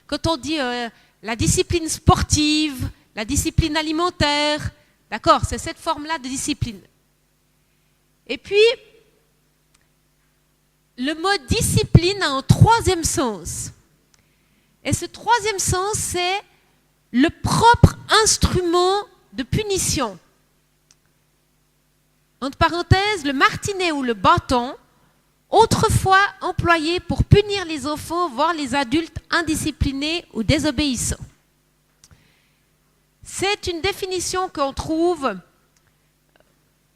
Quand on dit la discipline sportive, la discipline alimentaire, d'accord, c'est cette forme-là de discipline. Et puis, le mot discipline a un troisième sens. Et ce troisième sens, c'est le propre instrument de punition. Entre parenthèses, le martinet ou le bâton, autrefois employé pour punir les enfants, voire les adultes indisciplinés ou désobéissants. C'est une définition qu'on trouve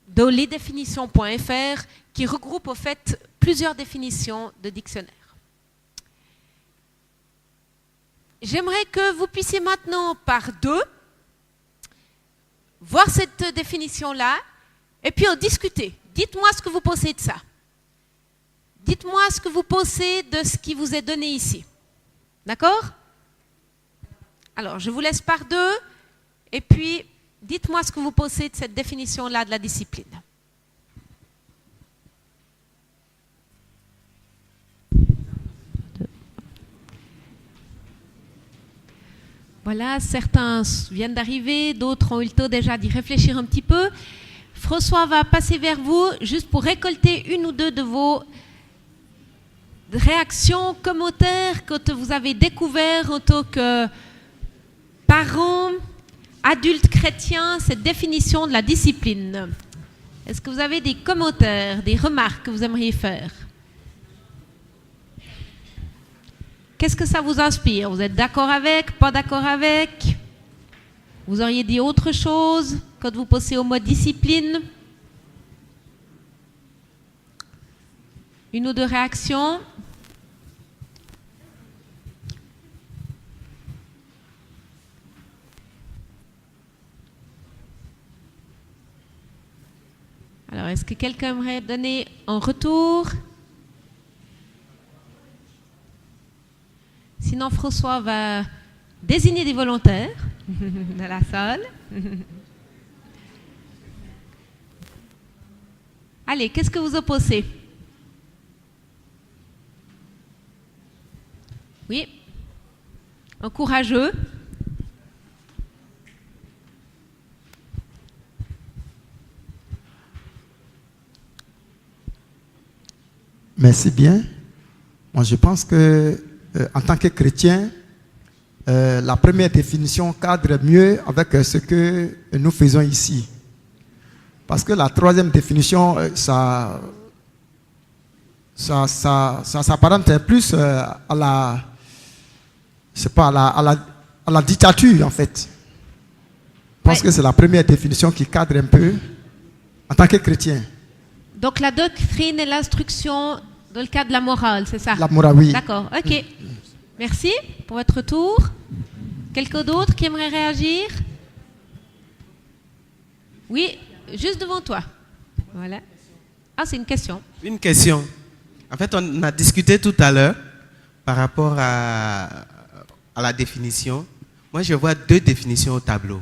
dans lesdéfinitions.fr qui regroupe au fait plusieurs définitions de dictionnaire. J'aimerais que vous puissiez maintenant par deux voir cette définition-là et puis en discuter. Dites-moi ce que vous pensez de ça. Dites-moi ce que vous pensez de ce qui vous est donné ici. D'accord? Alors, je vous laisse par deux et puis dites-moi ce que vous pensez de cette définition-là de la discipline. Voilà, certains viennent d'arriver, d'autres ont eu le temps déjà d'y réfléchir un petit peu. François va passer vers vous juste pour récolter une ou deux de vos réactions, commentaires quand vous avez découvert en tant que parents, adultes chrétiens, cette définition de la discipline. Est-ce que vous avez des commentaires, des remarques que vous aimeriez faire? Qu'est-ce que ça vous inspire? Vous êtes d'accord avec, pas d'accord avec? Vous auriez dit autre chose quand vous pensez au mot discipline? Une ou deux réactions? Alors, est-ce que quelqu'un aimerait donner un retour? Sinon, François va désigner des volontaires dans la salle. Allez, qu'est-ce que vous en pensez? Oui, un courageux. Merci bien. Moi, je pense que en tant que chrétien, la première définition cadre mieux avec ce que nous faisons ici. Parce que la troisième définition, ça s'apparente plus à la, c'est pas à la dictature en fait. Je pense que c'est la première définition qui cadre un peu en tant que chrétien. Donc la doctrine et l'instruction dans le cadre de la morale, c'est ça? La morale, oui. D'accord, ok. Merci pour votre retour. Quelqu'un d'autre qui aimerait réagir? Oui, juste devant toi. Voilà. Ah, c'est une question. Une question. En fait, on a discuté tout à l'heure par rapport à la définition. Moi, je vois deux définitions au tableau.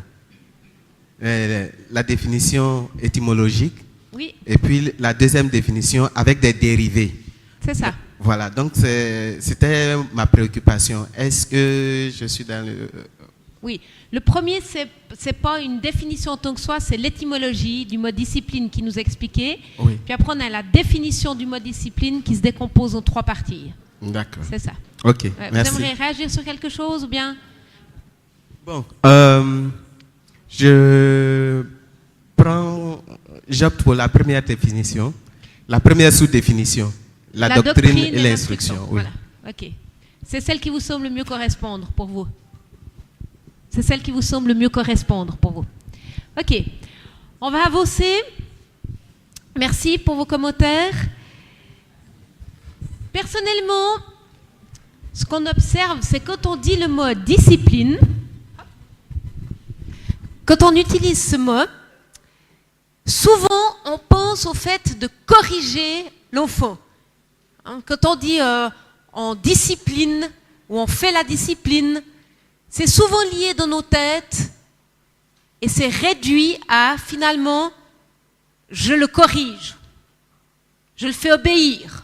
La définition étymologique. Oui. Et puis la deuxième définition avec des dérivés. C'est ça. Voilà, donc c'était ma préoccupation. Est-ce que je suis dans le... Oui, le premier, c'est pas une définition en tant que soi, c'est l'étymologie du mot discipline qui nous expliquait. Oui. Puis après, on a la définition du mot discipline qui se décompose en trois parties. D'accord. C'est ça. Ok, merci. Vous aimeriez réagir sur quelque chose ou bien? Bon, j'opte pour la première définition, la première sous-définition, la doctrine et l'instruction. Oui. Voilà, ok. C'est celle qui vous semble le mieux correspondre pour vous. C'est celle qui vous semble le mieux correspondre pour vous. Ok. On va avancer. Merci pour vos commentaires. Personnellement, ce qu'on observe, c'est quand on dit le mot discipline, quand on utilise ce mot, souvent on pense au fait de corriger l'enfant. Quand on dit on discipline ou on fait la discipline, c'est souvent lié dans nos têtes et c'est réduit à finalement je le corrige, je le fais obéir.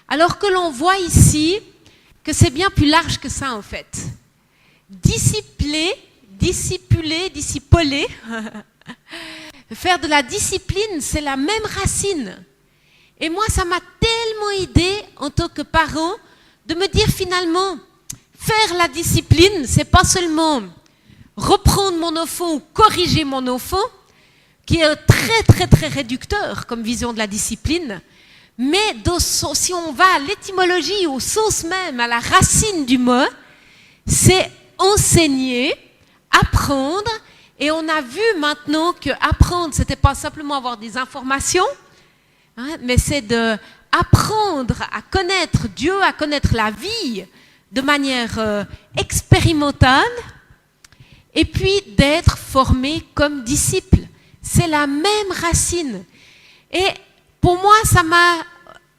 Alors que l'on voit ici que c'est bien plus large que ça en fait. Discipuler, faire de la discipline, c'est la même racine. Et moi, ça m'a tellement aidé en tant que parent de me dire finalement, faire la discipline, c'est pas seulement reprendre mon enfant ou corriger mon enfant, qui est très réducteur comme vision de la discipline, mais si on va à l'étymologie, au sens même, à la racine du mot, c'est enseigner, apprendre, et on a vu maintenant que apprendre, c'était pas simplement avoir des informations, hein, mais c'est d'apprendre à connaître Dieu, à connaître la vie de manière expérimentale, et puis d'être formé comme disciple. C'est la même racine. Et pour moi, ça m'a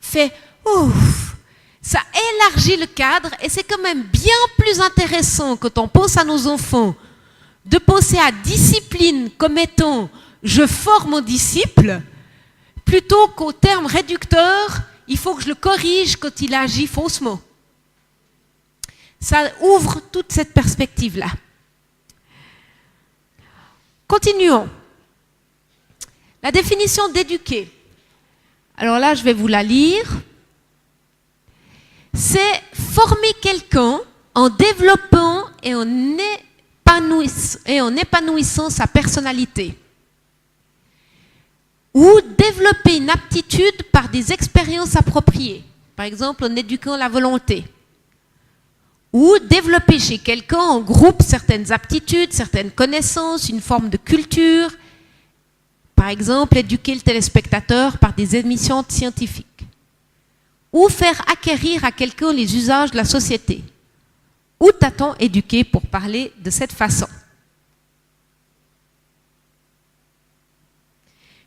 fait ouf. Ça élargit le cadre et c'est quand même bien plus intéressant quand on pense à nos enfants de penser à discipline comme étant je forme mon disciple plutôt qu'au terme réducteur il faut que je le corrige quand il agit faussement. Ça ouvre toute cette perspective-là. Continuons. La définition d'éduquer. Alors là, je vais vous la lire. C'est former quelqu'un en développant et en épanouissant sa personnalité. Ou développer une aptitude par des expériences appropriées. Par exemple, en éduquant la volonté. Ou développer chez quelqu'un en groupe certaines aptitudes, certaines connaissances, une forme de culture. Par exemple, éduquer le téléspectateur par des émissions scientifiques. Ou faire acquérir à quelqu'un les usages de la société. Où t'a-t-on éduqué pour parler de cette façon?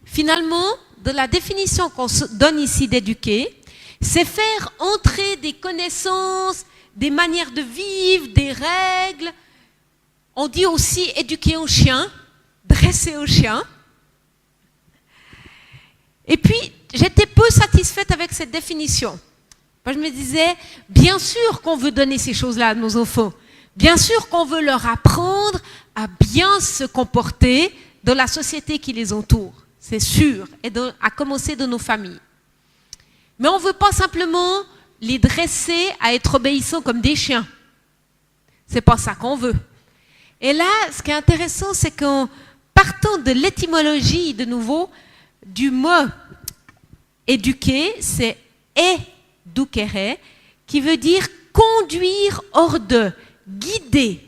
Finalement, de la définition qu'on se donne ici d'éduquer, c'est faire entrer des connaissances, des manières de vivre, des règles. On dit aussi éduquer au chien, dresser au chien. Et puis, j'étais peu satisfaite avec cette définition. Moi, je me disais, bien sûr qu'on veut donner ces choses-là à nos enfants. Bien sûr qu'on veut leur apprendre à bien se comporter dans la société qui les entoure. C'est sûr, et à commencer de nos familles. Mais on ne veut pas simplement les dresser à être obéissants comme des chiens. C'est pas ça qu'on veut. Et là, ce qui est intéressant, c'est qu'en partant de l'étymologie, de nouveau, du mot éduquer, c'est éduquere, qui veut dire conduire hors de, guider.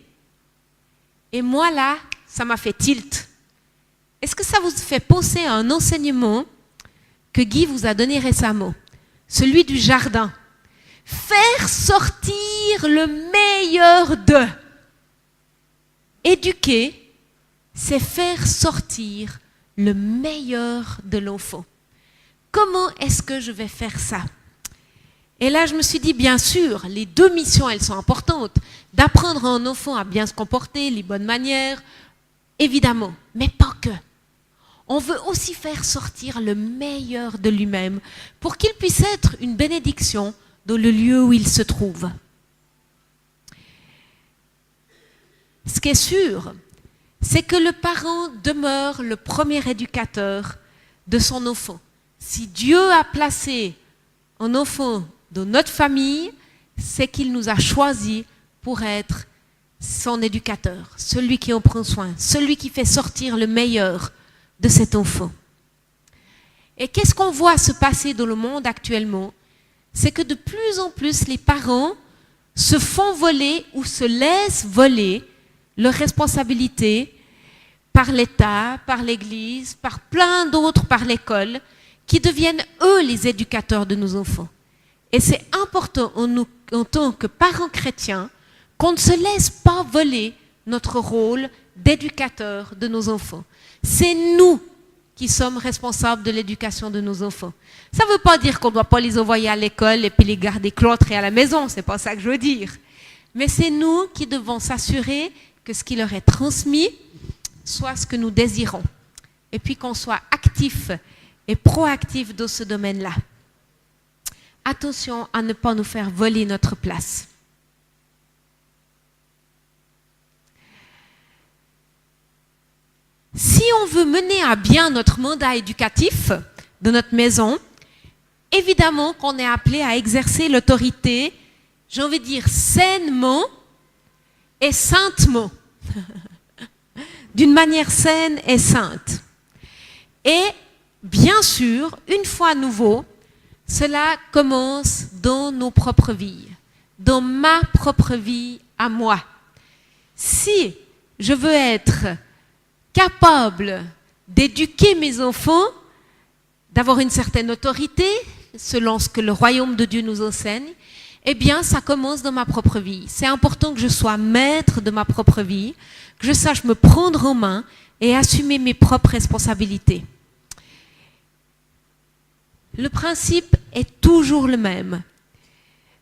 Et moi là, ça m'a fait tilt. Est-ce que ça vous fait penser à un enseignement que Guy vous a donné récemment? Celui du jardin. Faire sortir le meilleur d'eux. Éduquer, c'est faire sortir le meilleur de l'enfant. Comment est-ce que je vais faire ça? Et là, je me suis dit, bien sûr, les deux missions, elles sont importantes. D'apprendre à un enfant à bien se comporter, les bonnes manières, évidemment, mais pas que. On veut aussi faire sortir le meilleur de lui-même pour qu'il puisse être une bénédiction dans le lieu où il se trouve. Ce qui est sûr, c'est que le parent demeure le premier éducateur de son enfant. Si Dieu a placé un enfant dans notre famille, c'est qu'il nous a choisis pour être son éducateur, celui qui en prend soin, celui qui fait sortir le meilleur de cet enfant. Et qu'est-ce qu'on voit se passer dans le monde actuellement? C'est que de plus en plus les parents se font voler ou se laissent voler leurs responsabilités par l'État, par l'Église, par plein d'autres, par l'école, qui deviennent eux les éducateurs de nos enfants. Et c'est important en tant que parents chrétiens qu'on ne se laisse pas voler notre rôle d'éducateur de nos enfants. C'est nous qui sommes responsables de l'éducation de nos enfants. Ça ne veut pas dire qu'on ne doit pas les envoyer à l'école et puis les garder cloîtrés à la maison, c'est pas ça que je veux dire. Mais c'est nous qui devons s'assurer que ce qui leur est transmis soit ce que nous désirons. Et puis qu'on soit actifs et proactifs dans ce domaine-là. Attention à ne pas nous faire voler notre place. on veut mener à bien notre mandat éducatif de notre maison, évidemment qu'on est appelé à exercer l'autorité, j'ai envie de dire sainement et saintement, d'une manière saine et sainte. Et bien sûr, une fois à nouveau, cela commence dans nos propres vies, dans ma propre vie à moi. Si je veux être capable d'éduquer mes enfants, d'avoir une certaine autorité, selon ce que le royaume de Dieu nous enseigne, eh bien, ça commence dans ma propre vie. C'est important que je sois maître de ma propre vie, que je sache me prendre en main et assumer mes propres responsabilités. Le principe est toujours le même.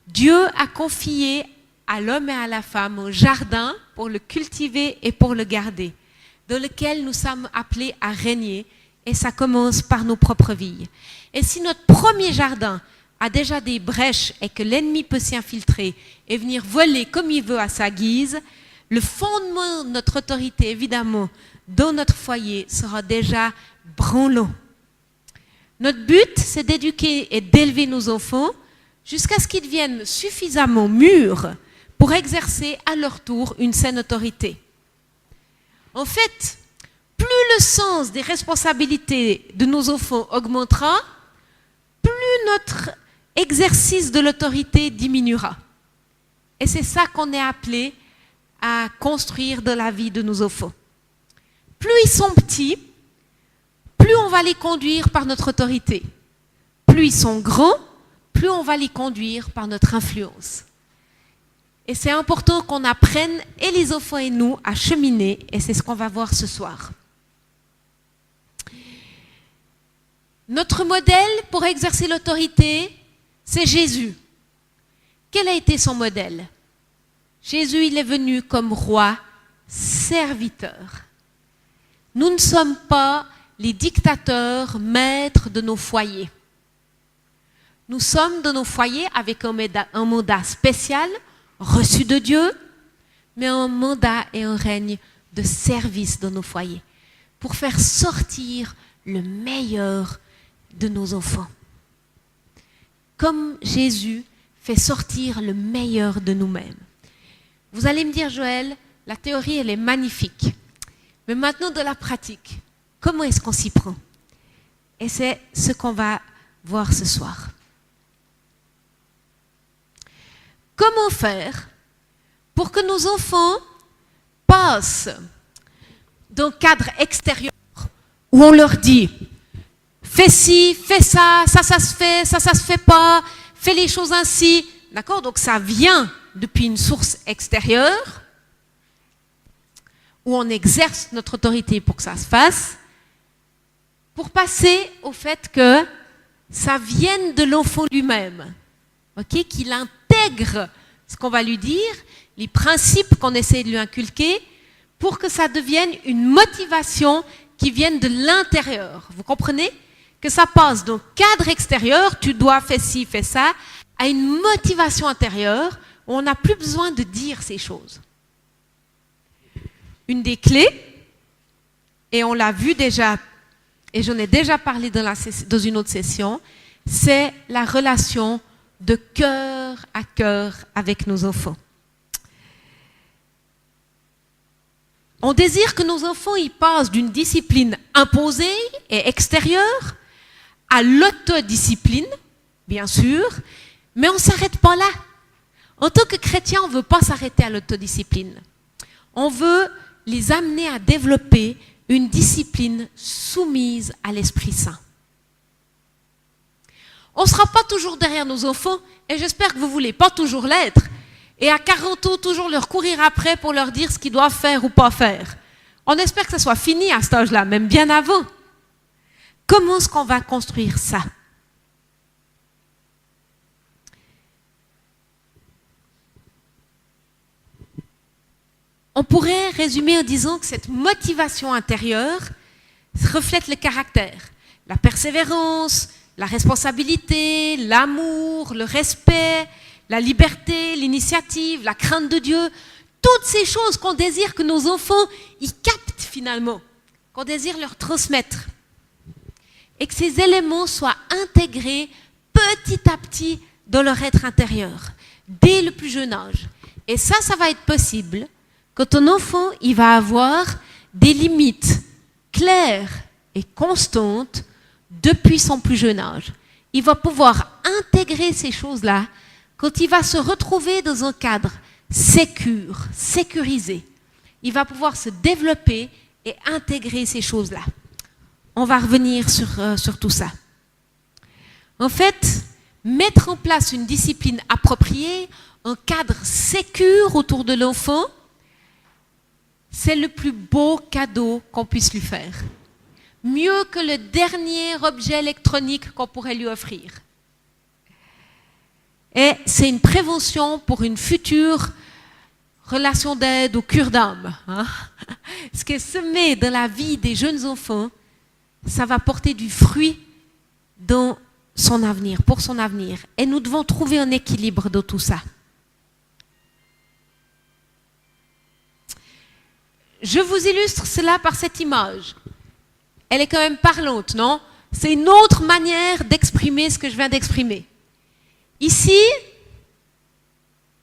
Dieu a confié à l'homme et à la femme un jardin pour le cultiver et pour le garder, dans lequel nous sommes appelés à régner, et ça commence par nos propres vies. Et si notre premier jardin a déjà des brèches et que l'ennemi peut s'y infiltrer et venir voler comme il veut à sa guise, le fondement de notre autorité, évidemment, dans notre foyer sera déjà branlant. Notre but, c'est d'éduquer et d'élever nos enfants jusqu'à ce qu'ils deviennent suffisamment mûrs pour exercer à leur tour une saine autorité. En fait, plus le sens des responsabilités de nos enfants augmentera, plus notre exercice de l'autorité diminuera. Et c'est ça qu'on est appelé à construire dans la vie de nos enfants. Plus ils sont petits, plus on va les conduire par notre autorité. Plus ils sont grands, plus on va les conduire par notre influence. Et c'est important qu'on apprenne, et les enfants et nous, à cheminer, et c'est ce qu'on va voir ce soir. Notre modèle pour exercer l'autorité, c'est Jésus. Quel a été son modèle? Jésus, il est venu comme roi, serviteur. Nous ne sommes pas les dictateurs, maîtres de nos foyers. Nous sommes dans nos foyers avec un mandat spécial, reçu de Dieu, mais un mandat et un règne de service dans nos foyers, pour faire sortir le meilleur de nos enfants. Comme Jésus fait sortir le meilleur de nous-mêmes. Vous allez me dire, Joël, la théorie, elle est magnifique. Mais maintenant, de la pratique, comment est-ce qu'on s'y prend? Et c'est ce qu'on va voir ce soir. Comment faire pour que nos enfants passent d'un cadre extérieur où on leur dit « fais ci, fais ça, ça se fait, ça se fait pas, fais les choses ainsi ». D'accord? Donc ça vient depuis une source extérieure où on exerce notre autorité pour que ça se fasse, pour passer au fait que ça vienne de l'enfant lui-même, okay? Qu'il intègre ce qu'on va lui dire, les principes qu'on essaie de lui inculquer, pour que ça devienne une motivation qui vienne de l'intérieur. Vous comprenez? Que ça passe d'un cadre extérieur, tu dois faire ci, fais ça, à une motivation intérieure où on n'a plus besoin de dire ces choses. Une des clés, et on l'a vu déjà, et j'en ai déjà parlé dans une autre session, c'est la relation de cœur à cœur avec nos enfants. On désire que nos enfants y passent d'une discipline imposée et extérieure à l'autodiscipline, bien sûr, mais on ne s'arrête pas là. En tant que chrétien, on ne veut pas s'arrêter à l'autodiscipline. On veut les amener à développer une discipline soumise à l'Esprit Saint. On ne sera pas toujours derrière nos enfants, et j'espère que vous ne voulez pas toujours l'être, et à 40 ans, toujours leur courir après pour leur dire ce qu'ils doivent faire ou pas faire. On espère que ça soit fini à cet âge-là, même bien avant. Comment est-ce qu'on va construire ça? On pourrait résumer en disant que cette motivation intérieure reflète le caractère, la persévérance, la responsabilité, l'amour, le respect, la liberté, l'initiative, la crainte de Dieu, toutes ces choses qu'on désire que nos enfants y captent finalement. qu'on désire leur transmettre. Et que ces éléments soient intégrés petit à petit dans leur être intérieur, dès le plus jeune âge. Et ça va être possible quand ton enfant, il va avoir des limites claires et constantes depuis son plus jeune âge. Il va pouvoir intégrer ces choses-là quand il va se retrouver dans un cadre sécurisé. Il va pouvoir se développer et intégrer ces choses-là. On va revenir sur tout ça. En fait, mettre en place une discipline appropriée, un cadre sécure autour de l'enfant, c'est le plus beau cadeau qu'on puisse lui faire. Mieux que le dernier objet électronique qu'on pourrait lui offrir. Et c'est une prévention pour une future relation d'aide ou cure d'âme. Hein? Ce qui est semé dans la vie des jeunes enfants, ça va porter du fruit dans son avenir, pour son avenir. Et nous devons trouver un équilibre dans tout ça. Je vous illustre cela par cette image. Elle est quand même parlante, non? C'est une autre manière d'exprimer ce que je viens d'exprimer. Ici,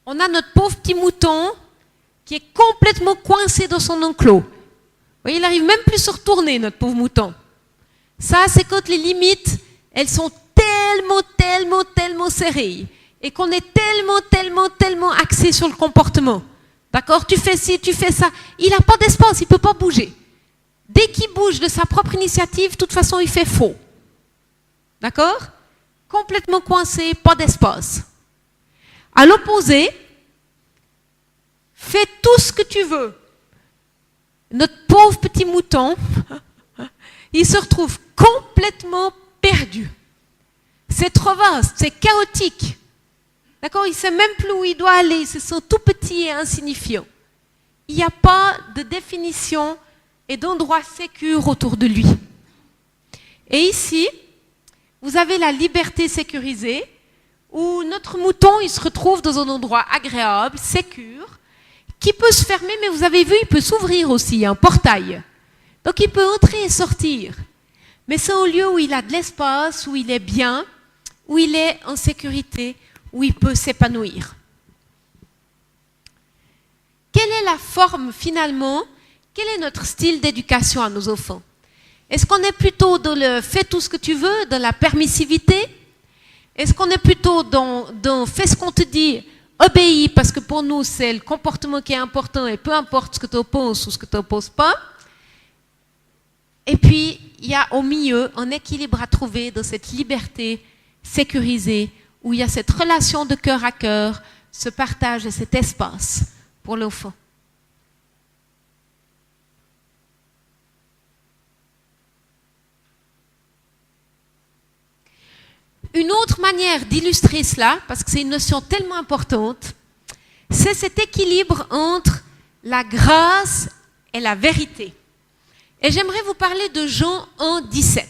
on a notre pauvre petit mouton qui est complètement coincé dans son enclos. Vous voyez, il n'arrive même plus à se retourner, notre pauvre mouton. Ça, c'est quand les limites, elles sont tellement serrées et qu'on est tellement axé sur le comportement. D'accord? Tu fais ci, tu fais ça. Il n'a pas d'espace, il ne peut pas bouger. Dès qu'il bouge de sa propre initiative, de toute façon, il fait faux. D'accord? Complètement coincé, pas d'espace. À l'opposé, fais tout ce que tu veux. Notre pauvre petit mouton, il se retrouve complètement perdu. C'est trop vaste, c'est chaotique. D'accord? Il ne sait même plus où il doit aller, il se sent tout petit et insignifiant. Il n'y a pas de définition et d'endroit sécure autour de lui. Et ici, vous avez la liberté sécurisée, où notre mouton, il se retrouve dans un endroit agréable, sécure, qui peut se fermer, mais vous avez vu, il peut s'ouvrir aussi, un portail. Donc il peut entrer et sortir. Mais c'est un lieu où il a de l'espace, où il est bien, où il est en sécurité, où il peut s'épanouir. Quelle est la forme finalement? Quel est notre style d'éducation à nos enfants? Est-ce qu'on est plutôt dans le fais tout ce que tu veux, dans la permissivité? Est-ce qu'on est plutôt dans fais ce qu'on te dit, obéis, parce que pour nous c'est le comportement qui est important et peu importe ce que tu opposes ou ce que tu n'opposes pas? Et puis il y a au milieu un équilibre à trouver dans cette liberté sécurisée où il y a cette relation de cœur à cœur, ce partage et cet espace pour l'enfant. Une autre manière d'illustrer cela, parce que c'est une notion tellement importante, c'est cet équilibre entre la grâce et la vérité. Et j'aimerais vous parler de Jean 1,17,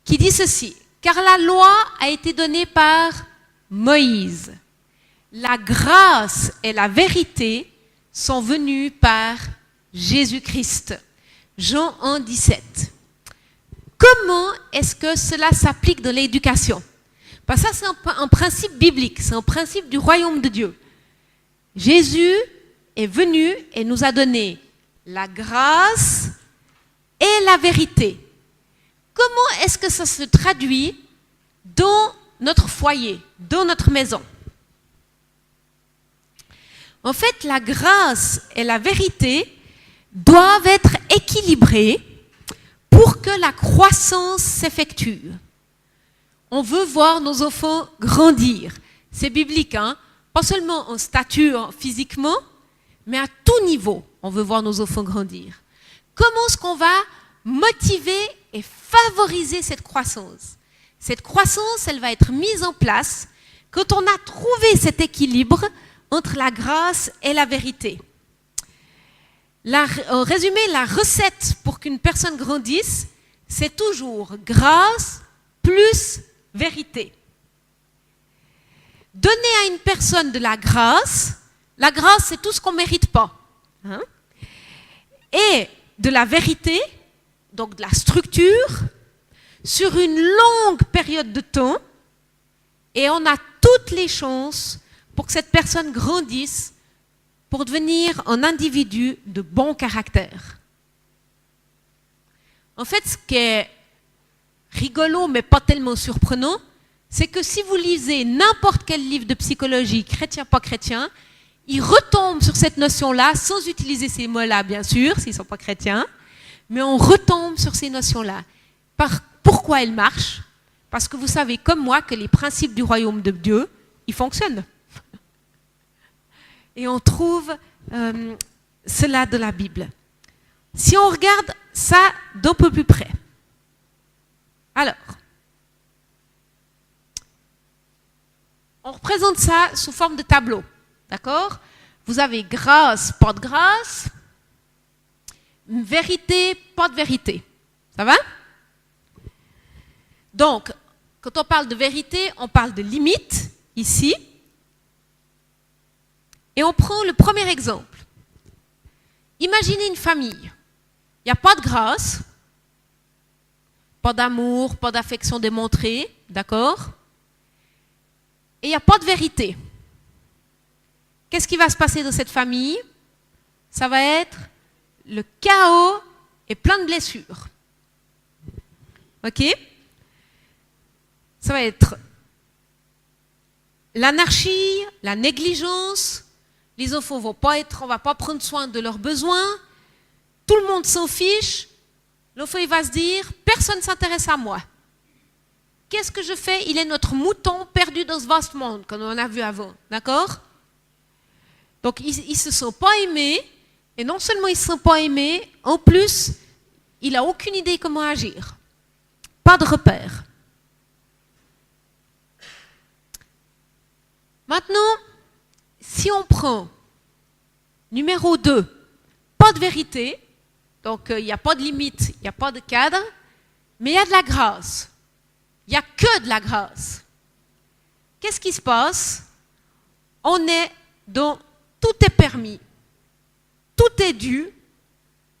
qui dit ceci: « Car la loi a été donnée par Moïse. La grâce et la vérité sont venues par Jésus-Christ. » Jean 1,17. Comment est-ce que cela s'applique dans l'éducation? Parce que ça, c'est un principe biblique, c'est un principe du royaume de Dieu. Jésus est venu et nous a donné la grâce et la vérité. Comment est-ce que ça se traduit dans notre foyer, dans notre maison? En fait, la grâce et la vérité doivent être équilibrées pour que la croissance s'effectue. On veut voir nos enfants grandir. C'est biblique, hein? Pas seulement en stature physiquement, mais à tout niveau, on veut voir nos enfants grandir. Comment est-ce qu'on va motiver et favoriser cette croissance? Cette croissance, elle va être mise en place quand on a trouvé cet équilibre entre la grâce et la vérité. En résumé, la recette pour qu'une personne grandisse, c'est toujours grâce plus vérité. Donner à une personne de la grâce c'est tout ce qu'on ne mérite pas. Hein? Et de la vérité, donc de la structure, sur une longue période de temps, et on a toutes les chances pour que cette personne grandisse pour devenir un individu de bon caractère. En fait, ce qui est rigolo, mais pas tellement surprenant, c'est que si vous lisez n'importe quel livre de psychologie, chrétien, pas chrétien, ils retombent sur cette notion-là, sans utiliser ces mots-là, bien sûr, s'ils ne sont pas chrétiens, mais on retombe sur ces notions-là. Pourquoi elles marchent? Parce que vous savez, comme moi, que les principes du royaume de Dieu, ils fonctionnent. Et on trouve cela de la Bible. Si on regarde ça d'un peu plus près. Alors, on représente ça sous forme de tableau. D'accord? Vous avez grâce, pas de grâce. Vérité, pas de vérité. Ça va? Donc, quand on parle de vérité, on parle de limite, ici. Et on prend le premier exemple. Imaginez une famille. Il n'y a pas de grâce, pas d'amour, pas d'affection démontrée, d'accord? Et il n'y a pas de vérité. Qu'est-ce qui va se passer dans cette famille? Ça va être le chaos et plein de blessures. Ok? Ça va être l'anarchie, la négligence. Les enfants on va pas prendre soin de leurs besoins. Tout le monde s'en fiche. L'enfant, il va se dire, personne ne s'intéresse à moi. Qu'est-ce que je fais? Il est notre mouton perdu dans ce vaste monde, comme on a vu avant. D'accord? Donc, il ne se sent pas aimé. Et non seulement il ne se sent pas aimé, en plus, il n'a aucune idée comment agir. Pas de repère. Maintenant, si on prend numéro 2, pas de vérité, donc il n'y a pas de limite, il n'y a pas de cadre, mais il y a de la grâce. Il n'y a que de la grâce. Qu'est-ce qui se passe? On est dans tout est permis, tout est dû,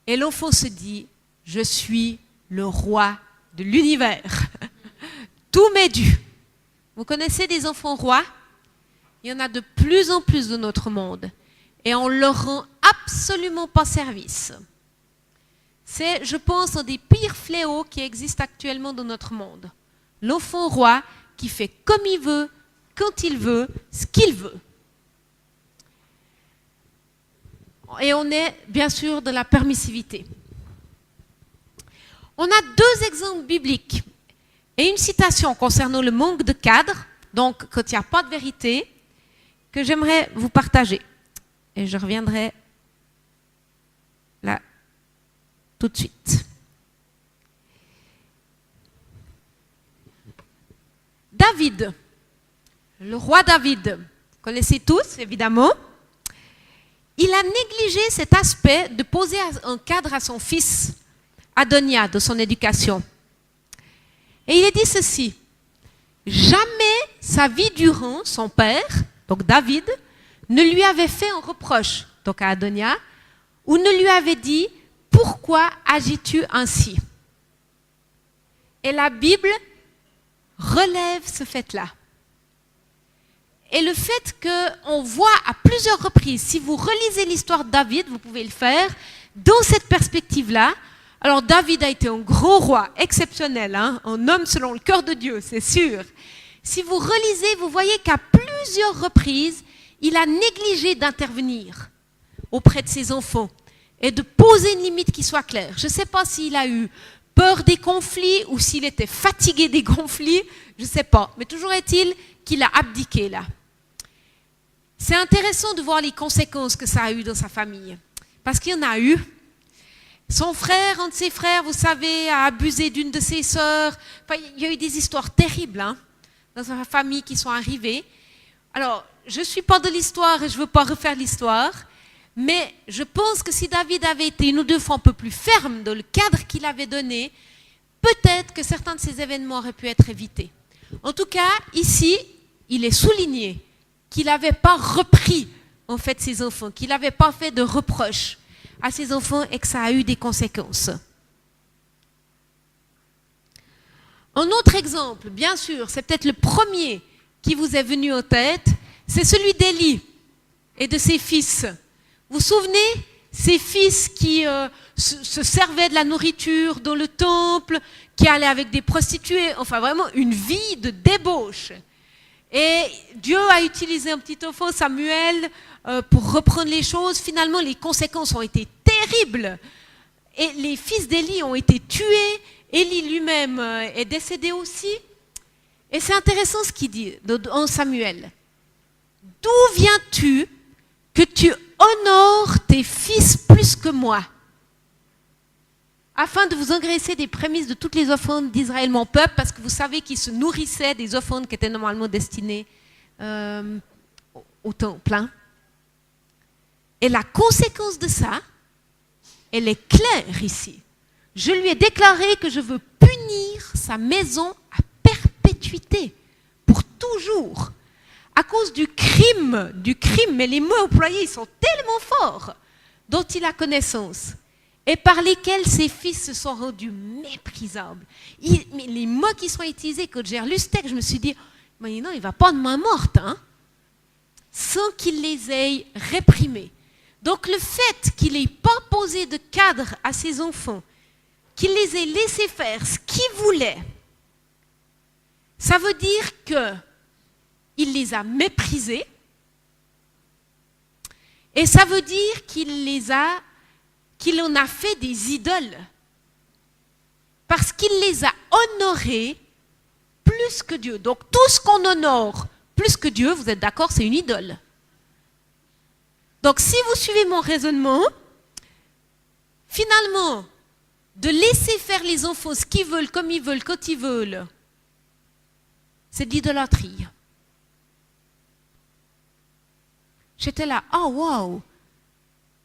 et l'enfant se dit, je suis le roi de l'univers. Tout m'est dû. Vous connaissez des enfants rois? Il y en a de plus en plus dans notre monde. Et on ne leur rend absolument pas service. C'est, je pense, un des pires fléaux qui existent actuellement dans notre monde. L'enfant roi qui fait comme il veut, quand il veut, ce qu'il veut. Et on est, bien sûr, de la permissivité. On a 2 exemples bibliques et une citation concernant le manque de cadre, donc quand il n'y a pas de vérité, que j'aimerais vous partager. Et je reviendrai là tout de suite. David, le roi David, vous connaissez tous évidemment, il a négligé cet aspect de poser un cadre à son fils, Adonia, de son éducation. Et il a dit ceci, jamais sa vie durant, son père, donc David, ne lui avait fait un reproche, donc à Adonia, ou ne lui avait dit, pourquoi agis-tu ainsi? Et la Bible relève ce fait-là. Et le fait qu'on voit à plusieurs reprises, si vous relisez l'histoire de David, vous pouvez le faire, dans cette perspective-là. Alors David a été un gros roi, exceptionnel, hein, un homme selon le cœur de Dieu, c'est sûr. Si vous relisez, vous voyez qu'à plusieurs reprises, il a négligé d'intervenir auprès de ses enfants et de poser une limite qui soit claire. Je ne sais pas s'il a eu peur des conflits ou s'il était fatigué des conflits, je ne sais pas. Mais toujours est-il qu'il a abdiqué là. C'est intéressant de voir les conséquences que ça a eu dans sa famille. Parce qu'il y en a eu. Son frère, un de ses frères, vous savez, a abusé d'une de ses sœurs. Enfin, il y a eu des histoires terribles hein, dans sa famille qui sont arrivées. Alors, je ne suis pas de l'histoire et je ne veux pas refaire l'histoire. Mais je pense que si David avait été une ou deux fois un peu plus ferme dans le cadre qu'il avait donné, peut-être que certains de ces événements auraient pu être évités. En tout cas, ici, il est souligné qu'il n'avait pas repris en fait ses enfants, qu'il n'avait pas fait de reproches. à ses enfants et que ça a eu des conséquences. Un autre exemple, bien sûr, c'est peut-être le premier qui vous est venu en tête, c'est celui d'Élie et de ses fils. Vous vous souvenez, ces fils qui se servaient de la nourriture dans le temple, qui allaient avec des prostituées, enfin vraiment une vie de débauche. Et Dieu a utilisé un petit enfant, Samuel, pour reprendre les choses. Finalement, les conséquences ont été terribles. Et les fils d'Élie ont été tués. Élie lui-même est décédé aussi. Et c'est intéressant ce qu'il dit en Samuel. D'où viens-tu que tu honores tes fils plus que moi, afin de vous engraisser des prémices de toutes les offrandes d'Israël, mon peuple, parce que vous savez qu'ils se nourrissaient des offrandes qui étaient normalement destinées au temple. Hein. Et la conséquence de ça, elle est claire ici. Je lui ai déclaré que je veux punir sa maison à perpétuité, pour toujours, à cause du crime, mais les mots employés sont tellement forts, dont il a connaissance, et par lesquels ses fils se sont rendus méprisables. Mais les mots qui sont utilisés, quand j'ai relu ce texte, je me suis dit, mais non, il ne va pas de main morte, hein, sans qu'il les ait réprimés. Donc le fait qu'il n'ait pas posé de cadre à ses enfants, qu'il les ait laissés faire ce qu'ils voulaient, ça veut dire qu'il les a méprisés, et ça veut dire qu'il en a fait des idoles, parce qu'il les a honorés plus que Dieu. Donc tout ce qu'on honore plus que Dieu, vous êtes d'accord, c'est une idole. Donc si vous suivez mon raisonnement, finalement, de laisser faire les enfants ce qu'ils veulent, comme ils veulent, quand ils veulent, c'est de l'idolâtrie. J'étais là, oh waouh!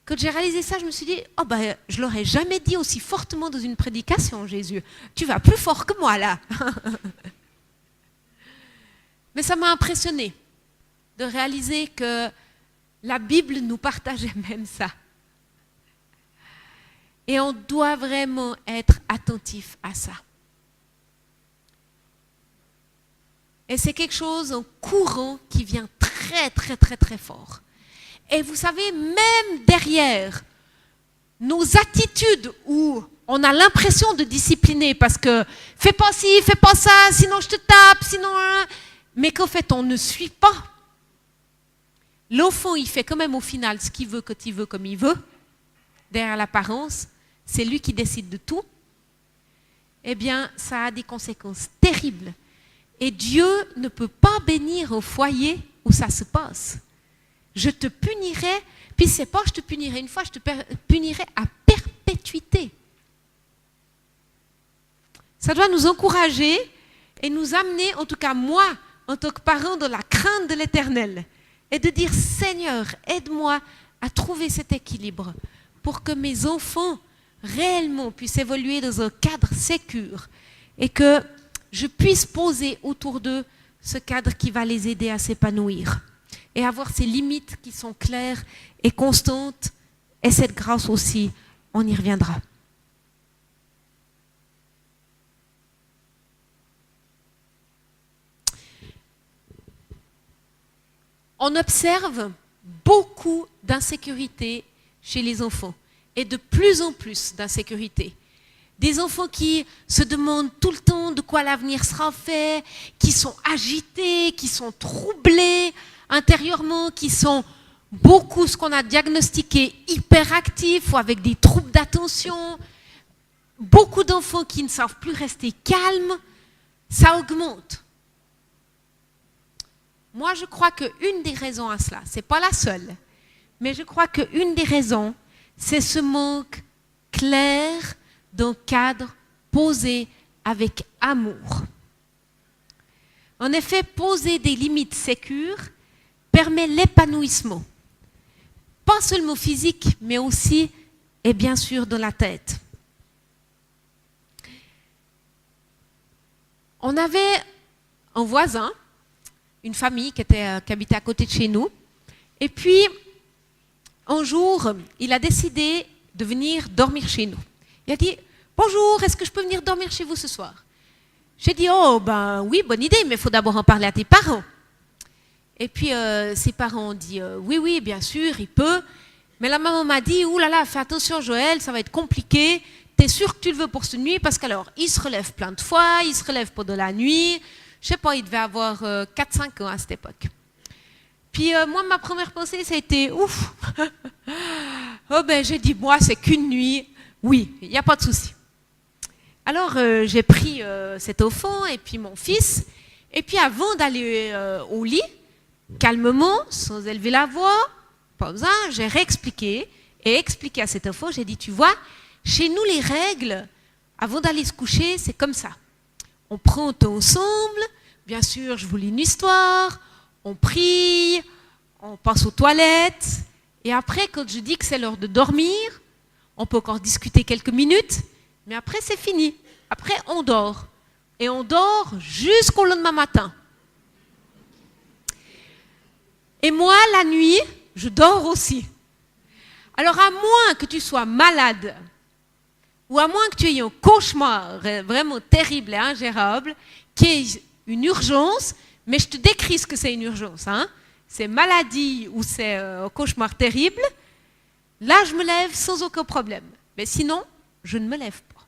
Quand j'ai réalisé ça, je me suis dit, oh ben, je l'aurais jamais dit aussi fortement dans une prédication, Jésus. Tu vas plus fort que moi là. Mais ça m'a impressionné de réaliser que la Bible nous partageait même ça. Et on doit vraiment être attentif à ça. Et c'est quelque chose en courant qui vient très, très, très, très fort. Et vous savez, même derrière nos attitudes où on a l'impression de discipliner parce que fais pas ci, fais pas ça, sinon je te tape, sinon... Mais qu'en fait, on ne suit pas. L'enfant, il fait quand même au final ce qu'il veut, quand il veut, comme il veut. Derrière l'apparence, c'est lui qui décide de tout. Eh bien, ça a des conséquences terribles. Et Dieu ne peut pas bénir au foyer où ça se passe. Je te punirai, puis c'est pas je te punirai une fois, je te punirai à perpétuité. Ça doit nous encourager et nous amener, en tout cas moi, en tant que parent, dans la crainte de l'Éternel. Et de dire, Seigneur, aide-moi à trouver cet équilibre pour que mes enfants réellement puissent évoluer dans un cadre sécure et que je puisse poser autour d'eux ce cadre qui va les aider à s'épanouir et avoir ces limites qui sont claires et constantes. Et cette grâce aussi, on y reviendra. On observe beaucoup d'insécurité chez les enfants et de plus en plus d'insécurité. Des enfants qui se demandent tout le temps de quoi l'avenir sera fait, qui sont agités, qui sont troublés intérieurement, qui sont beaucoup, ce qu'on a diagnostiqué, hyperactifs ou avec des troubles d'attention. Beaucoup d'enfants qui ne savent plus rester calmes, ça augmente. Moi, je crois qu'une des raisons à cela, ce n'est pas la seule, mais je crois qu'une des raisons, c'est ce manque clair d'un cadre posé avec amour. En effet, poser des limites sécures permet l'épanouissement, pas seulement physique, mais aussi, et bien sûr, dans la tête. On avait un voisin, une famille qui habitait à côté de chez nous. Et puis, un jour, il a décidé de venir dormir chez nous. Il a dit, bonjour, est-ce que je peux venir dormir chez vous ce soir? J'ai dit, oh ben oui, bonne idée, mais il faut d'abord en parler à tes parents. Et puis ses parents ont dit, oui, oui, bien sûr, il peut. Mais la maman m'a dit, ouh là là, fais attention Joël, ça va être compliqué. T'es sûr que tu le veux pour cette nuit? Parce qu'alors, il se relève plein de fois, il se relève pendant la nuit. Je sais pas, il devait avoir 4-5 ans à cette époque. Puis moi, ma première pensée, ça a été, ouf. Oh ben j'ai dit, moi, c'est qu'une nuit. Oui, il n'y a pas de souci. Alors j'ai pris cet enfant et puis mon fils. Et puis avant d'aller au lit, calmement, sans élever la voix, pas besoin, j'ai réexpliqué et expliqué à cet enfant, j'ai dit, tu vois, chez nous les règles, avant d'aller se coucher, c'est comme ça. On prend un temps ensemble, bien sûr, je vous lis une histoire, on prie, on passe aux toilettes, et après, quand je dis que c'est l'heure de dormir, on peut encore discuter quelques minutes, mais après c'est fini. Après, on dort. Et on dort jusqu'au lendemain matin. Et moi, la nuit, je dors aussi. Alors, à moins que tu sois malade, ou à moins que tu aies un cauchemar vraiment terrible et ingérable, qui est une urgence, mais je te décris ce que c'est une urgence. Hein. C'est maladie ou c'est un cauchemar terrible. Là, je me lève sans aucun problème. Mais sinon, je ne me lève pas.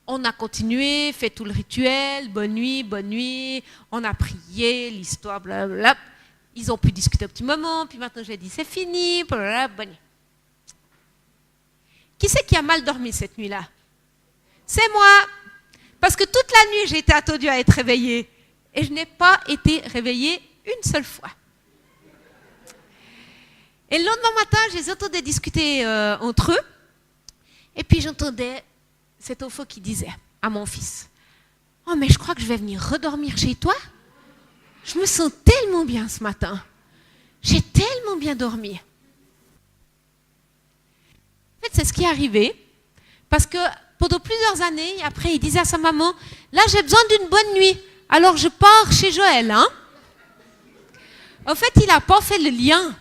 On a continué, fait tout le rituel, bonne nuit, on a prié, l'histoire, blablabla. Ils ont pu discuter un petit moment, puis maintenant j'ai dit c'est fini, blablabla, bonne nuit. Qui c'est qui a mal dormi cette nuit-là? C'est moi. Parce que toute la nuit, j'ai été attendue à être réveillée. Et je n'ai pas été réveillée une seule fois. Et le lendemain matin, je les entendais discuter entre eux. Et puis j'entendais cet enfant qui disait à mon fils, « Oh, mais je crois que je vais venir redormir chez toi. Je me sens tellement bien ce matin. J'ai tellement bien dormi. » En fait, c'est ce qui est arrivé. Parce que pendant plusieurs années, après, il disait à sa maman, « Là, j'ai besoin d'une bonne nuit. Alors, je pars chez Joël. Hein? » En fait, il n'a pas fait le lien,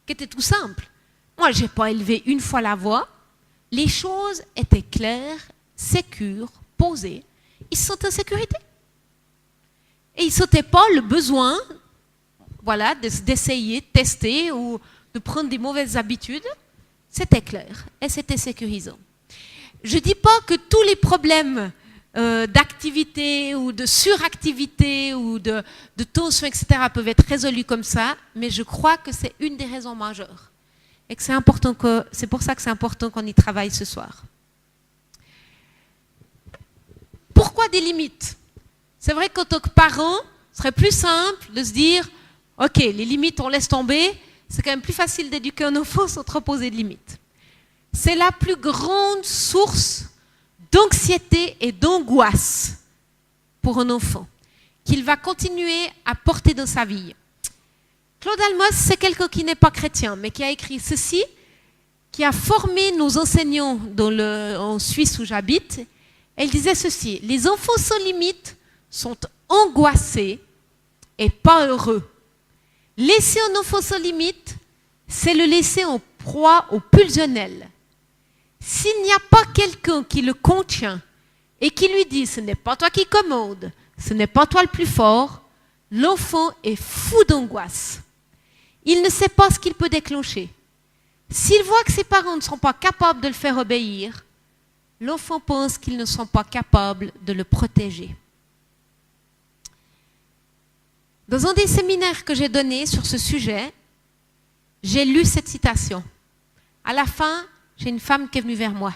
qui était tout simple. Moi, je n'ai pas élevé une fois la voix. Les choses étaient claires, sécures, posées. Ils se sentaient en sécurité. Et ils ne sentaient pas le besoin voilà, d'essayer, de tester ou de prendre des mauvaises habitudes. C'était clair et c'était sécurisant. Je ne dis pas que tous les problèmes d'activité ou de suractivité ou de tension, etc. peuvent être résolus comme ça, mais je crois que c'est une des raisons majeures. Et que c'est pour ça que c'est important qu'on y travaille ce soir. Pourquoi des limites? C'est vrai qu'en tant que parent, ce serait plus simple de se dire, ok, les limites, on laisse tomber. C'est quand même plus facile d'éduquer un enfant sans trop poser de limites. C'est la plus grande source d'anxiété et d'angoisse pour un enfant qu'il va continuer à porter dans sa vie. Claude Almos, c'est quelqu'un qui n'est pas chrétien, mais qui a écrit ceci, qui a formé nos enseignants en Suisse où j'habite. Elle disait ceci, les enfants sans limite sont angoissés et pas heureux. Laisser un enfant sans limite, c'est le laisser en proie au pulsionnel. S'il n'y a pas quelqu'un qui le contient et qui lui dit « ce n'est pas toi qui commande, ce n'est pas toi le plus fort », l'enfant est fou d'angoisse. Il ne sait pas ce qu'il peut déclencher. S'il voit que ses parents ne sont pas capables de le faire obéir, l'enfant pense qu'ils ne sont pas capables de le protéger. Dans un des séminaires que j'ai donnés sur ce sujet, j'ai lu cette citation. À la fin, j'ai une femme qui est venue vers moi.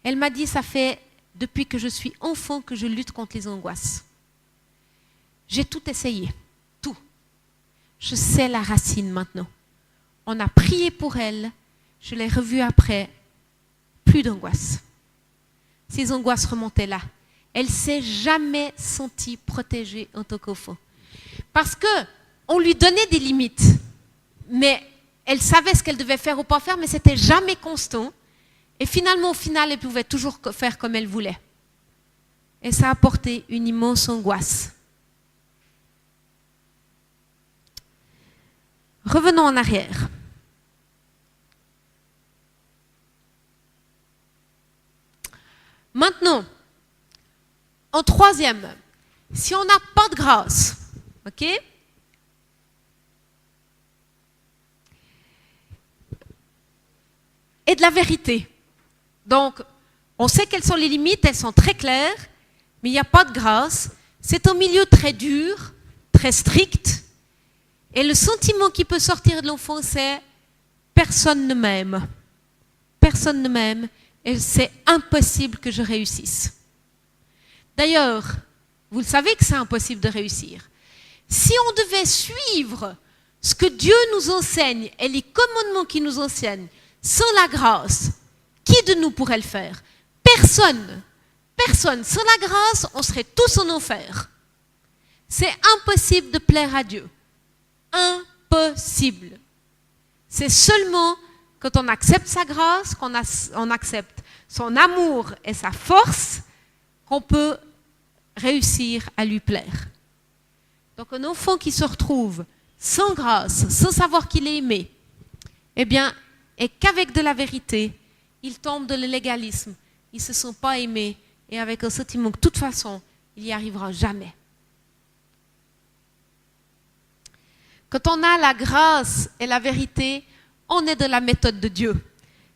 Elle m'a dit, ça fait depuis que je suis enfant que je lutte contre les angoisses. J'ai tout essayé, tout. Je sais la racine maintenant. On a prié pour elle, je l'ai revue après, plus d'angoisse. Ces angoisses remontaient là. Elle ne s'est jamais sentie protégée en tant qu'enfant. Parce qu'on lui donnait des limites, mais elle savait ce qu'elle devait faire ou pas faire, mais c'était jamais constant. Et finalement, au final, elle pouvait toujours faire comme elle voulait. Et ça a apporté une immense angoisse. Revenons en arrière. En troisième, si on n'a pas de grâce, ok? Et de la vérité. Donc, on sait quelles sont les limites, elles sont très claires, mais il n'y a pas de grâce. C'est un milieu très dur, très strict, et le sentiment qui peut sortir de l'enfant, c'est personne ne m'aime. Personne ne m'aime, et c'est impossible que je réussisse. D'ailleurs, vous le savez que c'est impossible de réussir. Si on devait suivre ce que Dieu nous enseigne et les commandements qu'il nous enseigne sans la grâce, qui de nous pourrait le faire? Personne. Personne. Sans la grâce, on serait tous en enfer. C'est impossible de plaire à Dieu. Impossible. C'est seulement quand on accepte sa grâce, on accepte son amour et sa force, qu'on peut réussir à lui plaire. Donc un enfant qui se retrouve sans grâce, sans savoir qu'il est aimé, eh bien, et qu'avec de la vérité, il tombe dans le légalisme, il ne se sent pas aimé, et avec un sentiment que de toute façon, il n'y arrivera jamais. Quand on a la grâce et la vérité, on est dans la méthode de Dieu.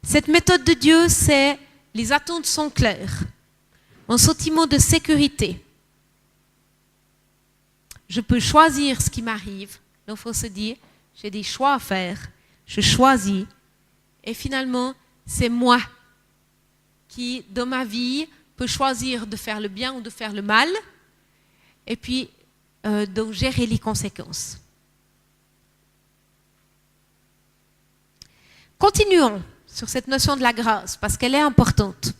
Cette méthode de Dieu, c'est les attentes sont claires, un sentiment de sécurité. Je peux choisir ce qui m'arrive. L'enfant se dit, j'ai des choix à faire, je choisis. Et finalement, c'est moi qui, dans ma vie, peut choisir de faire le bien ou de faire le mal, et puis donc gérer les conséquences. Continuons sur cette notion de la grâce, parce qu'elle est importante.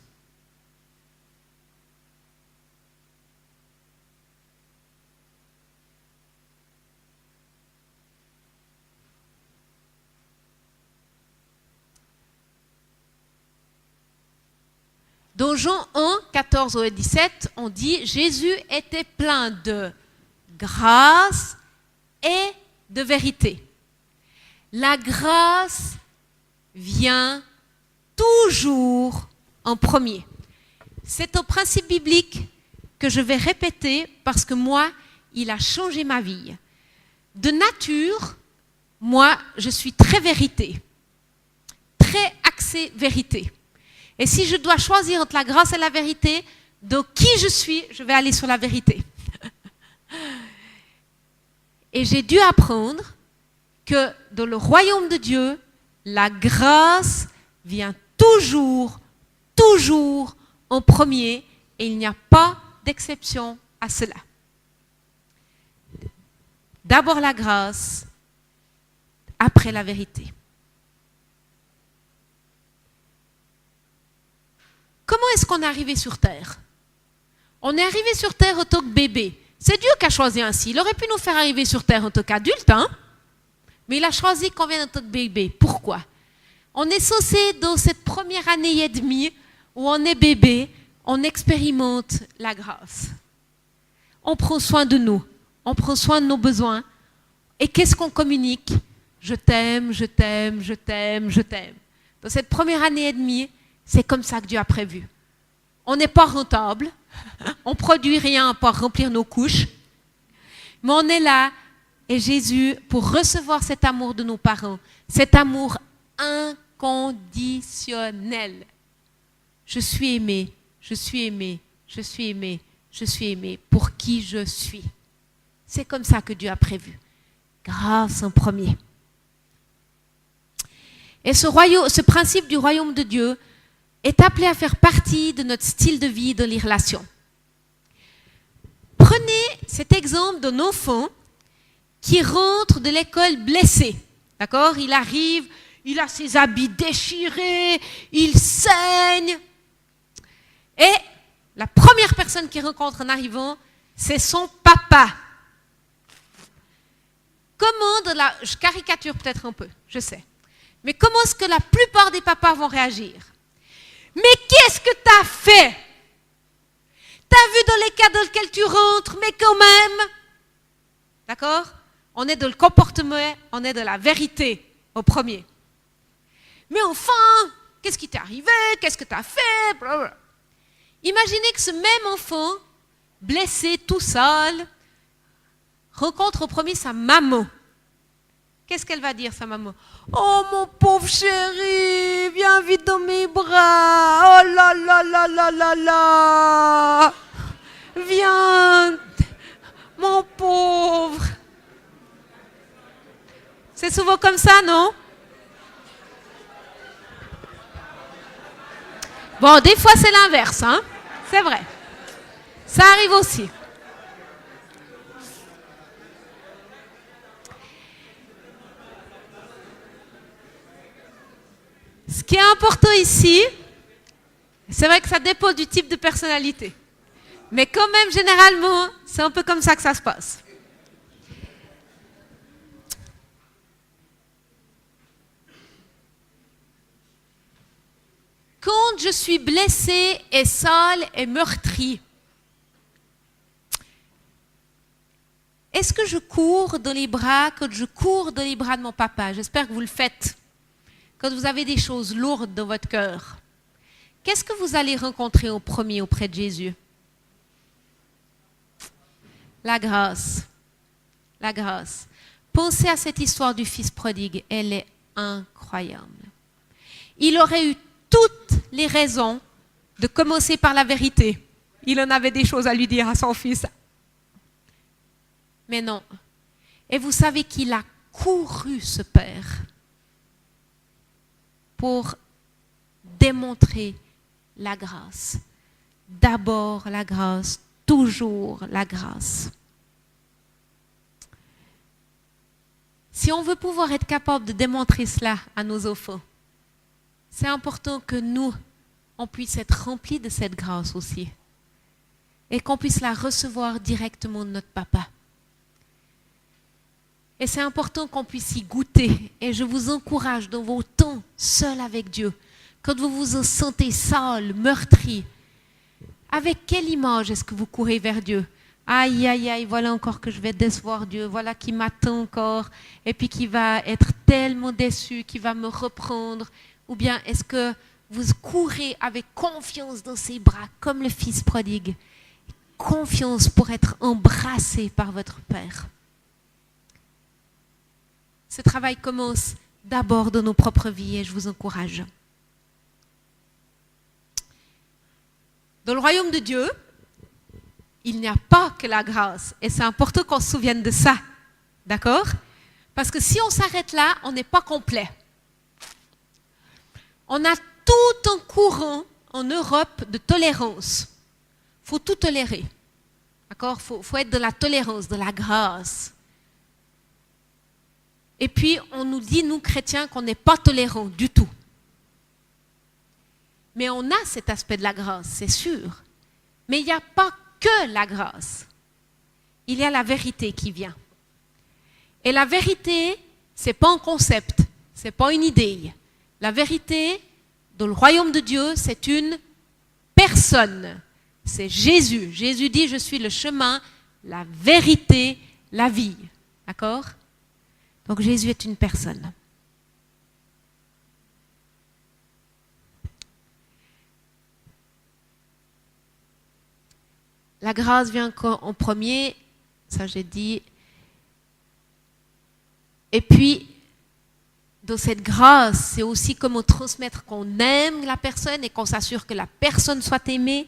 Dans Jean 1, 14 au 17, on dit « Jésus était plein de grâce et de vérité. » La grâce vient toujours en premier. C'est un principe biblique que je vais répéter parce que moi, il a changé ma vie. De nature, moi, je suis très vérité, très axée vérité. Et si je dois choisir entre la grâce et la vérité, de qui je vais aller sur la vérité. Et j'ai dû apprendre que dans le royaume de Dieu, la grâce vient toujours en premier, et il n'y a pas d'exception à cela. D'abord la grâce, après la vérité. Comment est-ce qu'on est arrivé sur Terre? On est arrivé sur Terre en tant que bébé. C'est Dieu qui a choisi ainsi. Il aurait pu nous faire arriver sur Terre en tant qu'adulte, hein? Mais il a choisi qu'on vienne en tant que bébé. Pourquoi? On est censé, dans cette première année et demie où on est bébé, on expérimente la grâce. On prend soin de nous. On prend soin de nos besoins. Et qu'est-ce qu'on communique? Je t'aime, je t'aime, je t'aime, je t'aime. Dans cette première année et demie, c'est comme ça que Dieu a prévu. On n'est pas rentable, on ne produit rien à part remplir nos couches, mais on est là, et Jésus, pour recevoir cet amour de nos parents, cet amour inconditionnel. Je suis aimé, je suis aimé, je suis aimé, je suis aimé pour qui je suis. C'est comme ça que Dieu a prévu. Grâce en premier. Et ce principe du royaume de Dieu est appelé à faire partie de notre style de vie dans les relations. Prenez cet exemple d'un enfant qui rentre de l'école blessé. D'accord? Il arrive, il a ses habits déchirés, il saigne. Et la première personne qu'il rencontre en arrivant, c'est son papa. Je caricature peut-être un peu, je sais. Mais comment est-ce que la plupart des papas vont réagir? Mais qu'est-ce que tu as fait? T'as vu dans les cas dans lesquels tu rentres, mais quand même. D'accord? On est dans le comportement, on est dans la vérité au premier. Mais enfin, qu'est-ce qui t'est arrivé? Qu'est-ce que tu as fait? Blablabla. Imaginez que ce même enfant blessé, tout seul, rencontre au premier sa maman. Qu'est-ce qu'elle va dire, sa maman? Oh, mon pauvre chéri, viens vite dans mes bras. Oh là là là là là là. Viens, mon pauvre. C'est souvent comme ça, non? Bon, des fois c'est l'inverse, hein? C'est vrai. Ça arrive aussi. Ce qui est important ici, c'est vrai que ça dépend du type de personnalité. Mais quand même, généralement, c'est un peu comme ça que ça se passe. Quand je suis blessée et sale et meurtrie, est-ce que je cours dans les bras, quand je cours dans les bras de mon papa? J'espère que vous le faites. Quand vous avez des choses lourdes dans votre cœur, qu'est-ce que vous allez rencontrer au premier auprès de Jésus? La grâce. La grâce. Pensez à cette histoire du fils prodigue. Elle est incroyable. Il aurait eu toutes les raisons de commencer par la vérité. Il en avait des choses à lui dire à son fils. Mais non. Et vous savez qu'il a couru, ce père, pour démontrer la grâce. D'abord la grâce, toujours la grâce. Si on veut pouvoir être capable de démontrer cela à nos enfants, c'est important que nous, on puisse être remplis de cette grâce aussi. Et qu'on puisse la recevoir directement de notre papa. Et c'est important qu'on puisse y goûter. Et je vous encourage dans vos temps seuls avec Dieu, quand vous vous sentez sale, meurtri, avec quelle image est-ce que vous courez vers Dieu? Aïe, aïe, aïe, voilà encore que je vais décevoir Dieu, voilà qui m'attend encore, et puis qui va être tellement déçu, qui va me reprendre. Ou bien est-ce que vous courez avec confiance dans ses bras, comme le fils prodigue? Confiance pour être embrassé par votre Père. Ce travail commence d'abord dans nos propres vies et je vous encourage. Dans le royaume de Dieu, il n'y a pas que la grâce. Et c'est important qu'on se souvienne de ça. D'accord? Parce que si on s'arrête là, on n'est pas complet. On a tout un courant en Europe de tolérance. Il faut tout tolérer. D'accord? Faut être de la tolérance, de la grâce. Et puis, on nous dit, nous chrétiens, qu'on n'est pas tolérants du tout. Mais on a cet aspect de la grâce, c'est sûr. Mais il n'y a pas que la grâce. Il y a la vérité qui vient. Et la vérité, ce n'est pas un concept, ce n'est pas une idée. La vérité, dans le royaume de Dieu, c'est une personne. C'est Jésus. Jésus dit, je suis le chemin, la vérité, la vie. D'accord? Donc Jésus est une personne. La grâce vient en premier, ça j'ai dit. Et puis, dans cette grâce, c'est aussi comment transmettre qu'on aime la personne et qu'on s'assure que la personne soit aimée.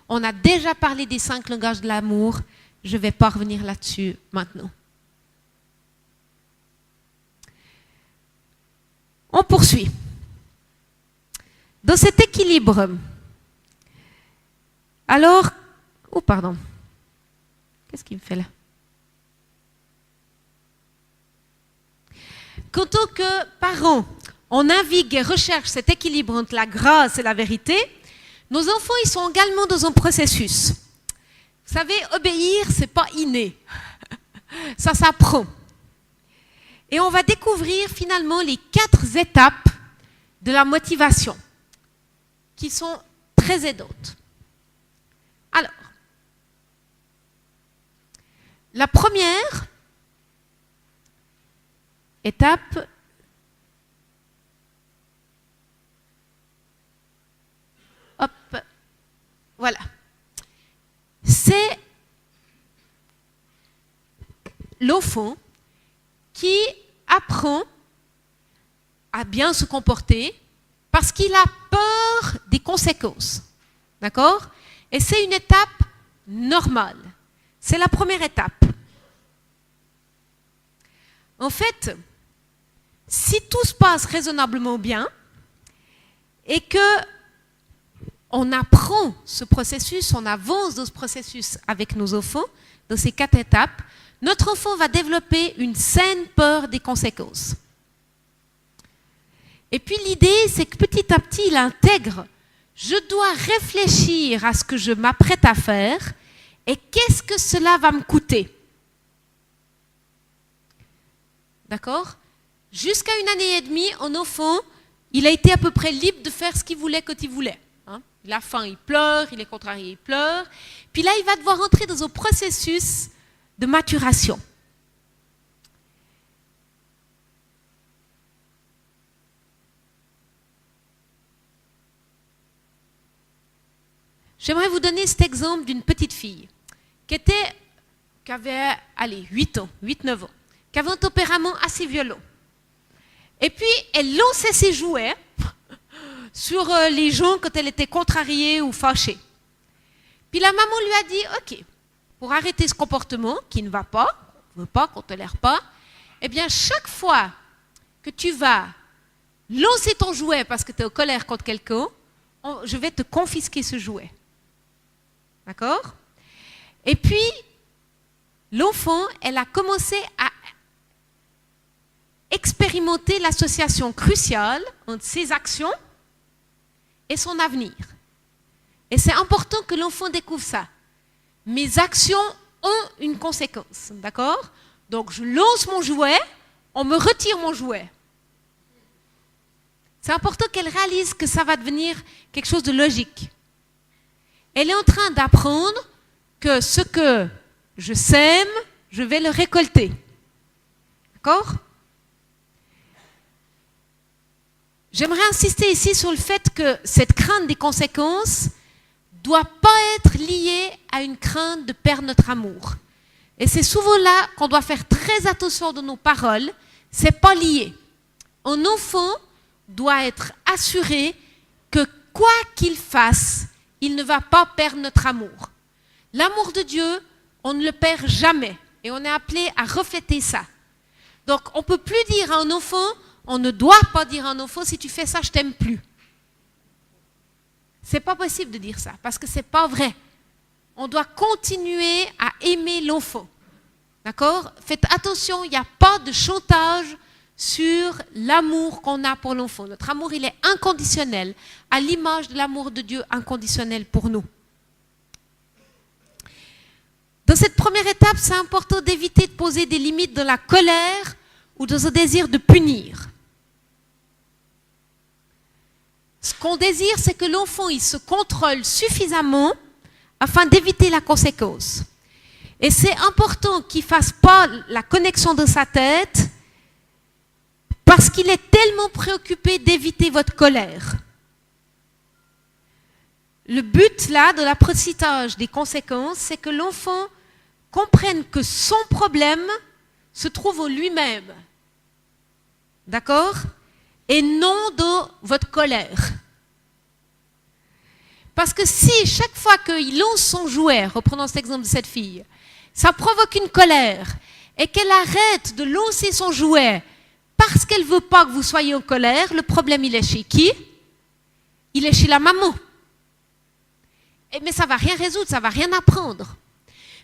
On a déjà parlé des 5 langages de l'amour. Je ne vais pas revenir là-dessus maintenant. On poursuit. Dans cet équilibre, alors, oh pardon, qu'est-ce qu'il me fait là? Qu'en tant que parents, on navigue et recherche cet équilibre entre la grâce et la vérité, nos enfants, ils sont également dans un processus. Vous savez, obéir, ce n'est pas inné. Ça s'apprend. Et on va découvrir finalement les 4 étapes de la motivation qui sont très aidantes. Alors, la première étape, hop, voilà, c'est l'enfant qui apprend à bien se comporter parce qu'il a peur des conséquences. D'accord? Et c'est une étape normale. C'est la première étape. En fait, si tout se passe raisonnablement bien et que on apprend ce processus, on avance dans ce processus avec nos enfants, dans ces 4 étapes, notre enfant va développer une saine peur des conséquences. Et puis l'idée, c'est que petit à petit, il intègre, je dois réfléchir à ce que je m'apprête à faire et qu'est-ce que cela va me coûter. D'accord? Jusqu'à 1 année et demie, un enfant, il a été à peu près libre de faire ce qu'il voulait quand il voulait. Il a faim, il pleure, il est contrarié, il pleure. Puis là, il va devoir entrer dans un processus de maturation. J'aimerais vous donner cet exemple d'une petite fille qui avait 8 ans, 8-9 ans, qui avait un tempérament assez violent. Et puis, elle lançait ses jouets sur les gens quand elle était contrariée ou fâchée. Puis la maman lui a dit, OK, pour arrêter ce comportement qui ne va pas, qu'on ne veut pas, qu'on ne tolère pas, eh bien, chaque fois que tu vas lancer ton jouet parce que tu es en colère contre quelqu'un, je vais te confisquer ce jouet. D'accord? Et puis, l'enfant, elle a commencé à expérimenter l'association cruciale entre ses actions et son avenir. Et c'est important que l'enfant découvre ça. Mes actions ont une conséquence, d'accord? Donc je lance mon jouet, on me retire mon jouet. C'est important qu'elle réalise que ça va devenir quelque chose de logique. Elle est en train d'apprendre que ce que je sème, je vais le récolter. D'accord? J'aimerais insister ici sur le fait que cette crainte des conséquences ne doit pas être liée à une crainte de perdre notre amour. Et c'est souvent là qu'on doit faire très attention dans nos paroles. Ce n'est pas lié. Un enfant doit être assuré que quoi qu'il fasse, il ne va pas perdre notre amour. L'amour de Dieu, on ne le perd jamais. Et on est appelé à refléter ça. Donc, on ne peut plus dire à un enfant, on ne doit pas dire à un enfant, si tu fais ça, je t'aime plus. C'est pas possible de dire ça, parce que c'est pas vrai. On doit continuer à aimer l'enfant. D'accord? Faites attention, il n'y a pas de chantage sur l'amour qu'on a pour l'enfant. Notre amour, il est inconditionnel, à l'image de l'amour de Dieu inconditionnel pour nous. Dans cette première étape, c'est important d'éviter de poser des limites dans la colère ou dans un désir de punir. Ce qu'on désire, c'est que l'enfant il se contrôle suffisamment afin d'éviter la conséquence. Et c'est important qu'il ne fasse pas la connexion de sa tête parce qu'il est tellement préoccupé d'éviter votre colère. Le but là de l'apprentissage des conséquences, c'est que l'enfant comprenne que son problème se trouve en lui-même. D'accord? Et non dans votre colère. Parce que si chaque fois qu'il lance son jouet, reprenons cet exemple de cette fille, ça provoque une colère et qu'elle arrête de lancer son jouet parce qu'elle ne veut pas que vous soyez en colère, le problème il est chez qui? Il est chez la maman. Mais ça ne va rien résoudre, ça ne va rien apprendre.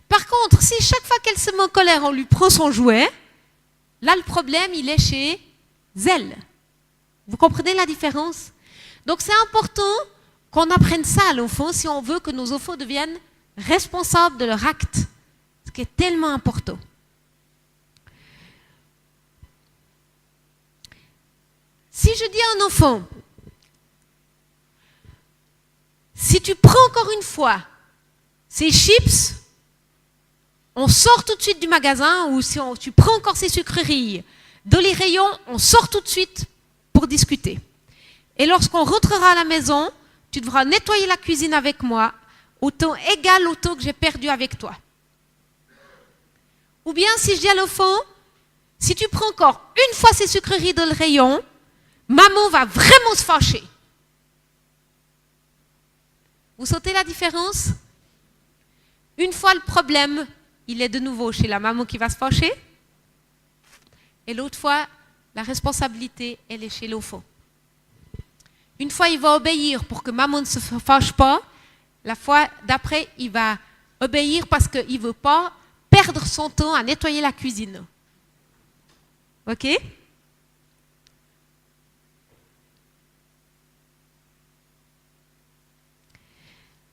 Par contre, si chaque fois qu'elle se met en colère, on lui prend son jouet, là le problème il est chez elle. Vous comprenez la différence? Donc c'est important qu'on apprenne ça à l'enfant si on veut que nos enfants deviennent responsables de leur acte, ce qui est tellement important. Si je dis à un enfant, si tu prends encore une fois ces chips, on sort tout de suite du magasin, ou si tu prends encore ces sucreries dans les rayons, on sort tout de suite pour discuter. Et lorsqu'on rentrera à la maison, tu devras nettoyer la cuisine avec moi au temps égal au temps que j'ai perdu avec toi. Ou bien si je dis à l'enfant, si tu prends encore une fois ces sucreries dans le rayon, maman va vraiment se fâcher. Vous sentez la différence? Une fois le problème, il est de nouveau chez la maman qui va se fâcher. Et l'autre fois, la responsabilité, elle est chez l'enfant. Une fois, il va obéir pour que maman ne se fâche pas. La fois d'après, il va obéir parce qu'il ne veut pas perdre son temps à nettoyer la cuisine. OK?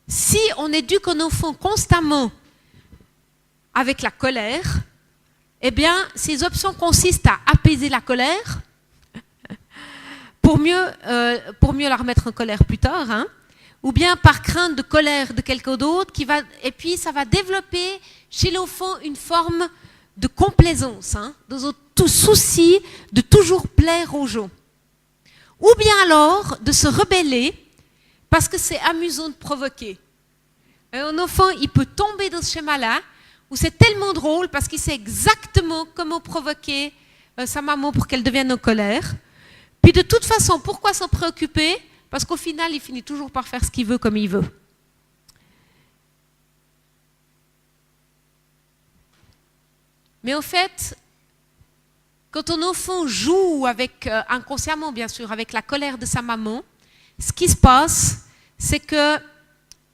Si on éduque un enfant constamment avec la colère, eh bien, ces options consistent à apaiser la colère pour mieux la remettre en colère plus tard, hein, ou bien par crainte de colère de quelqu'un d'autre, et puis ça va développer chez l'enfant une forme de complaisance, hein, dans tout souci de toujours plaire aux gens. Ou bien alors de se rebeller parce que c'est amusant de provoquer. Un enfant, il peut tomber dans ce schéma-là, où c'est tellement drôle parce qu'il sait exactement comment provoquer sa maman pour qu'elle devienne en colère. Puis de toute façon, pourquoi s'en préoccuper? Parce qu'au final, il finit toujours par faire ce qu'il veut comme il veut. Mais en fait, quand un enfant joue avec, inconsciemment bien sûr, avec la colère de sa maman, ce qui se passe, c'est que,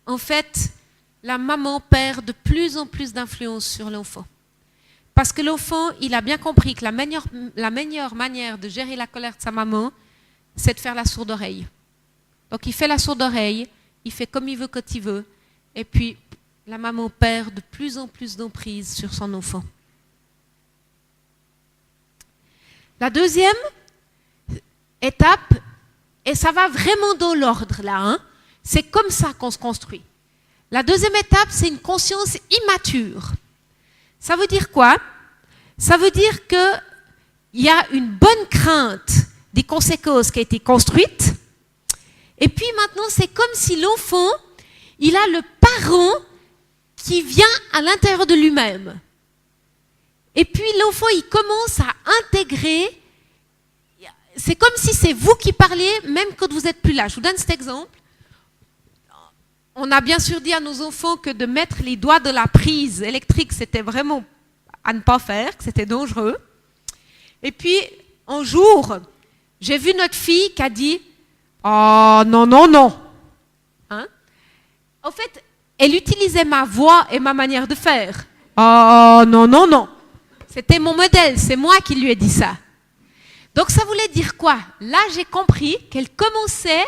en fait, la maman perd de plus en plus d'influence sur l'enfant. Parce que l'enfant, il a bien compris que la meilleure manière de gérer la colère de sa maman, c'est de faire la sourde oreille. Donc il fait la sourde oreille, il fait comme il veut quand il veut, et puis la maman perd de plus en plus d'emprise sur son enfant. La deuxième étape, et ça va vraiment dans l'ordre là, hein, c'est comme ça qu'on se construit. La deuxième étape, c'est une conscience immature. Ça veut dire quoi? Ça veut dire qu'il y a une bonne crainte des conséquences qui a été construite. Et puis maintenant, c'est comme si l'enfant, il a le parent qui vient à l'intérieur de lui-même. Et puis l'enfant, il commence à intégrer. C'est comme si c'est vous qui parliez, même quand vous n'êtes plus là. Je vous donne cet exemple. On a bien sûr dit à nos enfants que de mettre les doigts dans la prise électrique, c'était vraiment à ne pas faire, que c'était dangereux. Et puis, un jour, j'ai vu notre fille qui a dit « Oh, non, non, non hein ». En fait, elle utilisait ma voix et ma manière de faire. « Oh, non, non, non ». C'était mon modèle, c'est moi qui lui ai dit ça. Donc, ça voulait dire quoi? Là, j'ai compris qu'elle commençait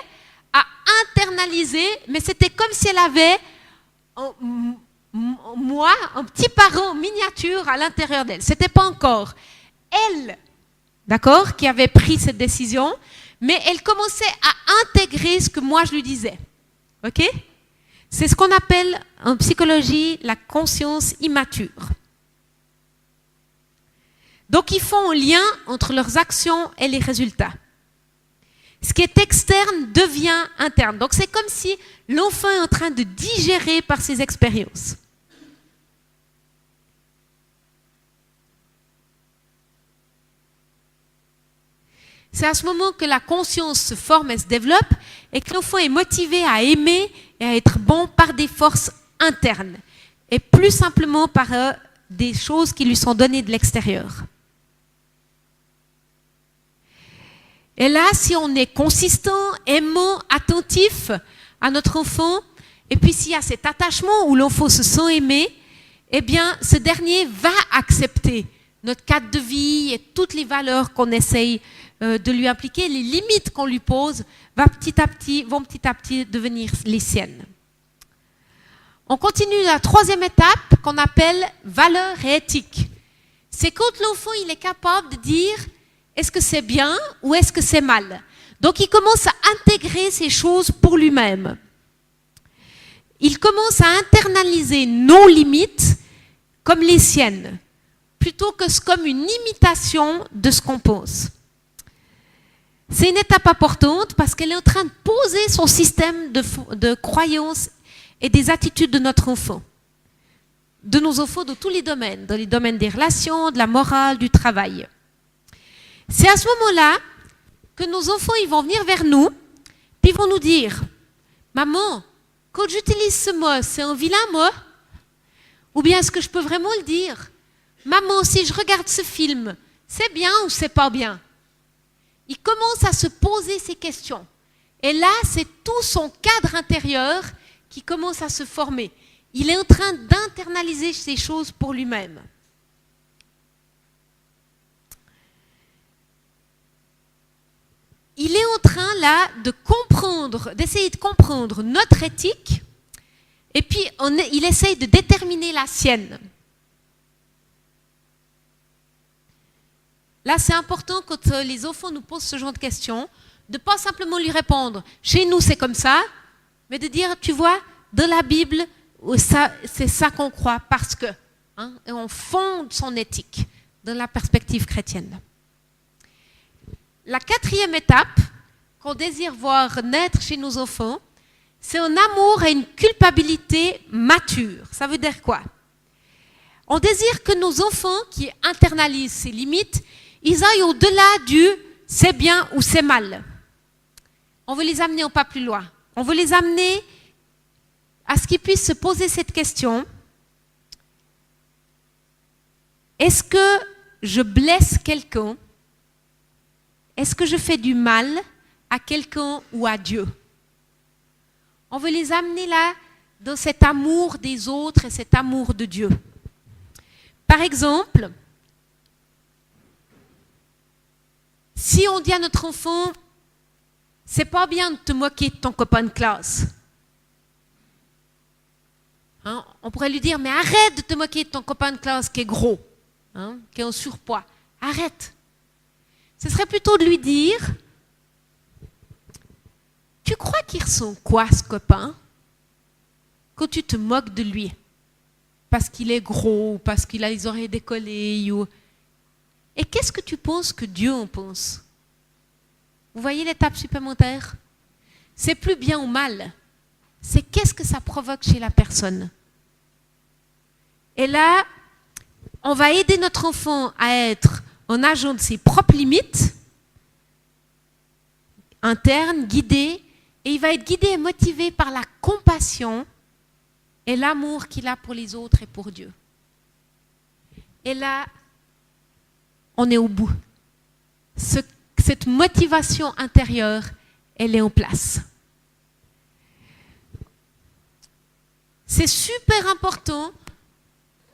à internaliser, mais c'était comme si elle avait moi, un petit parent miniature à l'intérieur d'elle. Ce n'était pas encore elle, d'accord, qui avait pris cette décision, mais elle commençait à intégrer ce que moi je lui disais. Ok? C'est ce qu'on appelle en psychologie la conscience immature. Donc ils font un lien entre leurs actions et les résultats. Ce qui est externe devient interne. Donc c'est comme si l'enfant est en train de digérer par ses expériences. C'est à ce moment que la conscience se forme et se développe et que l'enfant est motivé à aimer et à être bon par des forces internes et plus simplement par des choses qui lui sont données de l'extérieur. Et là, si on est consistant, aimant, attentif à notre enfant, et puis s'il y a cet attachement où l'enfant se sent aimé, eh bien, ce dernier va accepter notre cadre de vie et toutes les valeurs qu'on essaye de lui appliquer, les limites qu'on lui pose, vont petit à petit devenir les siennes. On continue la troisième étape qu'on appelle valeurs et éthique. C'est quand l'enfant il est capable de dire est-ce que c'est bien ou est-ce que c'est mal. Donc il commence à intégrer ces choses pour lui-même. Il commence à internaliser nos limites comme les siennes, plutôt que comme une imitation de ce qu'on pense. C'est une étape importante parce qu'elle est en train de poser son système de croyances et des attitudes de notre enfant. de nos enfants dans tous les domaines, dans les domaines des relations, de la morale, du travail. C'est à ce moment-là que nos enfants ils vont venir vers nous, puis ils vont nous dire « Maman, quand j'utilise ce mot, c'est un vilain mot? Ou bien est-ce que je peux vraiment le dire? Maman, si je regarde ce film, c'est bien ou c'est pas bien ?» Il commence à se poser ces questions. Et là, c'est tout son cadre intérieur qui commence à se former. Il est en train d'internaliser ces choses pour lui-même. Il est en train là de comprendre, d'essayer de comprendre notre éthique, et puis il essaye de déterminer la sienne. Là, c'est important quand les enfants nous posent ce genre de questions, de ne pas simplement lui répondre « chez nous c'est comme ça », mais de dire « tu vois, dans la Bible, c'est ça qu'on croit parce que hein, », et on fonde son éthique dans la perspective chrétienne. La quatrième étape qu'on désire voir naître chez nos enfants, c'est un amour et une culpabilité mature. Ça veut dire quoi? On désire que nos enfants qui internalisent ces limites, ils aillent au-delà du « c'est bien » ou « c'est mal ». On veut les amener un pas plus loin. On veut les amener à ce qu'ils puissent se poser cette question. Est-ce que je blesse quelqu'un? Est-ce que je fais du mal à quelqu'un ou à Dieu? On veut les amener là dans cet amour des autres et cet amour de Dieu. Par exemple, si on dit à notre enfant, c'est pas bien de te moquer de ton copain de classe. Hein, on pourrait lui dire, mais arrête de te moquer de ton copain de classe qui est gros, hein, qui est en surpoids. Arrête. Ce serait plutôt de lui dire, tu crois qu'il ressemble quoi ce copain quand tu te moques de lui? Parce qu'il est gros, ou parce qu'il a les oreilles décollées. Ou... Et qu'est-ce que tu penses que Dieu en pense? Vous voyez l'étape supplémentaire? C'est plus bien ou mal. C'est qu'est-ce que ça provoque chez la personne. Et là, on va aider notre enfant à être un agent de ses propres limites, internes, guidé, et il va être guidé et motivé par la compassion et l'amour qu'il a pour les autres et pour Dieu. Et là, on est au bout. Cette motivation intérieure, elle est en place. C'est super important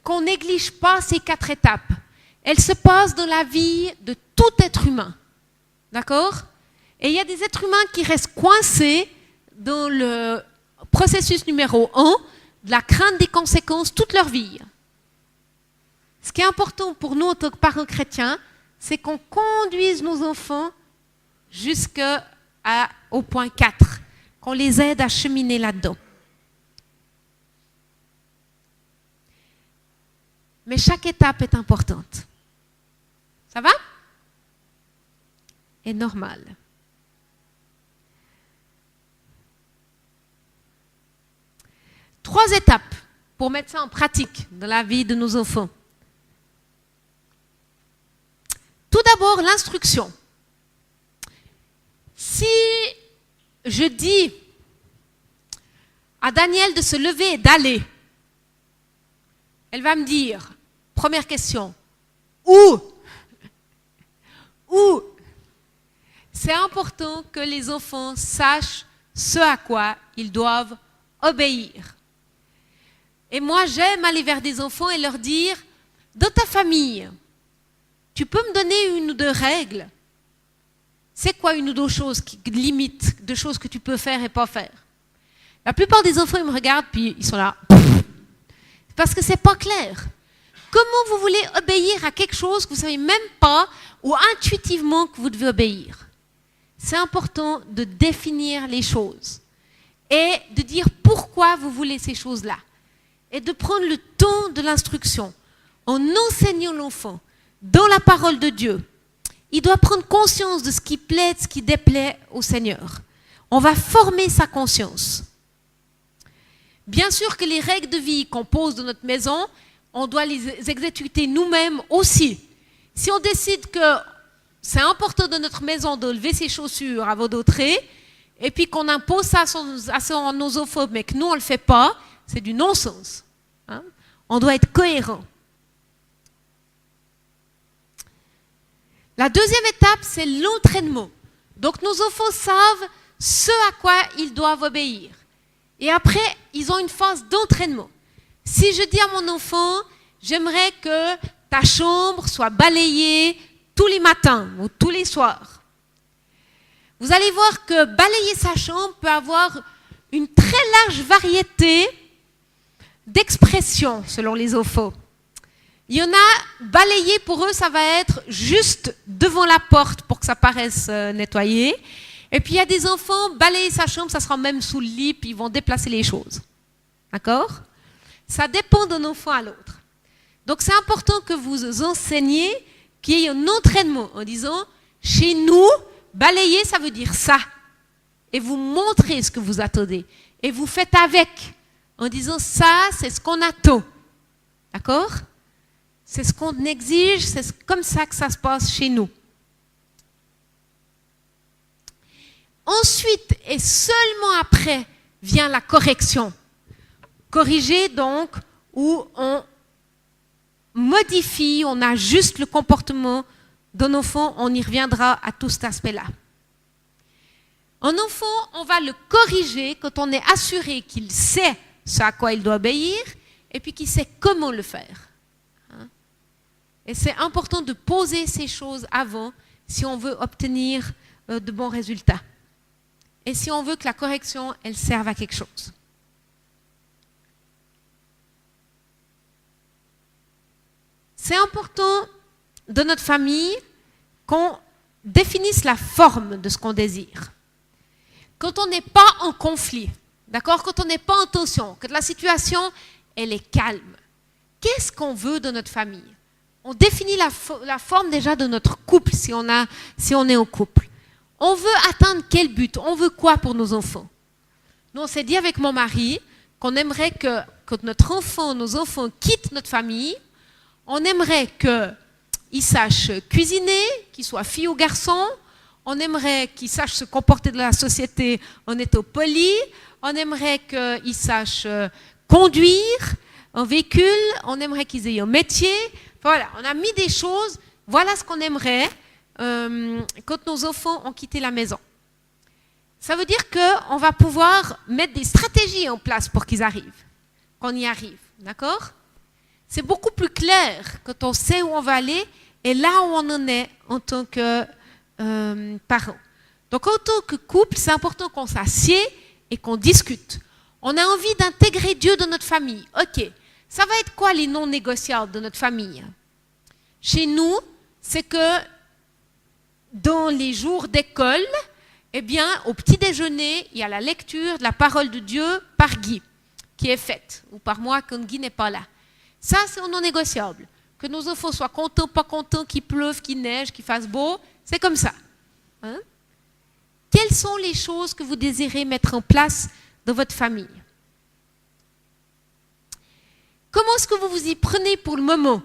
qu'on néglige pas ces 4 étapes. Elles se passent dans la vie de tout être humain. D'accord? Et il y a des êtres humains qui restent coincés dans le processus numéro 1, de la crainte des conséquences toute leur vie. Ce qui est important pour nous en tant que parents chrétiens, c'est qu'on conduise nos enfants jusqu'au point 4, qu'on les aide à cheminer là-dedans. Mais chaque étape est importante. Ça va? Et normal. Trois étapes pour mettre ça en pratique dans la vie de nos enfants. Tout d'abord, l'instruction. Si je dis à Daniel de se lever et d'aller, elle va me dire, première question, où? Où? C'est important que les enfants sachent ce à quoi ils doivent obéir. Et moi, j'aime aller vers des enfants et leur dire, dans ta famille, tu peux me donner 1 ou 2 règles? C'est quoi 1 ou 2 choses qui limitent, de choses que tu peux faire et pas faire? La plupart des enfants, ils me regardent, puis ils sont là. Parce que c'est pas clair. Comment vous voulez obéir à quelque chose que vous ne savez même pas ou intuitivement que vous devez obéir? C'est important de définir les choses et de dire pourquoi vous voulez ces choses-là et de prendre le temps de l'instruction en enseignant l'enfant dans la parole de Dieu. Il doit prendre conscience de ce qui plaît, de ce qui déplaît au Seigneur. On va former sa conscience. Bien sûr que les règles de vie qu'on pose dans notre maison, on doit les exécuter nous-mêmes aussi. Si on décide que c'est important dans notre maison de lever ses chaussures avant d'entrer, et puis qu'on impose ça à nos enfants, mais que nous, on ne le fait pas, c'est du non-sens. Hein? On doit être cohérent. La deuxième étape, c'est l'entraînement. Donc, nos enfants savent ce à quoi ils doivent obéir. Et après, ils ont une phase d'entraînement. Si je dis à mon enfant, j'aimerais que ta chambre soit balayée tous les matins ou tous les soirs. Vous allez voir que balayer sa chambre peut avoir une très large variété d'expressions selon les enfants. Il y en a, balayer pour eux, ça va être juste devant la porte pour que ça paraisse nettoyé. Et puis il y a des enfants, balayer sa chambre, ça sera même sous le lit, puis ils vont déplacer les choses. D'accord ? Ça dépend d'un enfant à l'autre. Donc c'est important que vous enseigniez, qu'il y ait un entraînement en disant, chez nous, balayer, ça veut dire ça. Et vous montrez ce que vous attendez. Et vous faites avec, en disant, ça, c'est ce qu'on attend. D'accord ? C'est ce qu'on exige, c'est comme ça que ça se passe chez nous. Ensuite, et seulement après, vient la correction. Corriger donc, où on modifie, on ajuste le comportement d'un enfant, on y reviendra à tout cet aspect-là. Un enfant, on va le corriger quand on est assuré qu'il sait ce à quoi il doit obéir et puis qu'il sait comment le faire. Et c'est important de poser ces choses avant si on veut obtenir de bons résultats. Et si on veut que la correction, elle serve à quelque chose. C'est important de notre famille qu'on définisse la forme de ce qu'on désire. Quand on n'est pas en conflit, d'accord, quand on n'est pas en tension, que la situation, elle est calme, qu'est-ce qu'on veut de notre famille? On définit la forme déjà de notre couple si on est en couple. On veut atteindre quel but? On veut quoi pour nos enfants? Nous, on s'est dit avec mon mari qu'on aimerait que quand nos enfants quittent notre famille, on aimerait qu'ils sachent cuisiner, qu'ils soient filles ou garçons. On aimerait qu'ils sachent se comporter dans la société en étant polis. On aimerait qu'ils sachent conduire un véhicule. On aimerait qu'ils aient un métier. Voilà, on a mis des choses. Voilà ce qu'on aimerait quand nos enfants ont quitté la maison. Ça veut dire qu'on va pouvoir mettre des stratégies en place pour qu'ils arrivent, qu'on y arrive. D'accord ? C'est beaucoup plus clair quand on sait où on va aller et là où on en est en tant que parents. Donc en tant que couple, c'est important qu'on s'assied et qu'on discute. On a envie d'intégrer Dieu dans notre famille. Ok, ça va être quoi les non négociables de notre famille? Chez nous, c'est que dans les jours d'école, eh bien, au petit déjeuner, il y a la lecture de la parole de Dieu par Guy, qui est faite, ou par moi quand Guy n'est pas là. Ça, c'est non négociable. Que nos enfants soient contents, pas contents, qu'il pleuve, qu'il neige, qu'il fasse beau, c'est comme ça. Hein? Quelles sont les choses que vous désirez mettre en place dans votre famille? Comment est-ce que vous vous y prenez pour le moment?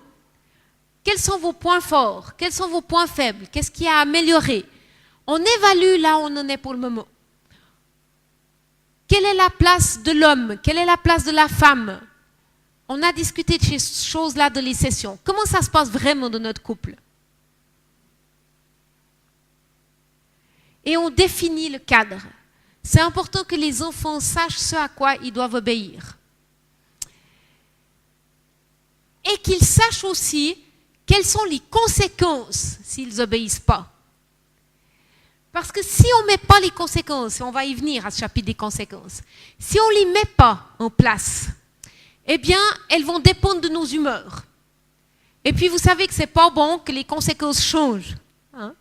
Quels sont vos points forts? Quels sont vos points faibles? Qu'est-ce qui a amélioré? On évalue là où on en est pour le moment. Quelle est la place de l'homme? Quelle est la place de la femme? On a discuté de ces choses-là dans les sessions. Comment ça se passe vraiment dans notre couple? Et on définit le cadre. C'est important que les enfants sachent ce à quoi ils doivent obéir. Et qu'ils sachent aussi quelles sont les conséquences s'ils n'obéissent pas. Parce que si on ne met pas les conséquences, et on va y venir à ce chapitre des conséquences, si on ne les met pas en place, eh bien, elles vont dépendre de nos humeurs. Et puis, vous savez que ce n'est pas bon que les conséquences changent. Hein?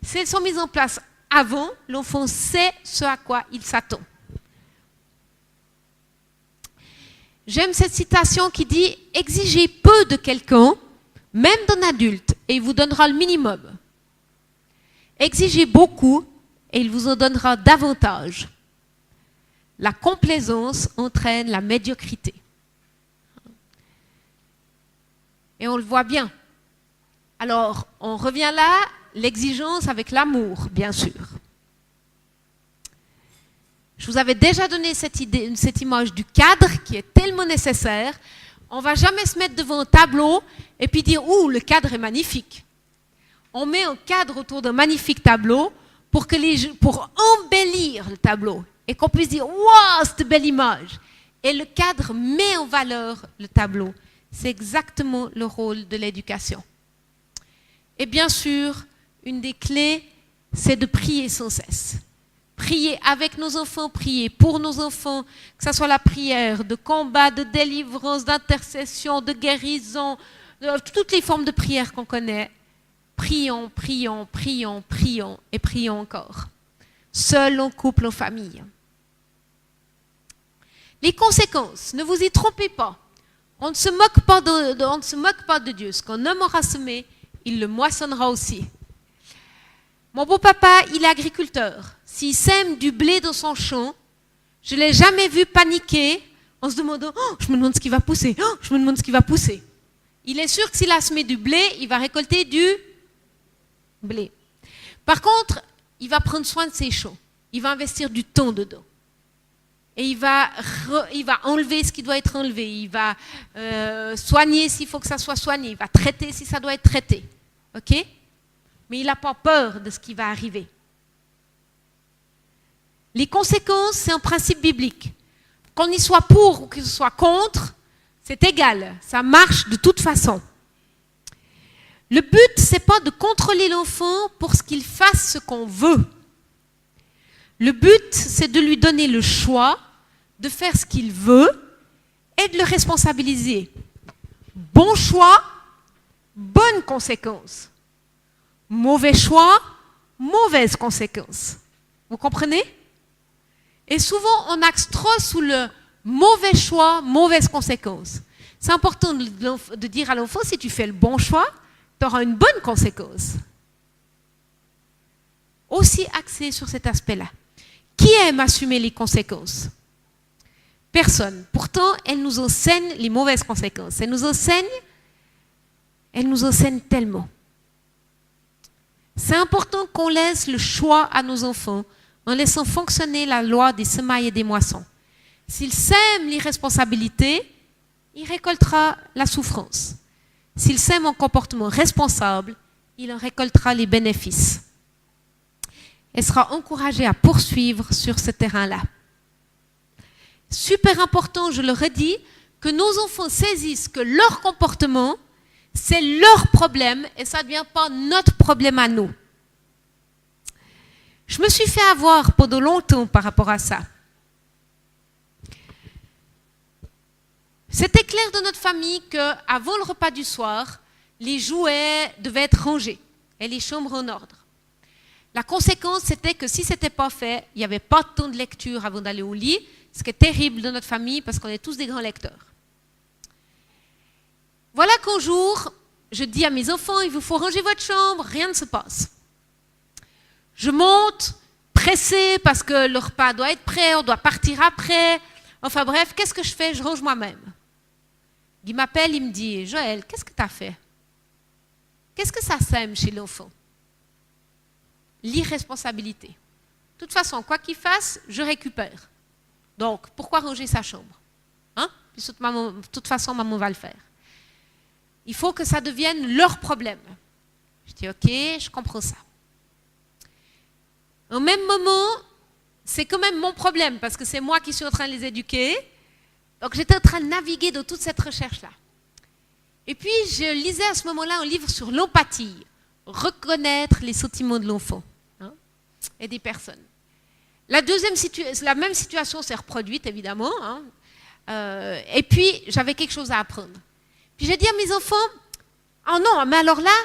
Si elles sont mises en place avant, l'enfant sait ce à quoi il s'attend. J'aime cette citation qui dit « Exigez peu de quelqu'un, même d'un adulte, et il vous donnera le minimum. Exigez beaucoup, et il vous en donnera davantage. » la complaisance entraîne la médiocrité. Et on le voit bien. Alors, on revient là, l'exigence avec l'amour, bien sûr. Je vous avais déjà donné cette image du cadre qui est tellement nécessaire. On ne va jamais se mettre devant un tableau et puis dire « Ouh, le cadre est magnifique ». On met un cadre autour d'un magnifique tableau pour embellir le tableau et qu'on puisse dire « Wow, cette belle image ». Et le cadre met en valeur le tableau. C'est exactement le rôle de l'éducation. Et bien sûr, une des clés, c'est de prier sans cesse. Prier avec nos enfants, prier pour nos enfants, que ce soit la prière de combat, de délivrance, d'intercession, de guérison, toutes les formes de prière qu'on connaît. Prions, prions, prions, prions et prions encore. Seul en couple, en famille. Les conséquences, ne vous y trompez pas. On ne se moque pas de Dieu. Ce qu'un homme aura semé, il le moissonnera aussi. Mon beau-papa, il est agriculteur. S'il sème du blé dans son champ, je ne l'ai jamais vu paniquer en se demandant « Oh, je me demande ce qui va pousser. Oh, je me demande ce qui va pousser. » Il est sûr que s'il a semé du blé, il va récolter du blé. Par contre, il va prendre soin de ses champs. Il va investir du temps dedans. Et il va enlever ce qui doit être enlevé. Il va soigner s'il faut que ça soit soigné. Il va traiter si ça doit être traité. OK ? Mais il n'a pas peur de ce qui va arriver. Les conséquences, c'est un principe biblique. Qu'on y soit pour ou qu'il soit contre, c'est égal. Ça marche de toute façon. Le but, ce n'est pas de contrôler l'enfant pour qu'il fasse ce qu'on veut. Le but, c'est de lui donner le choix de faire ce qu'il veut et de le responsabiliser. Bon choix, bonne conséquence. Mauvais choix, mauvaise conséquence. Vous comprenez? Et souvent, on axe trop sous le mauvais choix, mauvaise conséquence. C'est important de dire à l'enfant, si tu fais le bon choix, tu auras une bonne conséquence. Aussi axé sur cet aspect-là. Qui aime assumer les conséquences? Personne. Pourtant, elle nous enseigne les mauvaises conséquences. Elle nous enseigne tellement. C'est important qu'on laisse le choix à nos enfants en laissant fonctionner la loi des semailles et des moissons. S'il sème l'irresponsabilité, il récoltera la souffrance. S'il sème un comportement responsable, il en récoltera les bénéfices. Elle sera encouragée à poursuivre sur ce terrain-là. Super important, je le redis, que nos enfants saisissent que leur comportement, c'est leur problème et ça ne devient pas notre problème à nous. Je me suis fait avoir pendant longtemps par rapport à ça. C'était clair dans notre famille qu'avant le repas du soir, les jouets devaient être rangés et les chambres en ordre. La conséquence, c'était que si ce n'était pas fait, il n'y avait pas de temps de lecture avant d'aller au lit, ce qui est terrible dans notre famille parce qu'on est tous des grands lecteurs. Voilà qu'un jour, je dis à mes enfants, il vous faut ranger votre chambre, rien ne se passe. Je monte, pressée parce que le repas doit être prêt, on doit partir après. Enfin bref, qu'est-ce que je fais? Je range moi-même. Il m'appelle, il me dit, Joël, qu'est-ce que tu as fait? Qu'est-ce que ça sème chez l'enfant? L'irresponsabilité. De toute façon, quoi qu'il fasse, je récupère. Donc, pourquoi ranger sa chambre? Hein? Puis, de toute façon, maman va le faire. Il faut que ça devienne leur problème. Je dis, ok, je comprends ça. Au même moment, c'est quand même mon problème, parce que c'est moi qui suis en train de les éduquer. Donc, j'étais en train de naviguer dans toute cette recherche-là. Et puis, je lisais à ce moment-là un livre sur l'empathie. Reconnaître les sentiments de l'enfant et des personnes. La même situation s'est reproduite, évidemment. Et puis, j'avais quelque chose à apprendre. Puis, j'ai dit à mes enfants, oh non, mais alors là,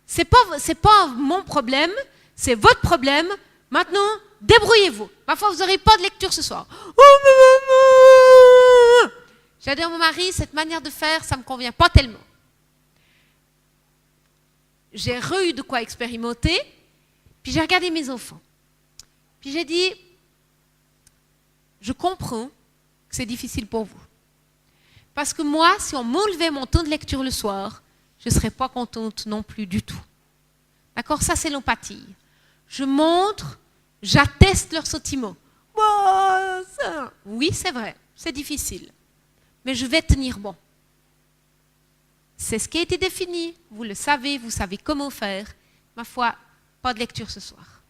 c'est pas mon problème, c'est votre problème. Maintenant, débrouillez-vous. Parfois, vous n'aurez pas de lecture ce soir. Oh, maman! J'ai dit à mon mari, cette manière de faire, ça ne me convient pas tellement. J'ai eu de quoi expérimenter, puis j'ai regardé mes enfants. Puis j'ai dit, je comprends que c'est difficile pour vous. Parce que moi, si on m'enlevait mon temps de lecture le soir, je ne serais pas contente non plus du tout. D'accord? Ça, c'est l'empathie. Je montre, j'atteste leurs sentiments. Oh, ça. Oui, c'est vrai, c'est difficile. Mais je vais tenir bon. C'est ce qui a été défini. Vous le savez, vous savez comment faire. Ma foi, pas de lecture ce soir.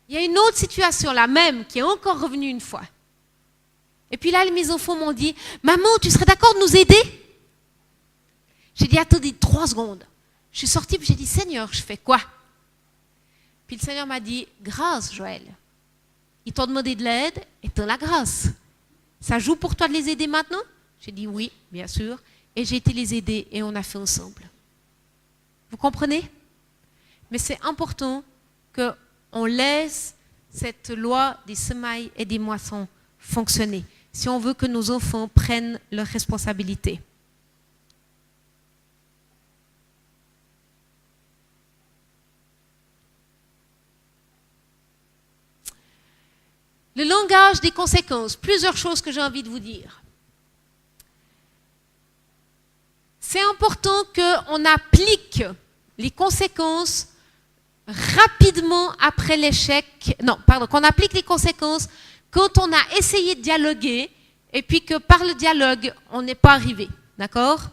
Il y a une autre situation, la même, qui est encore revenue une fois. Et puis là, mes enfants m'ont dit, « Maman, tu serais d'accord de nous aider ?» J'ai dit, « Attendez 3 secondes. » Je suis sortie et j'ai dit, « Seigneur, je fais quoi ?» Puis le Seigneur m'a dit, « Grâce, Joël. Ils t'ont demandé de l'aide et t'as la grâce. Ça joue pour toi de les aider maintenant ?» J'ai dit, « Oui, bien sûr. » Et j'ai été les aider et on a fait ensemble. Vous comprenez? Mais c'est important qu'on laisse cette loi des semailles et des moissons fonctionner, si on veut que nos enfants prennent leurs responsabilités. Le langage des conséquences, plusieurs choses que j'ai envie de vous dire. C'est important qu'on applique les conséquences rapidement après l'échec. Non, pardon, qu'on applique les conséquences quand on a essayé de dialoguer et puis que par le dialogue, on n'est pas arrivé. D'accord?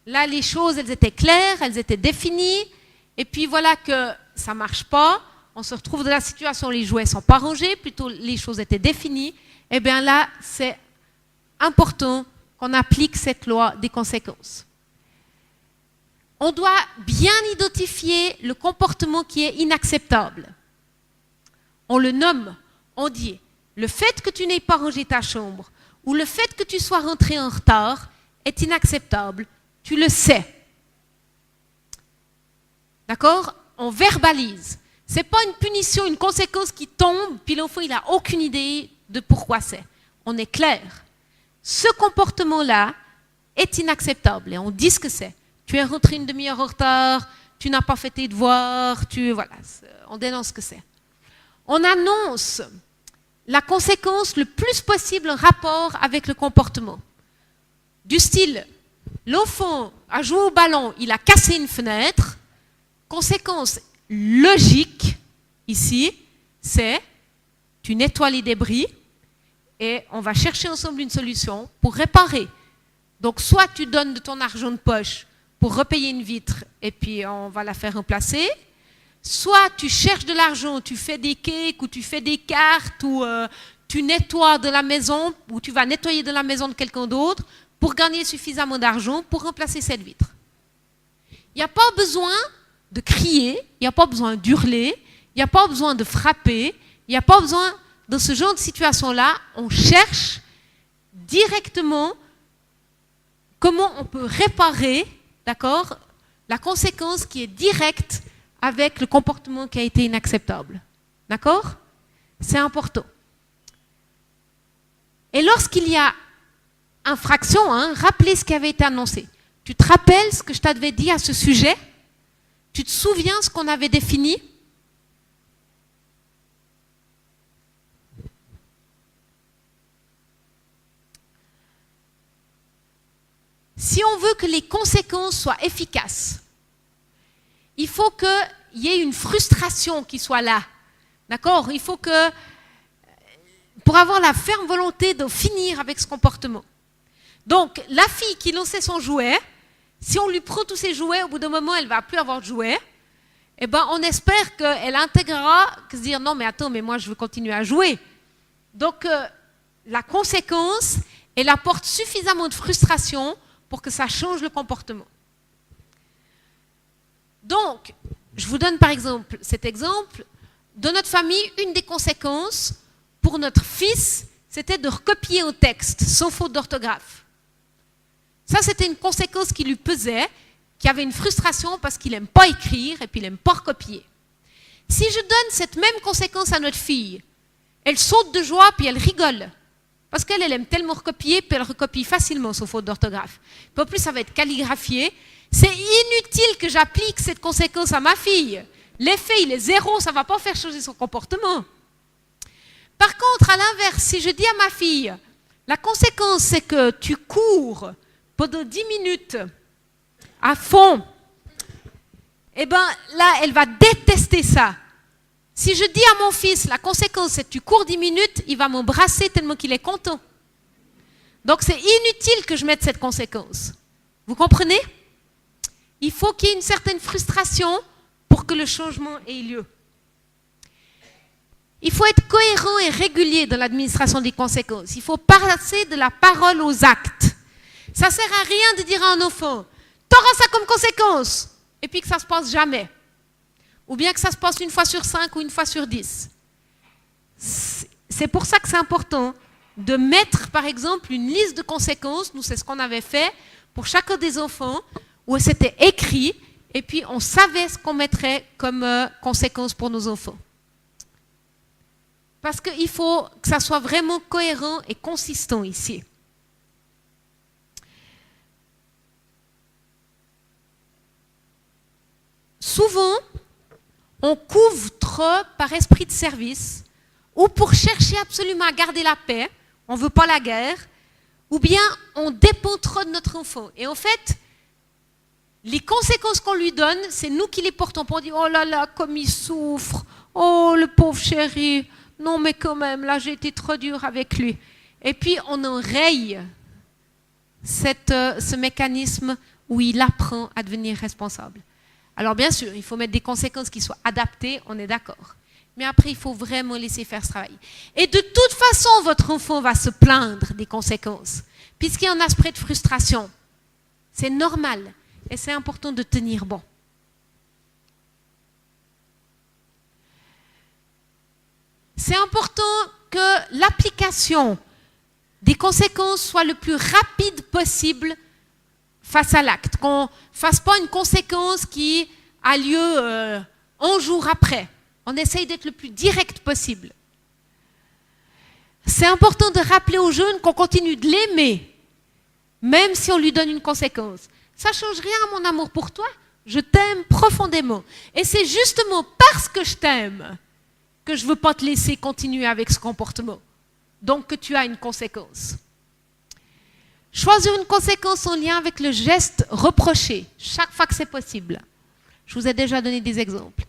Là, les choses, elles étaient claires, elles étaient définies. Et puis voilà que ça ne marche pas. On se retrouve dans la situation où les jouets ne sont pas rangés, plutôt les choses étaient définies. Eh bien là, c'est important qu'on applique cette loi des conséquences. On doit bien identifier le comportement qui est inacceptable. On le nomme, on dit, le fait que tu n'aies pas rangé ta chambre ou le fait que tu sois rentré en retard est inacceptable, tu le sais. D'accord? On verbalise. Ce n'est pas une punition, une conséquence qui tombe, puis l'enfant il n'a aucune idée de pourquoi c'est. On est clair. Ce comportement-là est inacceptable et on dit ce que c'est. Tu es rentré une demi-heure en retard, tu n'as pas fait tes devoirs, voilà, on dénonce ce que c'est. On annonce la conséquence le plus possible en rapport avec le comportement. Du style, l'enfant a joué au ballon, il a cassé une fenêtre. Conséquence logique, ici, c'est tu nettoies les débris et on va chercher ensemble une solution pour réparer. Donc, soit tu donnes de ton argent de poche pour repayer une vitre et puis on va la faire remplacer. Soit tu cherches de l'argent, tu fais des cakes ou tu fais des cartes ou tu nettoies de la maison ou tu vas nettoyer de la maison de quelqu'un d'autre pour gagner suffisamment d'argent pour remplacer cette vitre. Il n'y a pas besoin de crier, il n'y a pas besoin d'hurler, il n'y a pas besoin de frapper, il n'y a pas besoin, dans ce genre de situation-là, on cherche directement comment on peut réparer, d'accord, la conséquence qui est directe avec le comportement qui a été inacceptable. D'accord? C'est important. Et lorsqu'il y a infraction, rappelez ce qui avait été annoncé. Tu te rappelles ce que je t'avais dit à ce sujet? Tu te souviens ce qu'on avait défini? Si on veut que les conséquences soient efficaces, il faut qu'il y ait une frustration qui soit là. D'accord? Il faut que, pour avoir la ferme volonté de finir avec ce comportement. Donc, la fille qui lançait son jouet, si on lui prend tous ses jouets, au bout d'un moment, elle ne va plus avoir de jouets, eh ben, on espère qu'elle intégrera, que se dire, non, mais attends, mais moi, je veux continuer à jouer. Donc, la conséquence, elle apporte suffisamment de frustration pour que ça change le comportement. Donc, je vous donne par exemple cet exemple. Dans notre famille, une des conséquences pour notre fils, c'était de recopier un texte sans faute d'orthographe. Ça, c'était une conséquence qui lui pesait, qui avait une frustration parce qu'il n'aime pas écrire et puis il n'aime pas recopier. Si je donne cette même conséquence à notre fille, elle saute de joie puis elle rigole. Parce qu'elle aime tellement recopier, puis elle recopie facilement sans faute d'orthographe. Puis en plus, ça va être calligraphié. C'est inutile que j'applique cette conséquence à ma fille. L'effet, il est zéro, ça ne va pas faire changer son comportement. Par contre, à l'inverse, si je dis à ma fille, la conséquence, c'est que tu cours pendant 10 minutes à fond, eh bien là, elle va détester ça. Si je dis à mon fils, la conséquence, c'est que tu cours 10 minutes, il va m'embrasser tellement qu'il est content. Donc, c'est inutile que je mette cette conséquence. Vous comprenez? Il faut qu'il y ait une certaine frustration pour que le changement ait lieu. Il faut être cohérent et régulier dans l'administration des conséquences. Il faut passer de la parole aux actes. Ça ne sert à rien de dire à un enfant, t'auras ça comme conséquence, et puis que ça ne se passe jamais. Ou bien que ça se passe une fois sur 5 ou une fois sur 10. C'est pour ça que c'est important de mettre, par exemple, une liste de conséquences. Nous, c'est ce qu'on avait fait pour chacun des enfants, où c'était écrit, et puis on savait ce qu'on mettrait comme conséquences pour nos enfants. Parce qu'il faut que ça soit vraiment cohérent et consistant ici. Souvent, on couvre trop par esprit de service ou pour chercher absolument à garder la paix, on ne veut pas la guerre, ou bien on dépend trop de notre enfant. Et en fait, les conséquences qu'on lui donne, c'est nous qui les portons. On dit, oh là là, comme il souffre, oh le pauvre chéri, non mais quand même, là j'ai été trop dur avec lui. Et puis on enraye ce mécanisme où il apprend à devenir responsable. Alors bien sûr, il faut mettre des conséquences qui soient adaptées, on est d'accord. Mais après, il faut vraiment laisser faire ce travail. Et de toute façon, votre enfant va se plaindre des conséquences, puisqu'il y a un aspect de frustration. C'est normal. Et c'est important de tenir bon. C'est important que l'application des conséquences soit le plus rapide possible face à l'acte. Qu'on ne fasse pas une conséquence qui a lieu un jour après. On essaye d'être le plus direct possible. C'est important de rappeler aux jeunes qu'on continue de l'aimer, même si on lui donne une conséquence. Ça ne change rien à mon amour pour toi. Je t'aime profondément. Et c'est justement parce que je t'aime que je ne veux pas te laisser continuer avec ce comportement. Donc que tu as une conséquence. Choisir une conséquence en lien avec le geste reproché, chaque fois que c'est possible. Je vous ai déjà donné des exemples.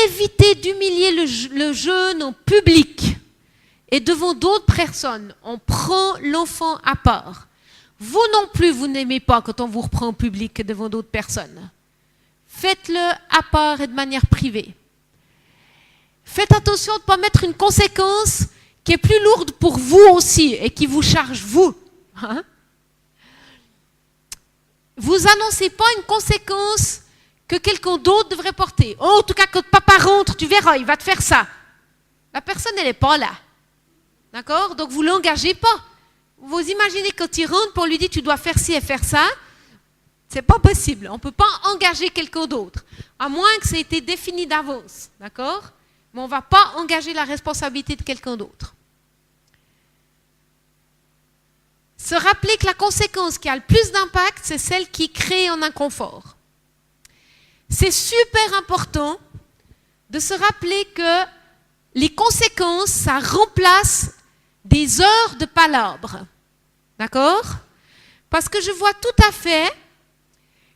Évitez d'humilier le jeune en public et devant d'autres personnes. On prend l'enfant à part. Vous non plus, vous n'aimez pas quand on vous reprend en public devant d'autres personnes. Faites-le à part et de manière privée. Faites attention de ne pas mettre une conséquence qui est plus lourde pour vous aussi et qui vous charge vous. Hein? Vous annoncez pas une conséquence que quelqu'un d'autre devrait porter. Oh, en tout cas, quand papa rentre, tu verras, il va te faire ça. La personne, elle n'est pas là. D'accord? Donc, vous ne l'engagez pas. Vous imaginez quand il rentre pour lui dire tu dois faire ci et faire ça, c'est pas possible. On ne peut pas engager quelqu'un d'autre, à moins que ça ait été défini d'avance. D'accord? Mais on ne va pas engager la responsabilité de quelqu'un d'autre. Se rappeler que la conséquence qui a le plus d'impact, c'est celle qui crée un inconfort. C'est super important de se rappeler que les conséquences, ça remplace des heures de palabres. D'accord? Parce que je vois tout à fait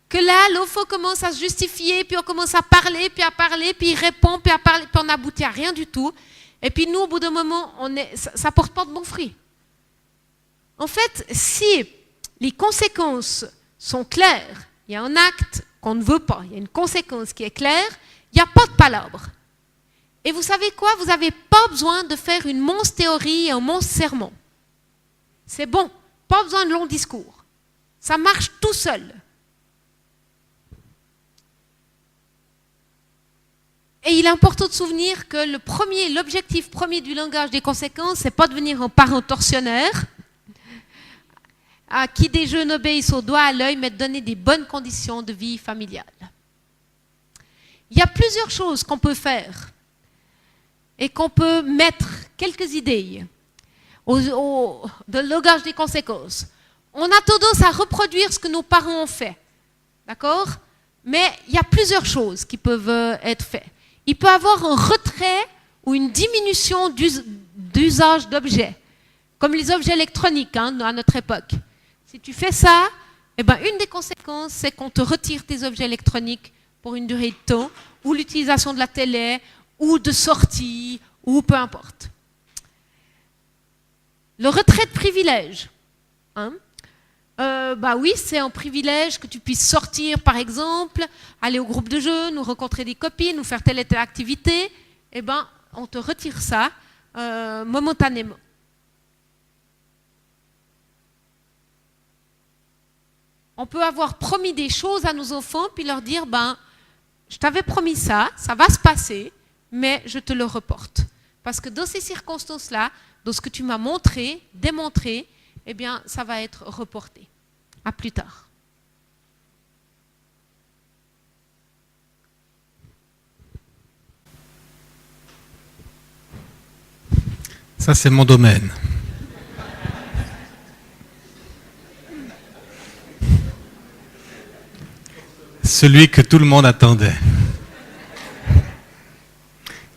que là, l'enfant commence à se justifier, puis on commence à parler, puis il répond, puis à parler, puis on n'aboutit à rien du tout. Et puis nous, au bout d'un moment, ça ne porte pas de bons fruits. En fait, si les conséquences sont claires, il y a un acte qu'on ne veut pas, il y a une conséquence qui est claire, il n'y a pas de palabres. Et vous savez quoi? Vous n'avez pas besoin de faire une monstre théorie et un monstre sermon. C'est bon, pas besoin de longs discours. Ça marche tout seul. Et il est important de se souvenir que l'objectif premier du langage des conséquences, c'est pas de devenir un parent tortionnaire à qui des jeunes obéissent au doigt à l'œil, mais de donner des bonnes conditions de vie familiale. Il y a plusieurs choses qu'on peut faire et qu'on peut mettre quelques idées dans le langage des conséquences. On a tendance à reproduire ce que nos parents ont fait, d'accord? Mais il y a plusieurs choses qui peuvent être faites. Il peut y avoir un retrait ou une diminution du d'usage d'objets, comme les objets électroniques à notre époque. Si tu fais ça, eh ben, une des conséquences, c'est qu'on te retire tes objets électroniques pour une durée de temps, ou l'utilisation de la télé, ou de sortie, ou peu importe. Le retrait de privilège. Bah oui, c'est un privilège que tu puisses sortir, par exemple, aller au groupe de jeux, ou rencontrer des copines, ou faire telle et telle activité. Eh ben, on te retire ça momentanément. On peut avoir promis des choses à nos enfants, puis leur dire, ben, je t'avais promis ça, ça va se passer, mais je te le reporte. Parce que dans ces circonstances-là, dans ce que tu m'as montré, démontré, eh bien, ça va être reporté. À plus tard. Ça, c'est mon domaine. Celui que tout le monde attendait.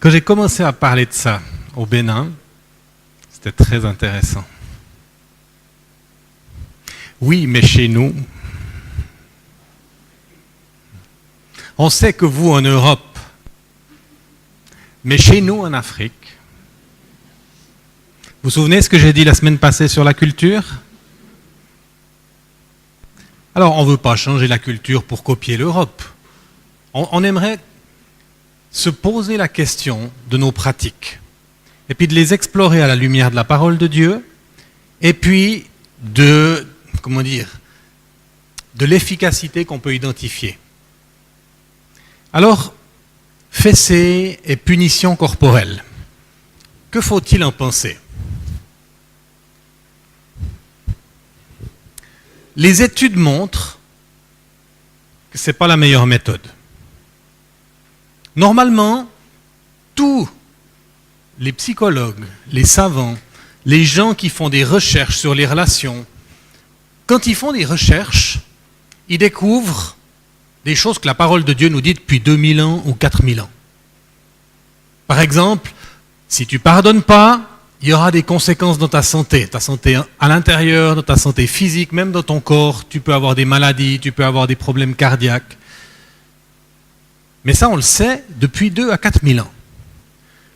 Quand j'ai commencé à parler de ça au Bénin, c'était très intéressant. Oui, mais chez nous, on sait que vous en Europe, mais chez nous en Afrique, vous vous souvenez ce que j'ai dit la semaine passée sur la culture? Alors, on ne veut pas changer la culture pour copier l'Europe. On aimerait se poser la question de nos pratiques, et puis de les explorer à la lumière de la parole de Dieu, et puis de l'efficacité qu'on peut identifier. Alors, fessées et punitions corporelles, que faut-il en penser? Les études montrent que ce n'est pas la meilleure méthode. Normalement, tous les psychologues, les savants, les gens qui font des recherches sur les relations, quand ils font des recherches, ils découvrent des choses que la parole de Dieu nous dit depuis 2000 ans ou 4000 ans. Par exemple, si tu ne pardonnes pas, il y aura des conséquences dans ta santé à l'intérieur, dans ta santé physique, même dans ton corps. Tu peux avoir des maladies, tu peux avoir des problèmes cardiaques. Mais ça, on le sait depuis 2 à 4000 ans.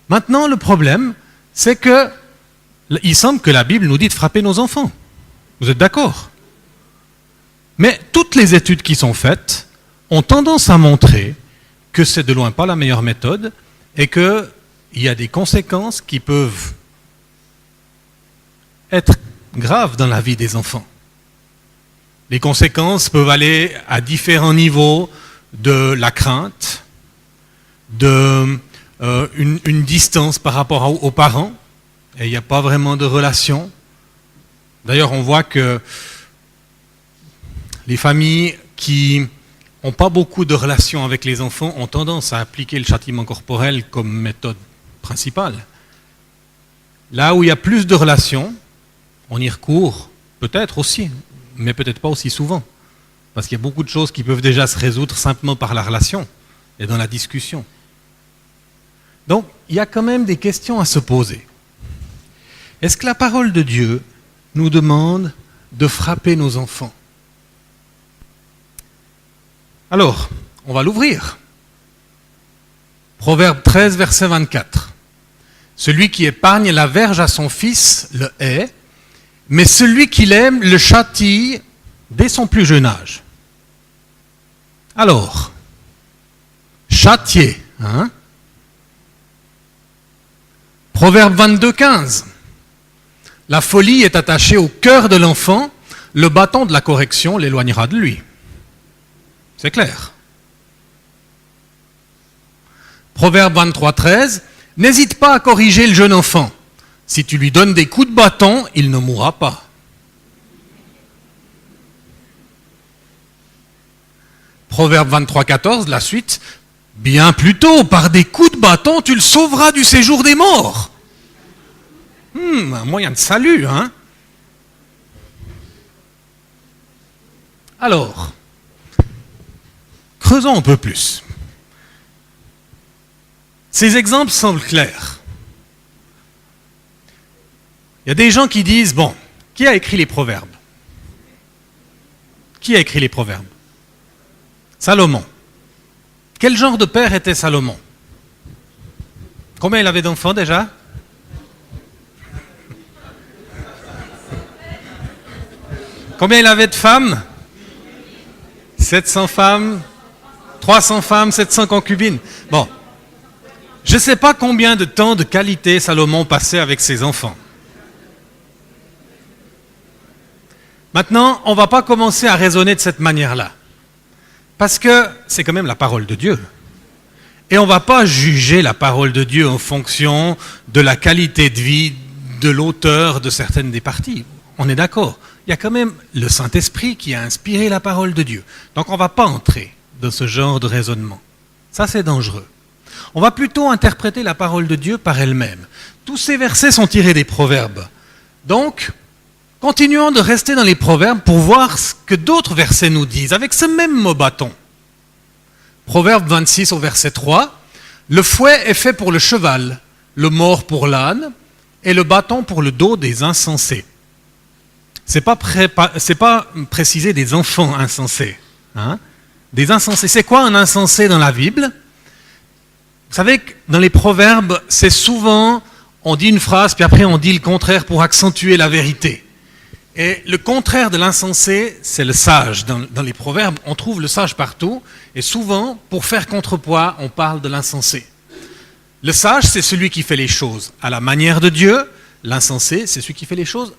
Maintenant, le problème, c'est que il semble que la Bible nous dit de frapper nos enfants. Vous êtes d'accord? Mais toutes les études qui sont faites ont tendance à montrer que c'est de loin pas la meilleure méthode et qu'il y a des conséquences qui peuvent être graves dans la vie des enfants. Les conséquences peuvent aller à différents niveaux de la crainte, une distance par rapport aux parents, et il n'y a pas vraiment de relation. D'ailleurs, on voit que les familles qui n'ont pas beaucoup de relations avec les enfants ont tendance à appliquer le châtiment corporel comme méthode principale. Là où il y a plus de relations, on y recourt, peut-être aussi, mais peut-être pas aussi souvent. Parce qu'il y a beaucoup de choses qui peuvent déjà se résoudre simplement par la relation et dans la discussion. Donc, il y a quand même des questions à se poser. Est-ce que la parole de Dieu nous demande de frapper nos enfants? Alors, on va l'ouvrir. Proverbe 13, verset 24. Celui qui épargne la verge à son fils le hait, mais celui qui l'aime le châtie dès son plus jeune âge. Alors, châtier, hein? Proverbe 22, 15. La folie est attachée au cœur de l'enfant, le bâton de la correction l'éloignera de lui. C'est clair. Proverbe 23, 13. N'hésite pas à corriger le jeune enfant. Si tu lui donnes des coups de bâton, il ne mourra pas. Proverbe 23, 14, la suite. Bien plus tôt, par des coups de bâton, tu le sauveras du séjour des morts. Un moyen de salut, hein? Alors, creusons un peu plus. Ces exemples semblent clairs. Il y a des gens qui disent, bon, qui a écrit les proverbes? Qui a écrit les proverbes? Salomon. Quel genre de père était Salomon? Combien il avait d'enfants déjà? Combien il avait de femmes? 700 femmes, 300 femmes, 700 concubines. Bon, je ne sais pas combien de temps de qualité Salomon passait avec ses enfants. Maintenant, on ne va pas commencer à raisonner de cette manière-là. Parce que c'est quand même la parole de Dieu. Et on ne va pas juger la parole de Dieu en fonction de la qualité de vie de l'auteur de certaines des parties. On est d'accord. Il y a quand même le Saint-Esprit qui a inspiré la parole de Dieu. Donc on ne va pas entrer dans ce genre de raisonnement. Ça, c'est dangereux. On va plutôt interpréter la parole de Dieu par elle-même. Tous ces versets sont tirés des Proverbes. Donc, continuons de rester dans les Proverbes pour voir ce que d'autres versets nous disent, avec ce même mot bâton. Proverbe 26 au verset 3, « Le fouet est fait pour le cheval, le mors pour l'âne, et le bâton pour le dos des insensés. » C'est pas préciser des enfants insensés. Hein? Des insensés. C'est quoi un insensé dans la Bible? Vous savez que dans les proverbes, c'est souvent, on dit une phrase, puis après on dit le contraire pour accentuer la vérité. Et le contraire de l'insensé, c'est le sage. Dans les proverbes, on trouve le sage partout, et souvent, pour faire contrepoids, on parle de l'insensé. Le sage, c'est celui qui fait les choses à la manière de Dieu. L'insensé, c'est celui qui fait les choses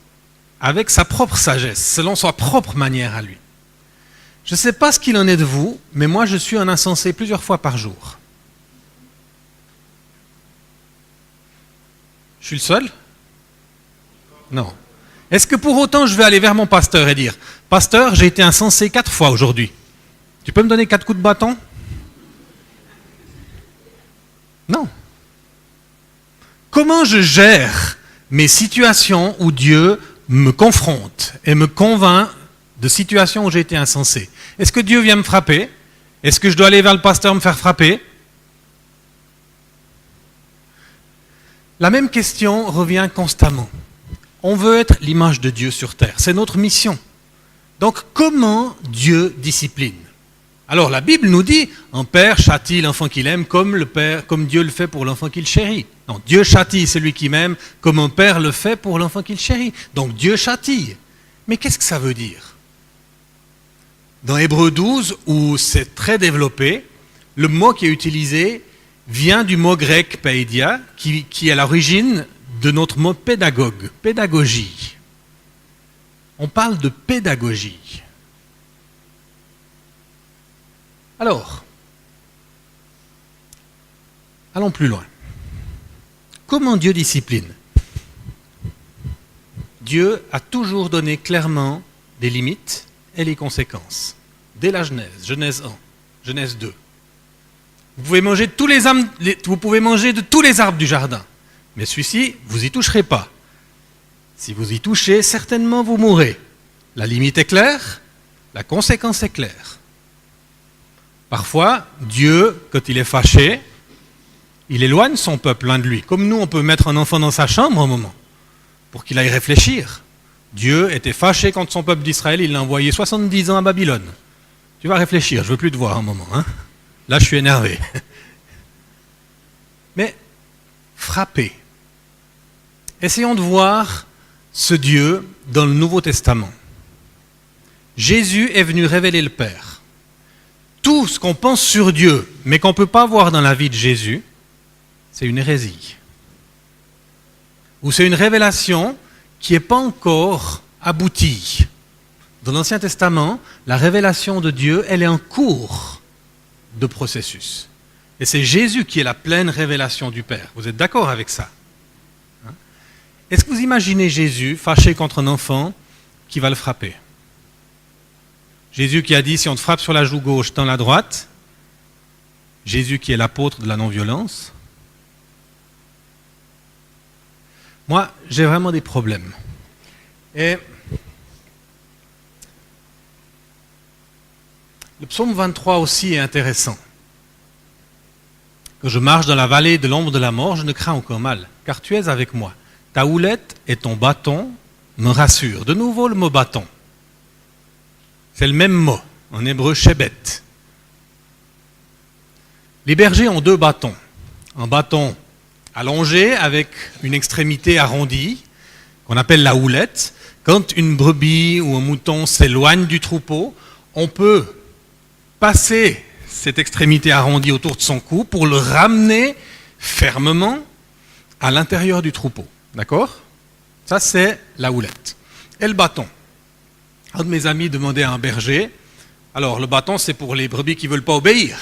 avec sa propre sagesse, selon sa propre manière à lui. Je ne sais pas ce qu'il en est de vous, mais moi je suis un insensé plusieurs fois par jour. Je suis le seul? Non. Est-ce que pour autant je vais aller vers mon pasteur et dire « Pasteur, j'ai été insensé 4 fois aujourd'hui. Tu peux me donner 4 coups de bâton ?» Non. Comment je gère mes situations où Dieu me confronte et me convainc de situations où j'ai été insensé? Est-ce que Dieu vient me frapper? Est-ce que je dois aller vers le pasteur me faire frapper? La même question revient constamment. On veut être l'image de Dieu sur terre. C'est notre mission. Donc, comment Dieu discipline? Alors, la Bible nous dit, un père châtie l'enfant qu'il aime comme Dieu le fait pour l'enfant qu'il chérit. Non, Dieu châtie celui qui m'aime comme un père le fait pour l'enfant qu'il chérit. Donc, Dieu châtie. Mais qu'est-ce que ça veut dire? Dans Hébreux 12, où c'est très développé, le mot qui est utilisé vient du mot grec paidia, qui est à l'origine de notre mot pédagogue, pédagogie. On parle de pédagogie. Alors, allons plus loin. Comment Dieu discipline? Dieu a toujours donné clairement des limites et les conséquences. Dès la Genèse, Genèse 1, Genèse 2. Vous pouvez manger de tous les arbres du jardin, mais celui-ci, vous n'y toucherez pas. Si vous y touchez, certainement vous mourrez. La limite est claire, la conséquence est claire. Parfois, Dieu, quand il est fâché, il éloigne son peuple loin de lui. Comme nous, on peut mettre un enfant dans sa chambre un moment, pour qu'il aille réfléchir. Dieu était fâché contre son peuple d'Israël, il l'a envoyé 70 ans à Babylone. Tu vas réfléchir, je ne veux plus te voir un moment. Hein. Là, je suis énervé. Mais, frapper. Essayons de voir ce Dieu dans le Nouveau Testament. Jésus est venu révéler le Père. Tout ce qu'on pense sur Dieu, mais qu'on ne peut pas voir dans la vie de Jésus, c'est une hérésie. Ou c'est une révélation qui n'est pas encore aboutie. Dans l'Ancien Testament, la révélation de Dieu, elle est en cours de processus. Et c'est Jésus qui est la pleine révélation du Père. Vous êtes d'accord avec ça? Est-ce que vous imaginez Jésus fâché contre un enfant qui va le frapper? Jésus qui a dit, si on te frappe sur la joue gauche, tends la droite. Jésus qui est l'apôtre de la non-violence. Moi, j'ai vraiment des problèmes. Et le psaume 23 aussi est intéressant. Quand je marche dans la vallée de l'ombre de la mort, je ne crains aucun mal, car tu es avec moi. ta houlette et ton bâton me rassurent. De nouveau le mot bâton. C'est le même mot, en hébreu shebet. Les bergers ont 2 bâtons. Un bâton allongé avec une extrémité arrondie, qu'on appelle la houlette. Quand une brebis ou un mouton s'éloigne du troupeau, on peut passer cette extrémité arrondie autour de son cou pour le ramener fermement à l'intérieur du troupeau. D'accord? Ça, c'est la houlette. Et le bâton. Un de mes amis demandait à un berger, alors le bâton, c'est pour les brebis qui ne veulent pas obéir.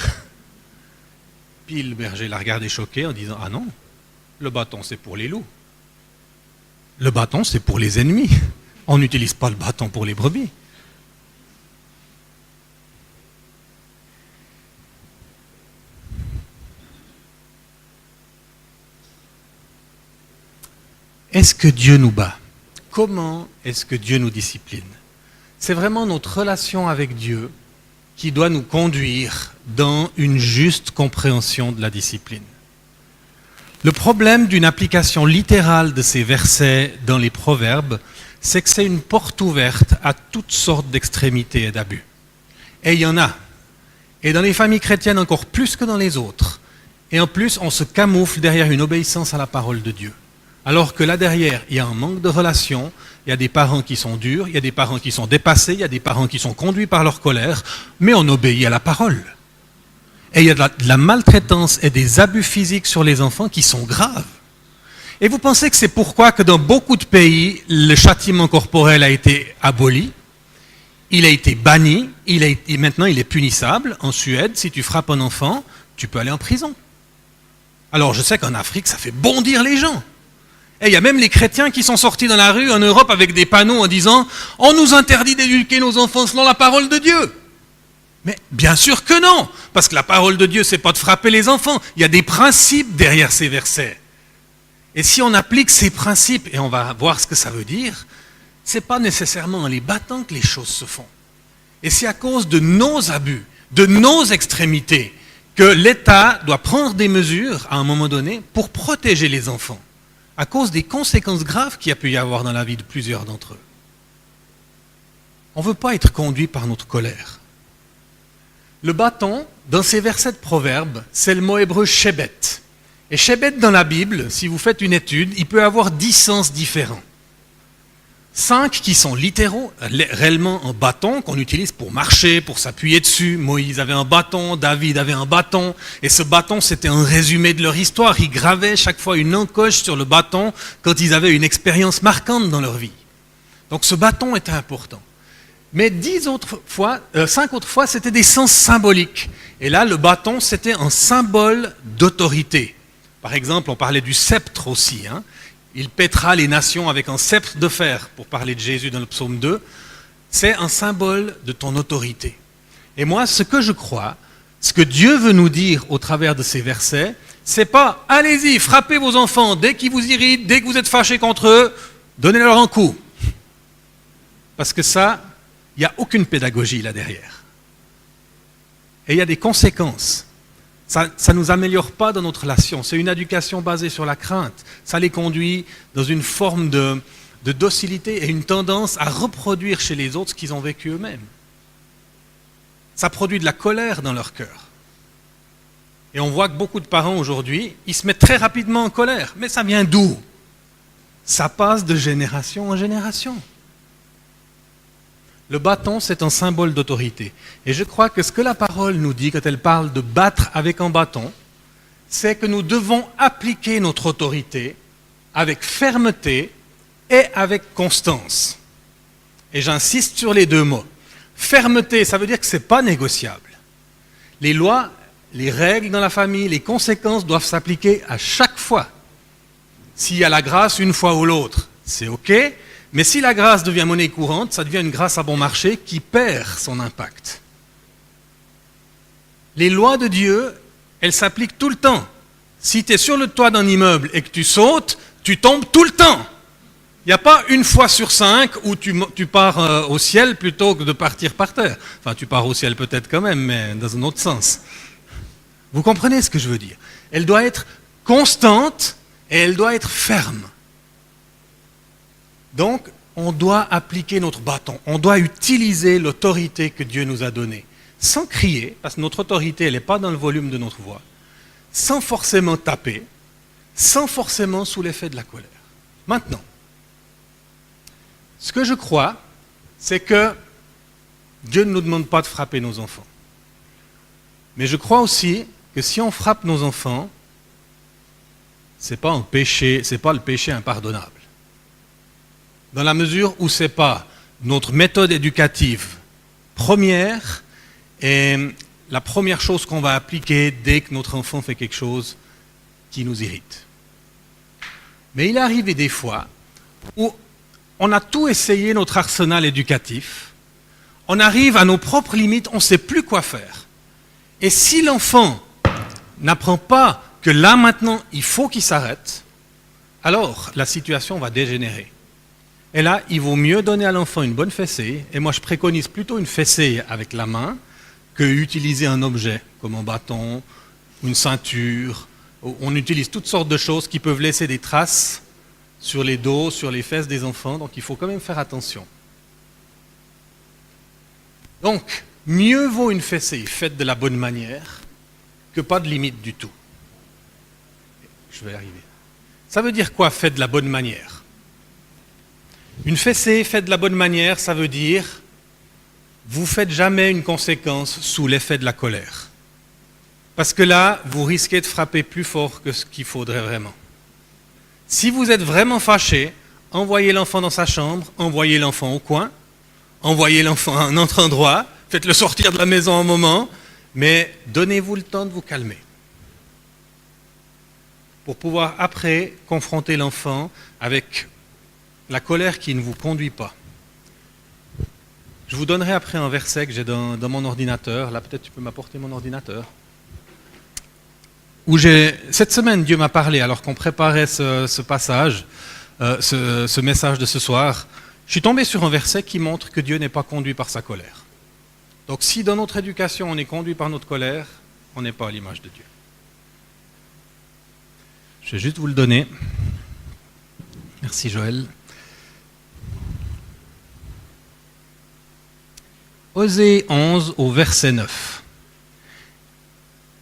Puis le berger l'a regardé choqué en disant, ah non, le bâton, c'est pour les loups. Le bâton, c'est pour les ennemis. On n'utilise pas le bâton pour les brebis. Est-ce que Dieu nous bat? Comment est-ce que Dieu nous discipline? C'est vraiment notre relation avec Dieu qui doit nous conduire dans une juste compréhension de la discipline. Le problème d'une application littérale de ces versets dans les proverbes, c'est que c'est une porte ouverte à toutes sortes d'extrémités et d'abus. Et il y en a. Et dans les familles chrétiennes encore plus que dans les autres. Et en plus, on se camoufle derrière une obéissance à la parole de Dieu. Alors que là derrière, il y a un manque de relation, il y a des parents qui sont durs, il y a des parents qui sont dépassés, il y a des parents qui sont conduits par leur colère, mais on obéit à la parole. Et il y a de la maltraitance et des abus physiques sur les enfants qui sont graves. Et vous pensez que c'est pourquoi que dans beaucoup de pays, le châtiment corporel a été aboli, il a été banni, maintenant il est punissable. En Suède, si tu frappes un enfant, tu peux aller en prison. Alors je sais qu'en Afrique, ça fait bondir les gens. Et il y a même les chrétiens qui sont sortis dans la rue en Europe avec des panneaux en disant « On nous interdit d'éduquer nos enfants selon la parole de Dieu ». Mais bien sûr que non, parce que la parole de Dieu, c'est pas de frapper les enfants. Il y a des principes derrière ces versets. Et si on applique ces principes, et on va voir ce que ça veut dire, c'est pas nécessairement en les battant que les choses se font. Et c'est à cause de nos abus, de nos extrémités, que l'État doit prendre des mesures à un moment donné pour protéger les enfants, à cause des conséquences graves qu'il y a pu y avoir dans la vie de plusieurs d'entre eux. On ne veut pas être conduit par notre colère. Le bâton, dans ces versets de Proverbes, c'est le mot hébreu shebet. Et shebet dans la Bible, si vous faites une étude, il peut avoir 10 sens différents. 5 qui sont littéraux, réellement un bâton qu'on utilise pour marcher, pour s'appuyer dessus. Moïse avait un bâton, David avait un bâton, et ce bâton c'était un résumé de leur histoire. Ils gravaient chaque fois une encoche sur le bâton quand ils avaient une expérience marquante dans leur vie. Donc ce bâton était important. Mais 5 autres fois, c'était des sens symboliques. Et là, le bâton, c'était un symbole d'autorité. Par exemple, on parlait du sceptre aussi. Il pètera les nations avec un sceptre de fer, pour parler de Jésus dans le psaume 2. C'est un symbole de ton autorité. Et moi, ce que je crois, ce que Dieu veut nous dire au travers de ces versets, c'est pas « Allez-y, frappez vos enfants, dès qu'ils vous irritent, dès que vous êtes fâchés contre eux, donnez-leur un coup. » Parce que ça, il n'y a aucune pédagogie là derrière. Et il y a des conséquences. Ça ne nous améliore pas dans notre relation. C'est une éducation basée sur la crainte. Ça les conduit dans une forme de docilité et une tendance à reproduire chez les autres ce qu'ils ont vécu eux-mêmes. Ça produit de la colère dans leur cœur. Et on voit que beaucoup de parents aujourd'hui, ils se mettent très rapidement en colère. Mais ça vient d'où? Ça passe de génération en génération. Le bâton, c'est un symbole d'autorité. Et je crois que ce que la parole nous dit quand elle parle de battre avec un bâton, c'est que nous devons appliquer notre autorité avec fermeté et avec constance. Et j'insiste sur les 2 mots. Fermeté, ça veut dire que ce n'est pas négociable. Les lois, les règles dans la famille, les conséquences doivent s'appliquer à chaque fois. S'il y a la grâce une fois ou l'autre, c'est OK. Mais si la grâce devient monnaie courante, ça devient une grâce à bon marché qui perd son impact. Les lois de Dieu, elles s'appliquent tout le temps. Si tu es sur le toit d'un immeuble et que tu sautes, tu tombes tout le temps. Il n'y a pas une fois sur 5 où tu pars au ciel plutôt que de partir par terre. Enfin, tu pars au ciel peut-être quand même, mais dans un autre sens. Vous comprenez ce que je veux dire? Elle doit être constante et elle doit être ferme. Donc, on doit appliquer notre bâton, on doit utiliser l'autorité que Dieu nous a donnée, sans crier, parce que notre autorité, elle n'est pas dans le volume de notre voix, sans forcément taper, sans forcément sous l'effet de la colère. Maintenant, ce que je crois, c'est que Dieu ne nous demande pas de frapper nos enfants. Mais je crois aussi que si on frappe nos enfants, ce n'est pas un péché, c'est pas le péché impardonnable. Dans la mesure où ce n'est pas notre méthode éducative première et la première chose qu'on va appliquer dès que notre enfant fait quelque chose qui nous irrite. Mais il est arrivé des fois où on a tout essayé, notre arsenal éducatif, on arrive à nos propres limites, on ne sait plus quoi faire. Et si l'enfant n'apprend pas que là maintenant il faut qu'il s'arrête, alors la situation va dégénérer. Et là, il vaut mieux donner à l'enfant une bonne fessée, et moi je préconise plutôt une fessée avec la main que utiliser un objet comme un bâton, une ceinture. On utilise toutes sortes de choses qui peuvent laisser des traces sur les dos, sur les fesses des enfants, donc il faut quand même faire attention. Donc, mieux vaut une fessée faite de la bonne manière que pas de limite du tout. Je vais y arriver. Ça veut dire quoi, faite de la bonne manière? Une fessée faite de la bonne manière, ça veut dire vous ne faites jamais une conséquence sous l'effet de la colère. Parce que là, vous risquez de frapper plus fort que ce qu'il faudrait vraiment. Si vous êtes vraiment fâché, envoyez l'enfant dans sa chambre, envoyez l'enfant au coin, envoyez l'enfant à un autre endroit, faites-le sortir de la maison un moment, mais donnez-vous le temps de vous calmer. Pour pouvoir après confronter l'enfant avec la colère qui ne vous conduit pas. Je vous donnerai après un verset que j'ai dans mon ordinateur. Là, peut-être tu peux m'apporter mon ordinateur. Cette semaine, Dieu m'a parlé, alors qu'on préparait ce passage, ce message de ce soir. Je suis tombé sur un verset qui montre que Dieu n'est pas conduit par sa colère. Donc si dans notre éducation on est conduit par notre colère, on n'est pas à l'image de Dieu. Je vais juste vous le donner. Merci Joël. Osée 11 au verset 9.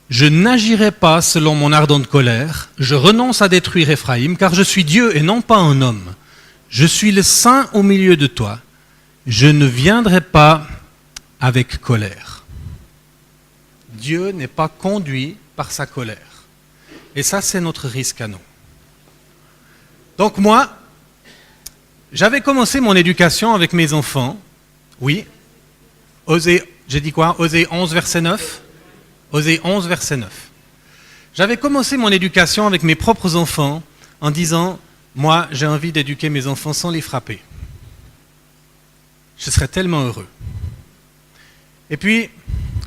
Je n'agirai pas selon mon ardente colère, je renonce à détruire Éphraïm, car je suis Dieu et non pas un homme. Je suis le saint au milieu de toi, je ne viendrai pas avec colère. Dieu n'est pas conduit par sa colère. Et ça, c'est notre risque à nous. Donc moi, j'avais commencé mon éducation avec mes enfants. Oui. J'ai dit quoi? Osée 11, verset 9. Osée 11, verset 9. J'avais commencé mon éducation avec mes propres enfants en disant, moi, j'ai envie d'éduquer mes enfants sans les frapper. Je serais tellement heureux. Et puis,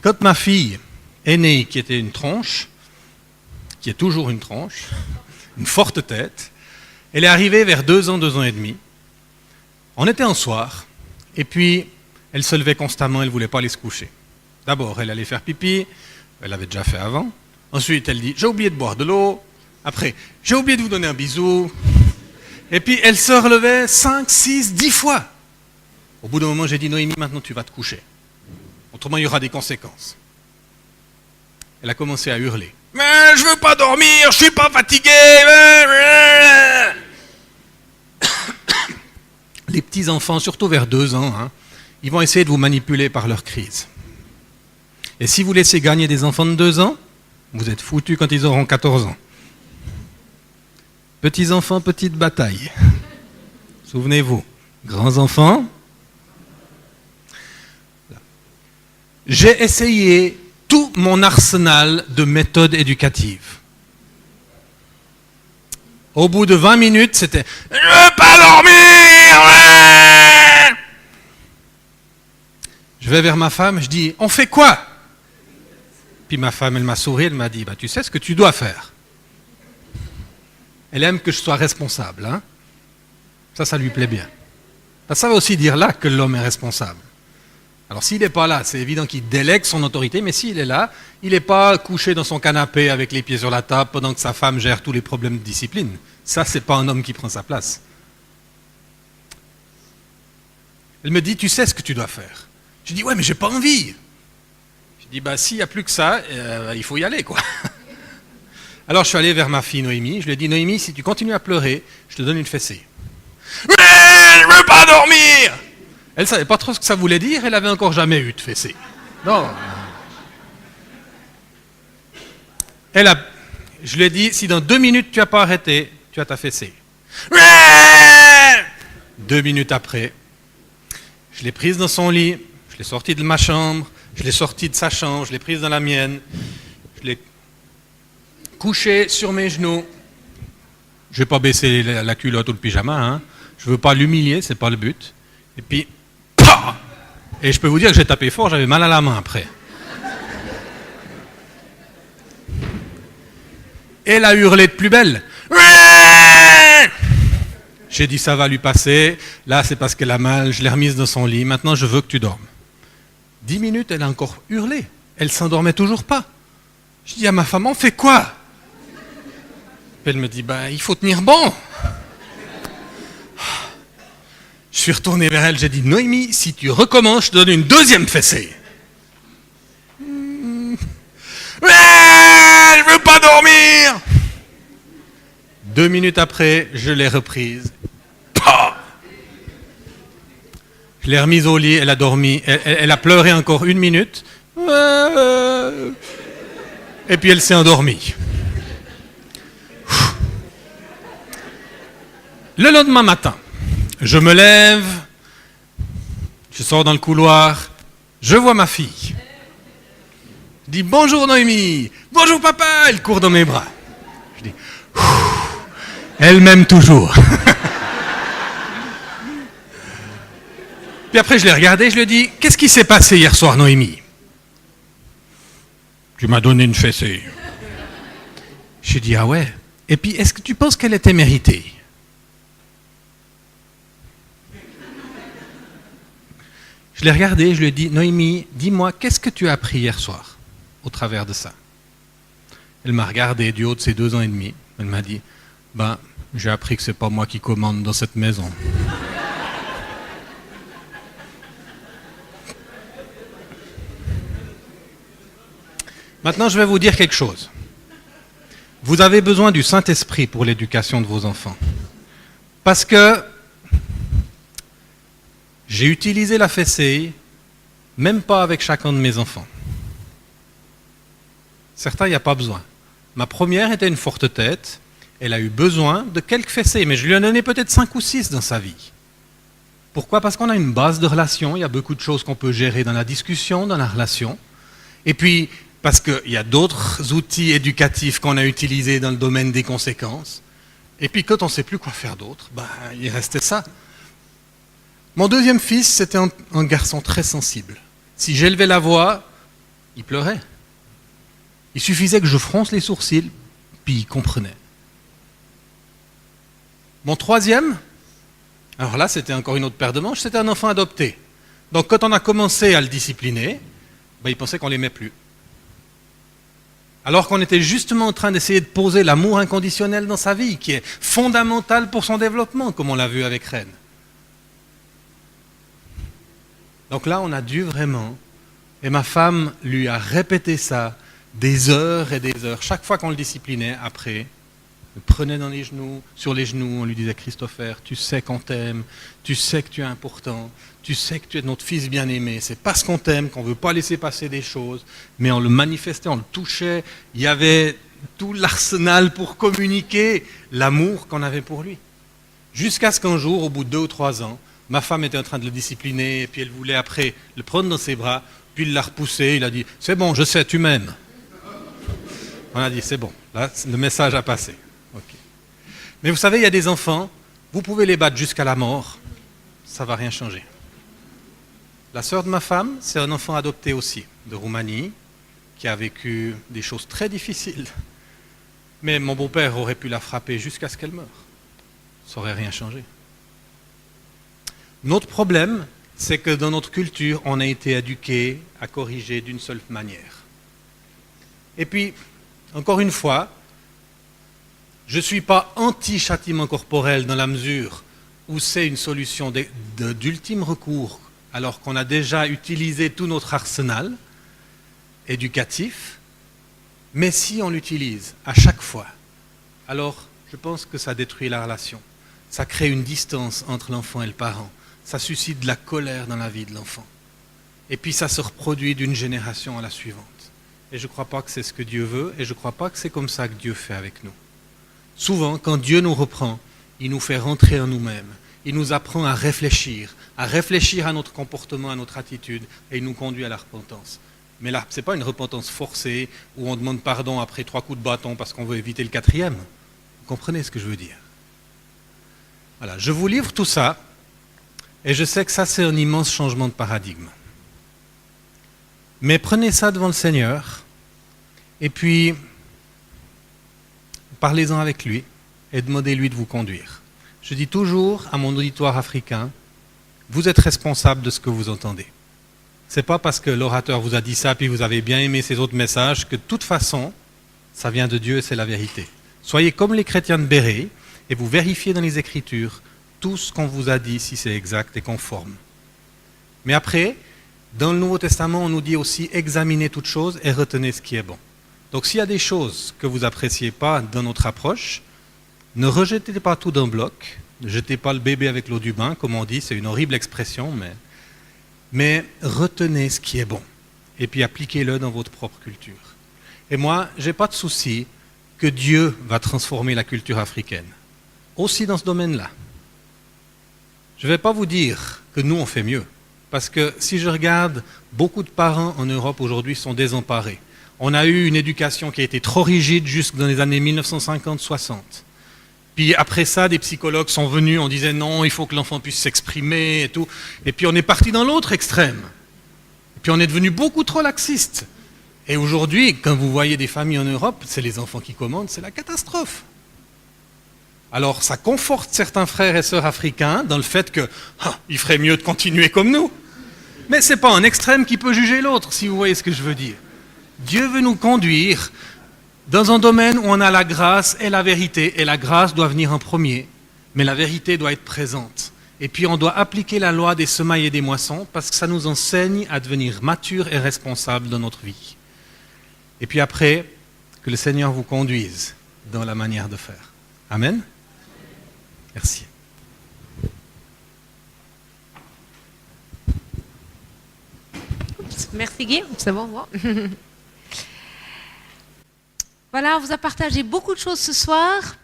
quand ma fille aînée, qui était une tronche, qui est toujours une tronche, une forte tête, elle est arrivée vers 2 ans, 2 ans et demi. On était un soir, et puis elle se levait constamment, elle ne voulait pas aller se coucher. D'abord, elle allait faire pipi, elle l'avait déjà fait avant. Ensuite, elle dit, j'ai oublié de boire de l'eau. Après, j'ai oublié de vous donner un bisou. Et puis, elle se relevait 5, 6, 10 fois. Au bout d'un moment, j'ai dit, Noémie, maintenant tu vas te coucher. Autrement, il y aura des conséquences. Elle a commencé à hurler. Mais je veux pas dormir, je suis pas fatigué. Les petits enfants, surtout vers 2 ans, ils vont essayer de vous manipuler par leur crise. Et si vous laissez gagner des enfants de 2 ans, vous êtes foutus quand ils auront 14 ans. Petits enfants, petite bataille. Souvenez-vous, grands enfants. J'ai essayé tout mon arsenal de méthodes éducatives. Au bout de 20 minutes, c'était « Je veux pas dormir !» Je vais vers ma femme, je dis « On fait quoi ?» Puis ma femme, elle m'a souri, elle m'a dit « Tu sais ce que tu dois faire. » Elle aime que je sois responsable. Hein? Ça lui plaît bien. Ça veut aussi dire là que l'homme est responsable. Alors s'il n'est pas là, c'est évident qu'il délègue son autorité, mais s'il est là, il n'est pas couché dans son canapé avec les pieds sur la table pendant que sa femme gère tous les problèmes de discipline. Ça, c'est pas un homme qui prend sa place. Elle me dit, tu sais ce que tu dois faire. Je dis, ouais, mais j'ai pas envie. Je dis, bah s'il n'y a plus que ça, il faut y aller, quoi. Alors je suis allé vers ma fille Noémie, je lui ai dit, Noémie, si tu continues à pleurer, je te donne une fessée. Mais je veux pas dormir. Elle savait pas trop ce que ça voulait dire, elle avait encore jamais eu de fessée. Non. Je lui ai dit, si dans 2 minutes tu n'as pas arrêté, tu as ta fessée. 2 minutes après, je l'ai prise dans son lit, je l'ai sortie de ma chambre, je l'ai sortie de sa chambre, je l'ai prise dans la mienne, je l'ai couchée sur mes genoux. Je ne vais pas baisser la culotte ou le pyjama, hein. Je ne veux pas l'humilier, ce n'est pas le but. Et puis, pah! Et je peux vous dire que j'ai tapé fort, j'avais mal à la main après. Elle a hurlé de plus belle. J'ai dit ça va lui passer. Là c'est parce qu'elle a mal, je l'ai remise dans son lit. Maintenant je veux que tu dormes. 10 minutes, elle a encore hurlé. Elle s'endormait toujours pas. Je dis à ma femme, on fait quoi? Elle me dit, il faut tenir bon. Je suis retourné vers elle, j'ai dit, Noémie, si tu recommences, je te donne une 2e fessée. Je veux pas dormir. 2 minutes après, je l'ai reprise. Je l'ai remise au lit, elle a dormi. Elle a pleuré encore 1 minute. Et puis elle s'est endormie. Le lendemain matin, je me lève, je sors dans le couloir, je vois ma fille. Je dis bonjour Noémie, bonjour papa, elle court dans mes bras. Je dis, elle m'aime toujours. Puis après je l'ai regardée, je lui ai dit, qu'est-ce qui s'est passé hier soir Noémie? Tu m'as donné une fessée. J'ai dit, ah ouais. Et puis est-ce que tu penses qu'elle était méritée? Je l'ai regardée, je lui ai dit, Noémie, dis-moi, qu'est-ce que tu as appris hier soir au travers de ça? Elle m'a regardé du haut de ses 2 ans et demi. Elle m'a dit, j'ai appris que c'est pas moi qui commande dans cette maison. Maintenant, je vais vous dire quelque chose. Vous avez besoin du Saint-Esprit pour l'éducation de vos enfants. Parce que j'ai utilisé la fessée, même pas avec chacun de mes enfants. Certains, il n'y a pas besoin. Ma première était une forte tête. Elle a eu besoin de quelques fessées, mais je lui en ai donné peut-être 5 ou 6 dans sa vie. Pourquoi? Parce qu'on a une base de relation. Il y a beaucoup de choses qu'on peut gérer dans la discussion, dans la relation. Et puis, parce qu'il y a d'autres outils éducatifs qu'on a utilisés dans le domaine des conséquences. Et puis, quand on ne sait plus quoi faire d'autre, il restait ça. Mon deuxième fils, c'était un garçon très sensible. Si j'élevais la voix, il pleurait. Il suffisait que je fronce les sourcils, puis il comprenait. Mon troisième, alors là, c'était encore une autre paire de manches, c'était un enfant adopté. Donc quand on a commencé à le discipliner, il pensait qu'on ne l'aimait plus. Alors qu'on était justement en train d'essayer de poser l'amour inconditionnel dans sa vie, qui est fondamental pour son développement, comme on l'a vu avec Rennes. Donc là, on a dû vraiment, et ma femme lui a répété ça des heures et des heures. Chaque fois qu'on le disciplinait, après, le prenait sur les genoux, on lui disait, Christopher, tu sais qu'on t'aime, tu sais que tu es important, tu sais que tu es notre fils bien-aimé, c'est parce qu'on t'aime qu'on ne veut pas laisser passer des choses, mais on le manifestait, on le touchait, il y avait tout l'arsenal pour communiquer l'amour qu'on avait pour lui. Jusqu'à ce qu'un jour, au bout de 2 ou 3 ans, ma femme était en train de le discipliner, et puis elle voulait après le prendre dans ses bras, puis il l'a repoussé, il a dit, c'est bon, je sais, tu m'aimes. On a dit, c'est bon, là, le message a passé. Okay. Mais vous savez, il y a des enfants, vous pouvez les battre jusqu'à la mort, ça ne va rien changer. La sœur de ma femme, c'est un enfant adopté aussi, de Roumanie, qui a vécu des choses très difficiles. Mais mon beau-père aurait pu la frapper jusqu'à ce qu'elle meure. Ça n'aurait rien changé. Notre problème, c'est que dans notre culture, on a été éduqué à corriger d'une seule manière. Et puis, encore une fois, je ne suis pas anti-châtiment corporel dans la mesure où c'est une solution d'ultime recours, alors qu'on a déjà utilisé tout notre arsenal éducatif, mais si on l'utilise à chaque fois, alors je pense que ça détruit la relation. Ça crée une distance entre l'enfant et le parent. Ça suscite de la colère dans la vie de l'enfant. Et puis ça se reproduit d'une génération à la suivante. Et je ne crois pas que c'est ce que Dieu veut, et je ne crois pas que c'est comme ça que Dieu fait avec nous. Souvent, quand Dieu nous reprend, il nous fait rentrer en nous-mêmes. Il nous apprend à réfléchir à notre comportement, à notre attitude, et il nous conduit à la repentance. Mais là, ce n'est pas une repentance forcée, où on demande pardon après 3 coups de bâton parce qu'on veut éviter le 4e. Vous comprenez ce que je veux dire? Voilà, je vous livre tout ça, et je sais que ça, c'est un immense changement de paradigme. Mais prenez ça devant le Seigneur, et puis parlez-en avec lui, et demandez-lui de vous conduire. Je dis toujours à mon auditoire africain, vous êtes responsable de ce que vous entendez. Ce n'est pas parce que l'orateur vous a dit ça, puis vous avez bien aimé ses autres messages, que de toute façon, ça vient de Dieu et c'est la vérité. Soyez comme les chrétiens de Béret, et vous vérifiez dans les Écritures tout ce qu'on vous a dit, si c'est exact et conforme. Mais après, dans le Nouveau Testament, on nous dit aussi examinez toutes choses et retenez ce qui est bon. Donc s'il y a des choses que vous n'appréciez pas dans notre approche, ne rejetez pas tout d'un bloc, ne jetez pas le bébé avec l'eau du bain, comme on dit, c'est une horrible expression, mais retenez ce qui est bon et puis appliquez-le dans votre propre culture. Et moi, je n'ai pas de souci que Dieu va transformer la culture africaine, aussi dans ce domaine-là. Je ne vais pas vous dire que nous, on fait mieux. Parce que si je regarde, beaucoup de parents en Europe aujourd'hui sont désemparés. On a eu une éducation qui a été trop rigide jusque dans les années 1950-60. Puis après ça, des psychologues sont venus, on disait non, il faut que l'enfant puisse s'exprimer et tout. Et puis on est parti dans l'autre extrême. Et puis on est devenu beaucoup trop laxiste. Et aujourd'hui, quand vous voyez des familles en Europe, c'est les enfants qui commandent, c'est la catastrophe. Alors ça conforte certains frères et sœurs africains dans le fait qu'il ferait mieux de continuer comme nous. Mais ce n'est pas un extrême qui peut juger l'autre, si vous voyez ce que je veux dire. Dieu veut nous conduire dans un domaine où on a la grâce et la vérité, et la grâce doit venir en premier, mais la vérité doit être présente. Et puis on doit appliquer la loi des semailles et des moissons, parce que ça nous enseigne à devenir matures et responsables dans notre vie. Et puis après, que le Seigneur vous conduise dans la manière de faire. Amen. Merci. Merci Guy, c'est bon. Voilà, on vous a partagé beaucoup de choses ce soir.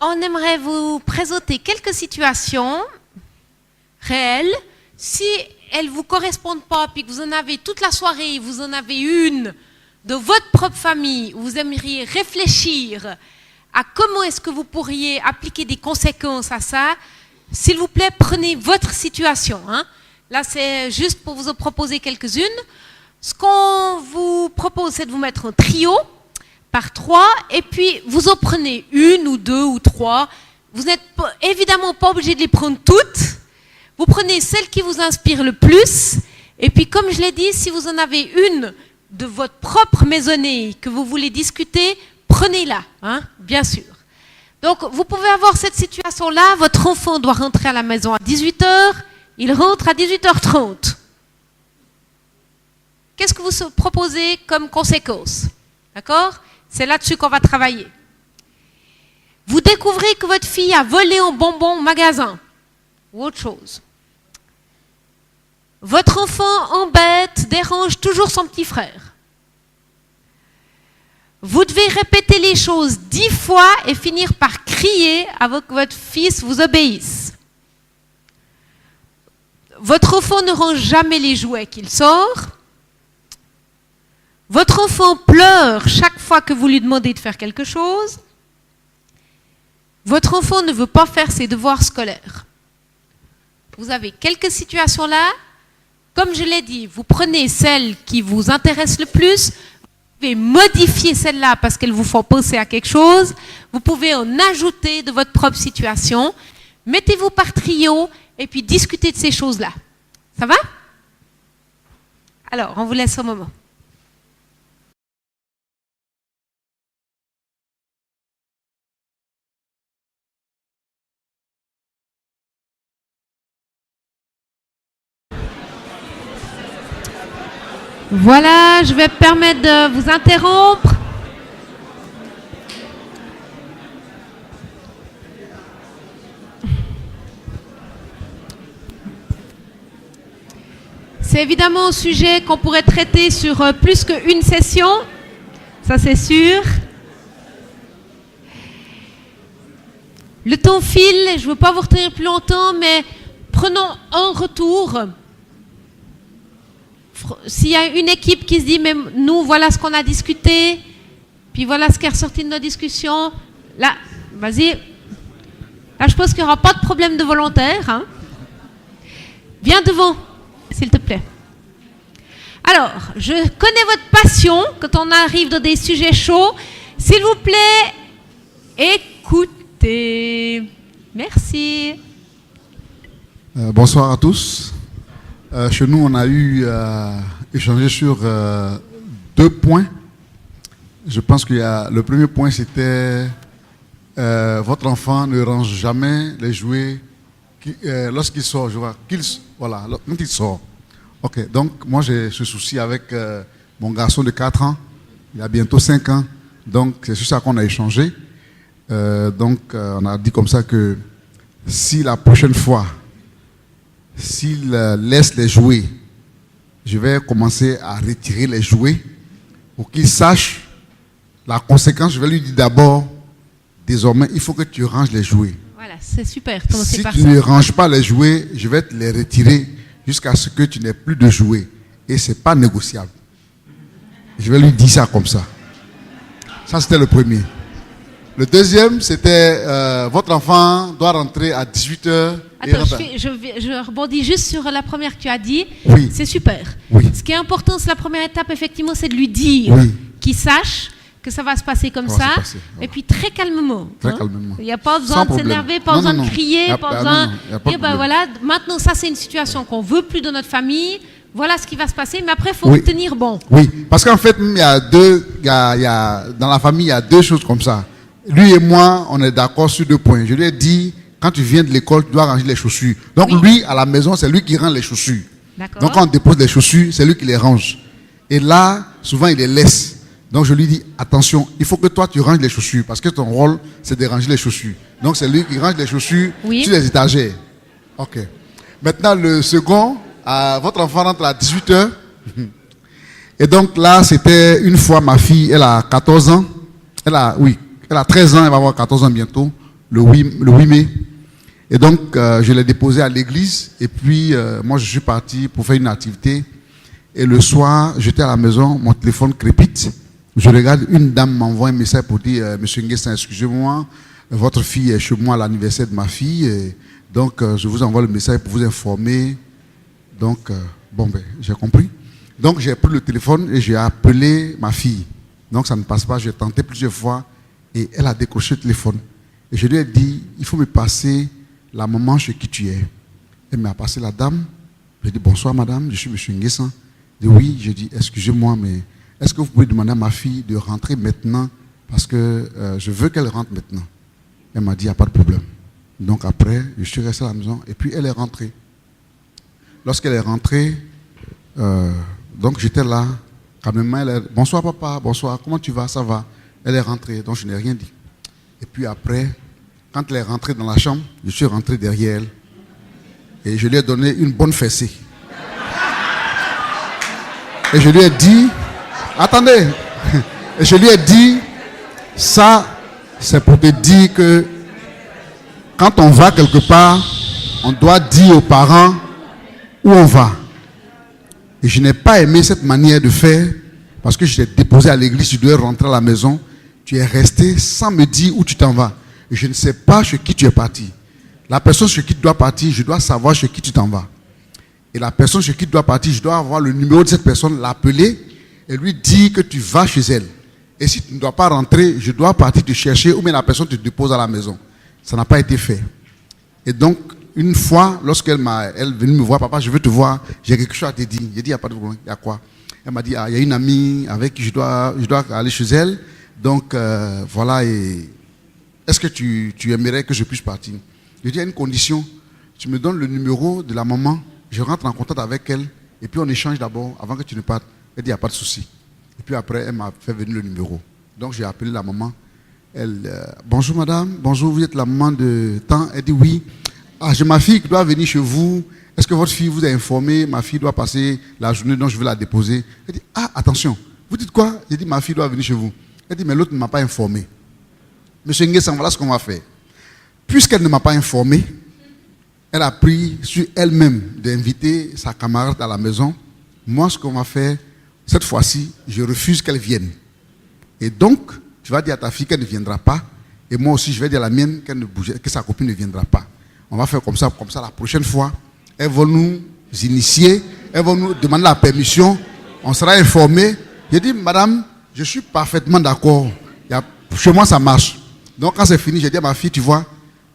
On aimerait vous présenter quelques situations réelles. Si elles ne vous correspondent pas, puis que vous en avez toute la soirée, vous en avez une de votre propre famille, où vous aimeriez réfléchir à comment est-ce que vous pourriez appliquer des conséquences à ça, s'il vous plaît, prenez votre situation. Là, c'est juste pour vous en proposer quelques-unes. Ce qu'on vous propose, c'est de vous mettre en trio, par 3, et puis vous en prenez 1 ou 2 ou 3. Vous n'êtes évidemment pas obligé de les prendre toutes. Vous prenez celle qui vous inspire le plus, et puis comme je l'ai dit, si vous en avez une de votre propre maisonnée que vous voulez discuter, prenez-la, bien sûr. Donc, vous pouvez avoir cette situation-là, votre enfant doit rentrer à la maison à 18h, il rentre à 18h30. Qu'est-ce que vous proposez comme conséquence? D'accord? C'est là-dessus qu'on va travailler. Vous découvrez que votre fille a volé un bonbon au magasin, ou autre chose. Votre enfant embête, dérange toujours son petit frère. Vous devez répéter les choses 10 fois et finir par crier avant que votre fils vous obéisse. Votre enfant ne range jamais les jouets qu'il sort. Votre enfant pleure chaque fois que vous lui demandez de faire quelque chose. Votre enfant ne veut pas faire ses devoirs scolaires. Vous avez quelques situations là. Comme je l'ai dit, vous prenez celle qui vous intéresse le plus, vous pouvez modifier celle-là parce qu'elle vous fait penser à quelque chose, vous pouvez en ajouter de votre propre situation, mettez-vous par trio et puis discutez de ces choses-là. Ça va? Alors, on vous laisse un moment. Voilà, je vais me permettre de vous interrompre. C'est évidemment un sujet qu'on pourrait traiter sur plus qu'une session, ça c'est sûr. Le temps file, je ne veux pas vous retenir plus longtemps, mais prenons un retour. S'il y a une équipe qui se dit, mais nous, voilà ce qu'on a discuté, puis voilà ce qui est ressorti de nos discussions, là, vas-y. Là, je pense qu'il n'y aura pas de problème de volontaire. Hein. Viens devant, s'il te plaît. Alors, je connais votre passion quand on arrive dans des sujets chauds. S'il vous plaît, écoutez. Merci. Bonsoir à tous. Chez nous, on a eu échangé sur 2 points. Je pense qu'il y a le premier point, c'était votre enfant ne range jamais les jouets lorsqu'il sort. Je vois voilà, quand il sort. Ok, donc moi j'ai ce souci avec mon garçon de 4 ans. Il a bientôt 5 ans. Donc c'est sur ça qu'on a échangé. On a dit comme ça que si la prochaine fois, s'il laisse les jouets, je vais commencer à retirer les jouets pour qu'il sache la conséquence. Je vais lui dire d'abord, désormais, il faut que tu ranges les jouets. Voilà, c'est super. Si tu ne ranges pas les jouets, je vais te les retirer jusqu'à ce que tu n'aies plus de jouets. Et ce n'est pas négociable. Je vais lui dire ça comme ça. Ça, c'était le premier. Le deuxième, c'était votre enfant doit rentrer à 18h. Attends, je rebondis juste sur la première que tu as dit. Oui. C'est super. Oui. Ce qui est important, c'est la première étape, effectivement, c'est de lui dire qu'il sache que ça va se passer comme ça. Et puis très calmement. Très calmement. Il n'y a pas besoin de s'énerver, pas besoin de crier, pas besoin de dire, ben voilà, maintenant ça c'est une situation qu'on ne veut plus dans notre famille. Voilà ce qui va se passer, mais après, il faut tenir bon. Oui, parce qu'en fait, il y a dans la famille, il y a 2 choses comme ça. Lui et moi, on est d'accord sur 2 points. Je lui ai dit, quand tu viens de l'école, tu dois ranger les chaussures. Donc lui, à la maison, c'est lui qui range les chaussures. Donc quand on dépose les chaussures, c'est lui qui les range. Et là, souvent, il les laisse. Donc je lui dis, attention, il faut que toi, tu ranges les chaussures. Parce que ton rôle, c'est de ranger les chaussures. Donc c'est lui qui range les chaussures sur les étagères. Ok. Maintenant, le second, votre enfant rentre à 18h. Et donc là, c'était une fois ma fille, elle a 14 ans. Elle a 13 ans, elle va avoir 14 ans bientôt, le 8 mai. Et donc, je l'ai déposée à l'église. Et puis, moi, je suis parti pour faire une activité. Et le soir, j'étais à la maison, mon téléphone crépite. Je regarde, une dame m'envoie un message pour dire, Monsieur Nguessan, excusez-moi, votre fille est chez moi à l'anniversaire de ma fille. Et donc, je vous envoie le message pour vous informer. Donc, j'ai compris. Donc, j'ai pris le téléphone et j'ai appelé ma fille. Donc, ça ne passe pas. J'ai tenté plusieurs fois. Et elle a décroché le téléphone. Et je lui ai dit, il faut me passer la maman chez qui tu es. Elle m'a passé la dame. Je lui ai dit, bonsoir madame, je suis monsieur Nguessan. Elle dit, oui, j'ai dit, excusez-moi, mais est-ce que vous pouvez demander à ma fille de rentrer maintenant parce que je veux qu'elle rentre maintenant. Elle m'a dit, il n'y a pas de problème. Donc après, je suis resté à la maison et puis elle est rentrée. Lorsqu'elle est rentrée, donc j'étais là. Quand même, elle est, bonsoir papa, bonsoir, comment tu vas, ça va? Elle est rentrée, donc je n'ai rien dit. Et puis après, quand elle est rentrée dans la chambre, je suis rentré derrière elle. Et je lui ai donné une bonne fessée. Et je lui ai dit, attendez, et je lui ai dit, ça, c'est pour te dire que quand on va quelque part, on doit dire aux parents où on va. Et je n'ai pas aimé cette manière de faire, parce que je t'ai déposé à l'église, tu dois rentrer à la maison. Tu es resté sans me dire où tu t'en vas. Et je ne sais pas chez qui tu es parti. La personne chez qui tu dois partir, je dois savoir chez qui tu t'en vas. Et la personne chez qui tu dois partir, je dois avoir le numéro de cette personne, l'appeler et lui dire que tu vas chez elle. Et si tu ne dois pas rentrer, je dois partir te chercher ou bien la personne te dépose à la maison. Ça n'a pas été fait. Et donc, une fois, lorsqu'elle est venue me voir, papa, je veux te voir, j'ai quelque chose à te dire. J'ai dit, il n'y a pas de problème, il y a quoi? Elle m'a dit, il y a une amie avec qui je dois aller chez elle. Donc, voilà, et est-ce que tu aimerais que je puisse partir? Je dis, à une condition, tu me donnes le numéro de la maman, je rentre en contact avec elle, et puis on échange d'abord, avant que tu ne partes. Elle dit, il n'y a pas de souci. Et puis après, elle m'a fait venir le numéro. Donc j'ai appelé la maman. Elle, bonjour madame, bonjour, vous êtes la maman de tant. Elle dit oui. Ah, j'ai ma fille qui doit venir chez vous. Est-ce que votre fille vous a informé? Ma fille doit passer la journée, donc je vais la déposer. Elle dit, ah, attention, vous dites quoi? J'ai dit, ma fille doit venir chez vous. Elle dit, mais l'autre ne m'a pas informé. Monsieur Nguessan, voilà ce qu'on va faire. Puisqu'elle ne m'a pas informé, elle a pris sur elle-même d'inviter sa camarade à la maison. Moi, ce qu'on va faire, cette fois-ci, je refuse qu'elle vienne. Et donc, tu vas dire à ta fille qu'elle ne viendra pas. Et moi aussi, je vais dire à la mienne qu'elle ne bouge, que sa copine ne viendra pas. On va faire comme ça la prochaine fois. Elles vont nous initier, elles vont nous demander la permission. On sera informé. J'ai dit, madame, je suis parfaitement d'accord. Chez moi, ça marche. Donc, quand c'est fini, j'ai dit à ma fille, tu vois,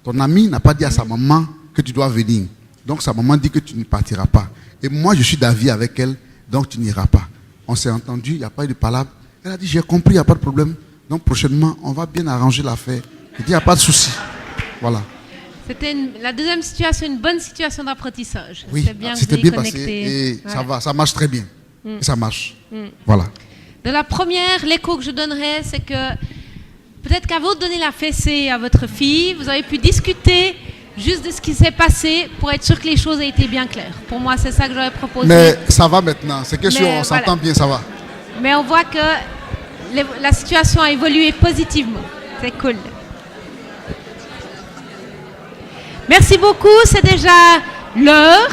ton ami n'a pas dit à sa maman que tu dois venir. Donc, sa maman dit que tu ne partiras pas. Et moi, je suis d'avis avec elle, donc tu n'iras pas. On s'est entendu, il n'y a pas eu de palabre. Elle a dit, j'ai compris, il n'y a pas de problème. Donc, prochainement, on va bien arranger l'affaire. J'ai dit, il n'y a pas de souci. Voilà. C'était la deuxième situation, une bonne situation d'apprentissage. Oui, c'était bien passé et voilà. Ça va, ça marche très bien. Et ça marche. Voilà. De la première, l'écho que je donnerais, c'est que peut-être qu'avant de donner la fessée à votre fille, vous avez pu discuter juste de ce qui s'est passé pour être sûr que les choses aient été bien claires. Pour moi, c'est ça que j'aurais proposé. Mais ça va maintenant. C'est que si on s'entend bien, ça va. Mais on voit que la situation a évolué positivement. C'est cool. Merci beaucoup. C'est déjà l'heure.